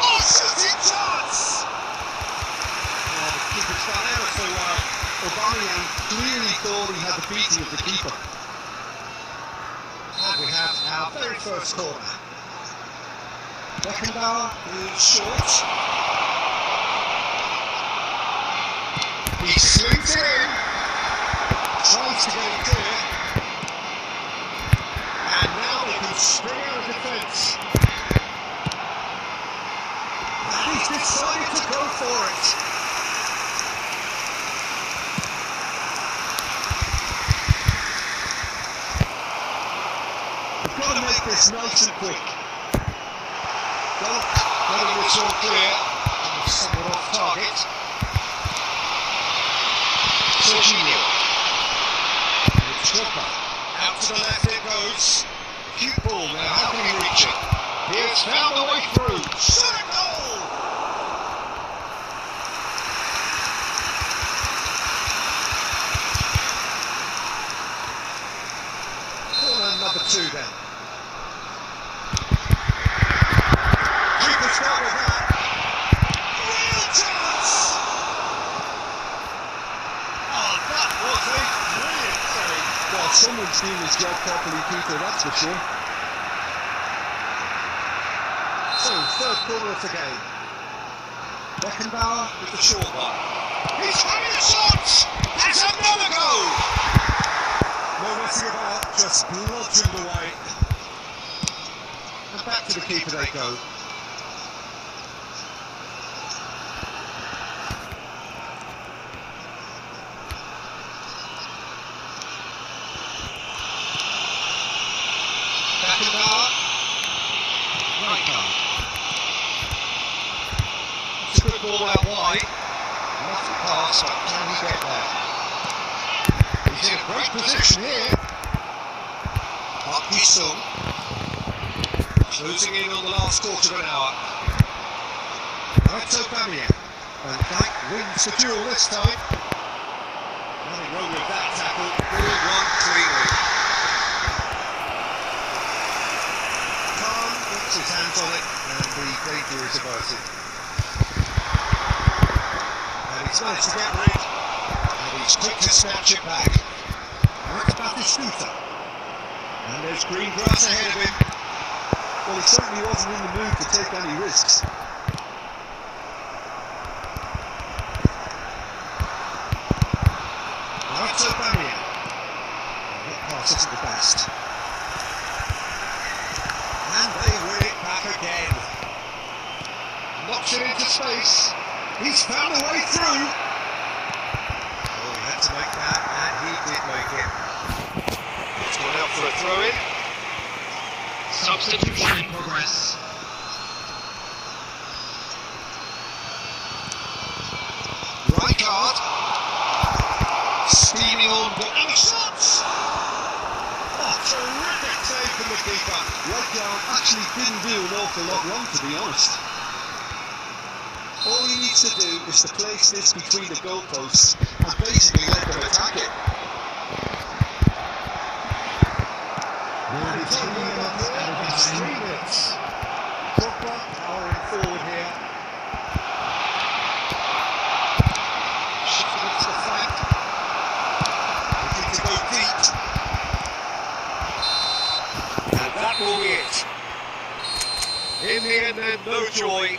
Oh, shooting chance! Oh, the keeper's got ever so well. Aubameyang clearly thought he had the beating of the keeper. And we have our very first corner. Beckenbauer Is short. He swings it in. Tries to get it clear. And now they can spring out of defence. And he's decided to go for it. We've got to make this nice and quick. Letting this all clear. Somewhat off target. Qoo Neo. It's Dropper. Out to the left it goes. Cute ball now. How can he reach it? He has found the way through. Shot a goal! Corner number 2 then. Keeper's got with that. Real chance! Oh, that was a brilliant save. Well, someone's doing his job properly, Peter, that's for sure. So, third corner of the game. Beckenbauer With the short one. He's having a shot! That's another goal! No messing about, just bludgeoned away. And back to the keeper they go. Beckenbauer. Right card. It's a good ball out wide. Left the pass, but can he get there? He's in a great position here. Park Ji-sung. Closing in on the last quarter of an hour. That's Aubameyang. And Dyke wins the duel this time. Nothing wrong with that tackle. All won cleanly. Khan gets his hands on it, and the danger is averted. And he's managed to get rid, and he's quick to snatch it back. That's Batistuta. And there's green grass ahead of him. Well, he certainly wasn't in the mood to take any risks. That's Aubameyang. That pass isn't the best. And they win it back again. Knocks it into space. He's found a way through. Oh, he had to make that, and he did make it. It's gone out for a throw-in. Substitution in progress. Right card. Steaming on, and a shot! Oh, terrific save from the keeper. Whitedown actually didn't do an awful lot wrong, to be honest. All he needs to do is to place this between the goalposts and basically let them attack it. And it's only about 3 minutes. Drogba powering forward here. Shifting it to the flank. Looking to go deep. And that will be it. In the end, then, no joy.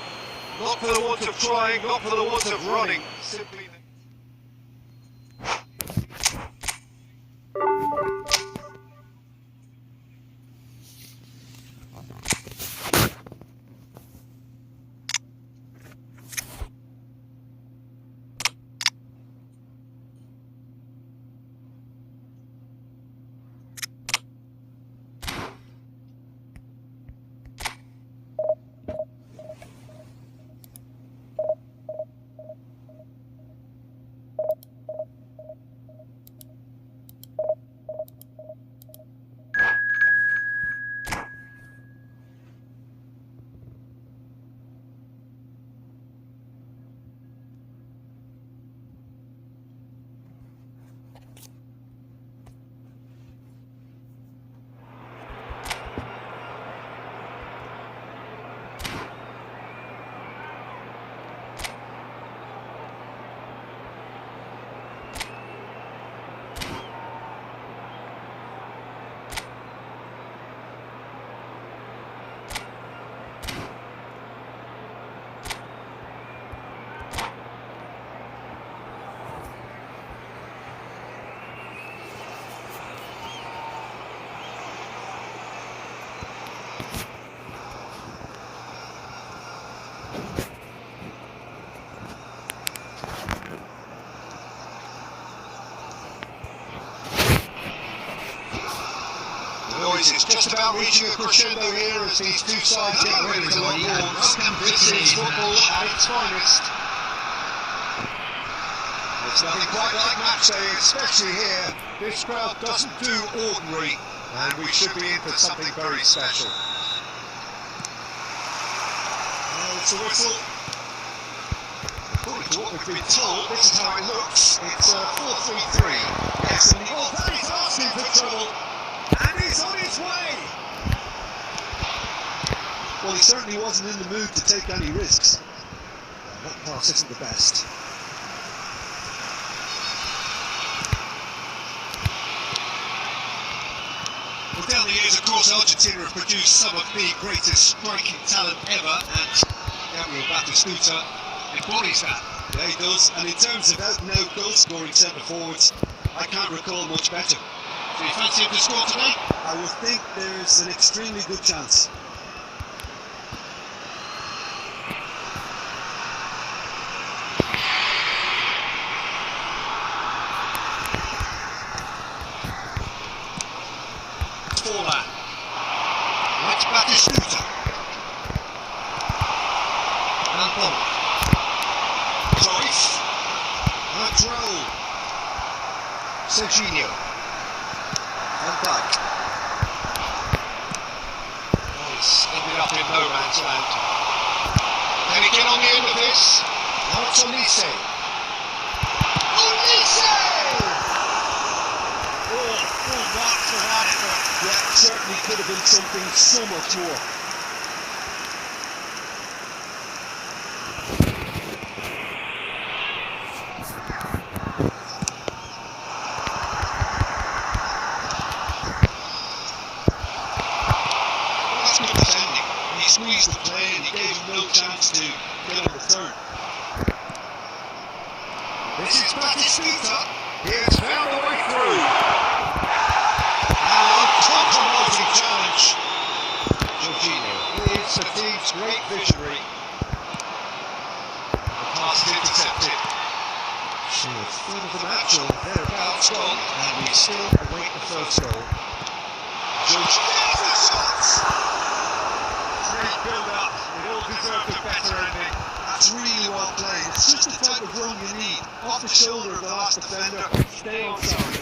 Not for the want of trying, not for the want of running. Simply. It's just about reaching a crescendo here as these two sides get ready to lock horns. This is football at its finest. It's nothing quite like match day, especially here. This crowd doesn't do ordinary, and we should be in for something very special. Well, it's a whistle. According to what we've been told, this is how it looks. It's 4-3-3. Yes, and the old is asking for trouble. And he's on his way! Well, he certainly wasn't in the mood to take any risks. That pass isn't the best. Well, down the years, of course, Argentina have produced some of the greatest striking talent ever, and Gabriel Batistuta embodies that. Yeah, he does. And in terms of out-and-out goal-scoring centre-forwards, I can't recall much better. Do you fancy him to score today? I would think there's an extremely good chance. Forlan. That's Batistuta. And Bob. Cruyff. Adrol. Serginho. And Dyke. Oh, it's ended up in no man's land. Can he get on the end of this? Now it's Olise. Olise! Full marks for that effort. Yeah, certainly could have been something so much more. Squeezed the play and he gave him no chance to get on the turn. This is Batistuta. He has found a way through. And a compromising challenge. Jorginho is the team's great visionary. The pass is intercepted. So a third of the match or thereabouts gone, and we still await the first goal. Jorginho's the shots! Great build-up, it all deserved a better ending. That's really well played. It's just the type of run you need. Off the shoulder of the last defender, stay on side.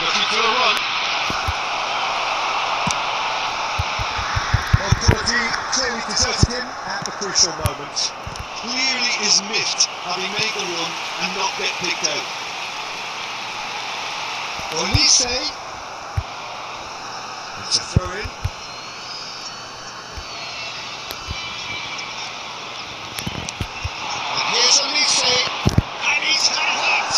Looking for a run. Well, quality clearly deserted him at the crucial moment. Clearly is miffed having made the run and not get picked out. Olise. It's a throw in. And here's Olise. And he's had it.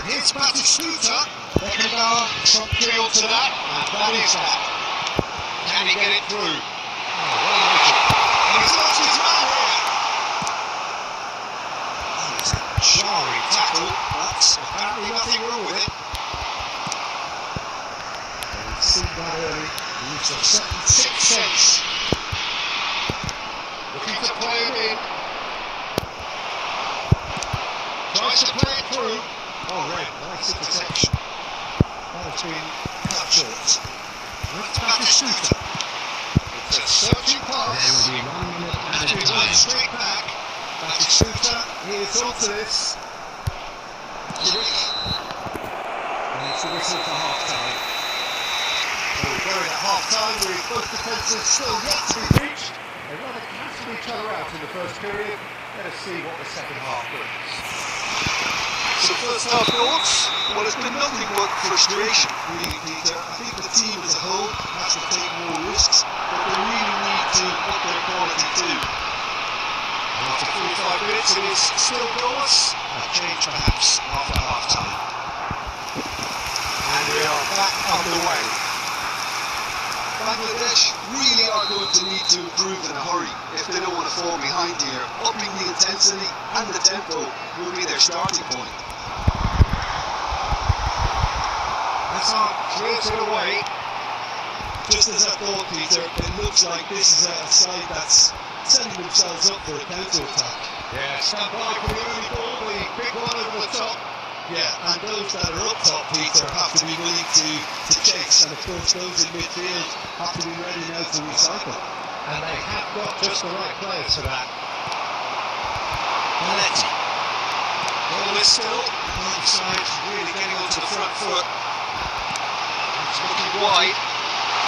Here's Batistuta. Beckenbauer, some appeal to that, and that is that. Can he get it through? And he's lost his man here. That is a jarring tackle, but apparently nothing wrong with it. We've seen that early. He used a certain sixth sense. Looking to play it in. Tries to play it through. Oh, Red, nice interception. That has been cut short. That's Batistuta. It's a searching pass. And it's been run straight back. Batistuta, he is onto this. And it's a whistle for half-time. So we're going at half-time with both defences still yet to be reached. They rather cancelled each other out in the first period. Let us see what the second half brings. So first half thoughts? Well, it's been nothing but frustration. Really, Peter. I think the team as a whole has to take more risks, but they really need to up their quality too. After 45 minutes, it is still goalless. A change perhaps after half-time. And we are back underway. Bangladesh really are going to need to improve in a hurry if they don't want to fall behind here. Upping the intensity and the tempo will be their starting point. Hazard clears it away. Just as I thought, Peter, it looks like this is a side that's setting themselves up for a counter-attack. Yeah, stand by for the early ball, the big one over the top. Yeah, and those that are up top, Peter, have to be willing to chase, and of course those in midfield have to be ready now to recycle. And they have got just the right players for that. Maletti. Ball is still. Both sides really getting onto the front foot. It's looking wide.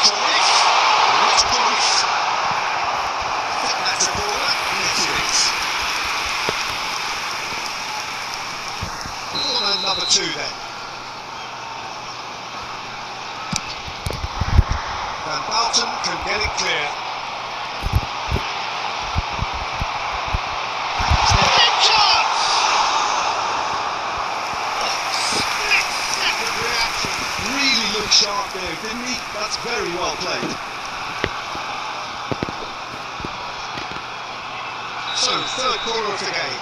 Cruyff. That's Cruyff. I think that's a corner. Yes, it is. Corner number 2 then. Van Bouten can get it clear. Big chance! Split-second reaction. Really looked sharp there, didn't he? That's very well played. So, third quarter of the game.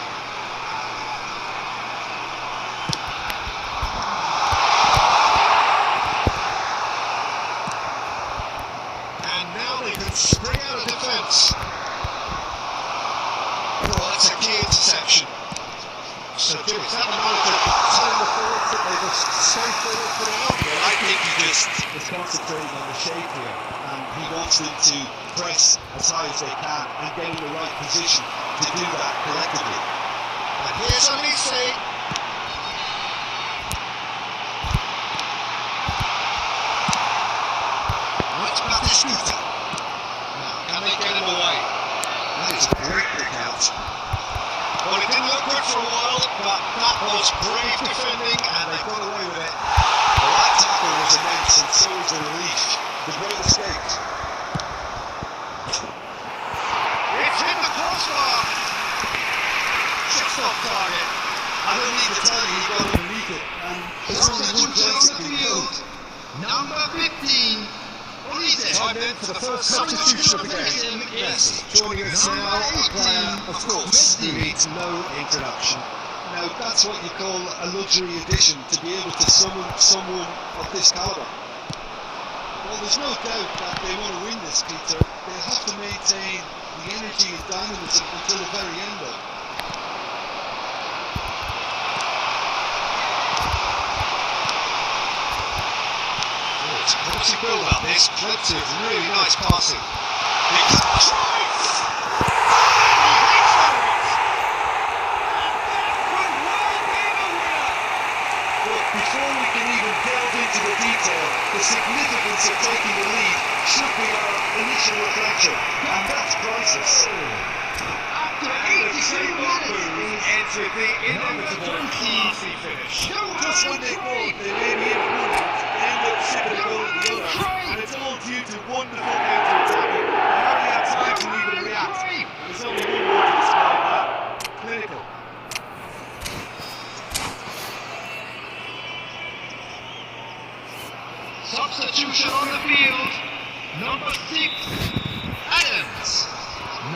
And now they can spring out of defence. Oh, that's a key interception. So, Jim, is that the manager telling the forwards that they just stay forward for now? I think he just is concentrating on the shape here, and he wants them to press as high as they can and get in the right position to do that collectively. And here's Olise. That's Batistuta. Now, can they get him away? That is a great pick out. Well, it didn't look good for a while, but that was brave defending, and they got away with it. Well, that tackle was immense, and so was the relief. The goal escaped. It's in the crossbar. Just off target. I don't need to tell you he got underneath it, and there's only one place it can go. Number 15. Time then for the first substitution of the game. Yes, joining us now, a player, of course, who needs no introduction. Now, that's what you call a luxury addition, to be able to summon someone of this calibre. Well, there's no doubt that they want to win this, Peter. They'll have to maintain the energy and dynamism until the very end, though. It's a quality build up this, plenty of really nice passing. But before we can even delve into the detail, the significance of taking the lead should be our initial reflection, and that's crisis. After 83 minutes, Ends with the inevitable easy finish. Just when they thought they may be in one, they end up shipping a goal to the other, and it's all due to wonderful counter-attacking. They hardly had time to even react. There's only one word to describe that: clinical. Substitution on the field. Number 6, Adams.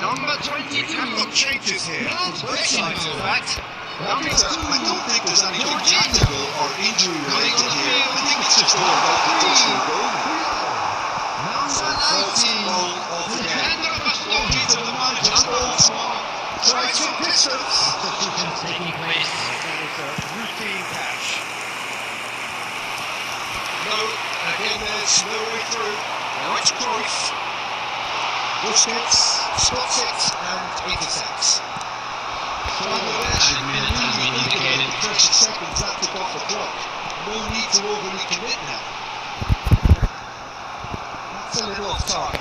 Number 22. Got changes here. Beckett, in fact. Number 2, I don't think there's anything tactical or injury related on the here. field. I think it's just all about the touchdown goal. Number 19. Defender Bastogi to the manager. Tries from distance. Substitutions taking place. That is a routine catch. No, again there's no way through. Now it's Cruyff. Busquets spots it and intersects. From the bench, indicated precious seconds that took off the clock. No need to overly commit now. That's a little off target.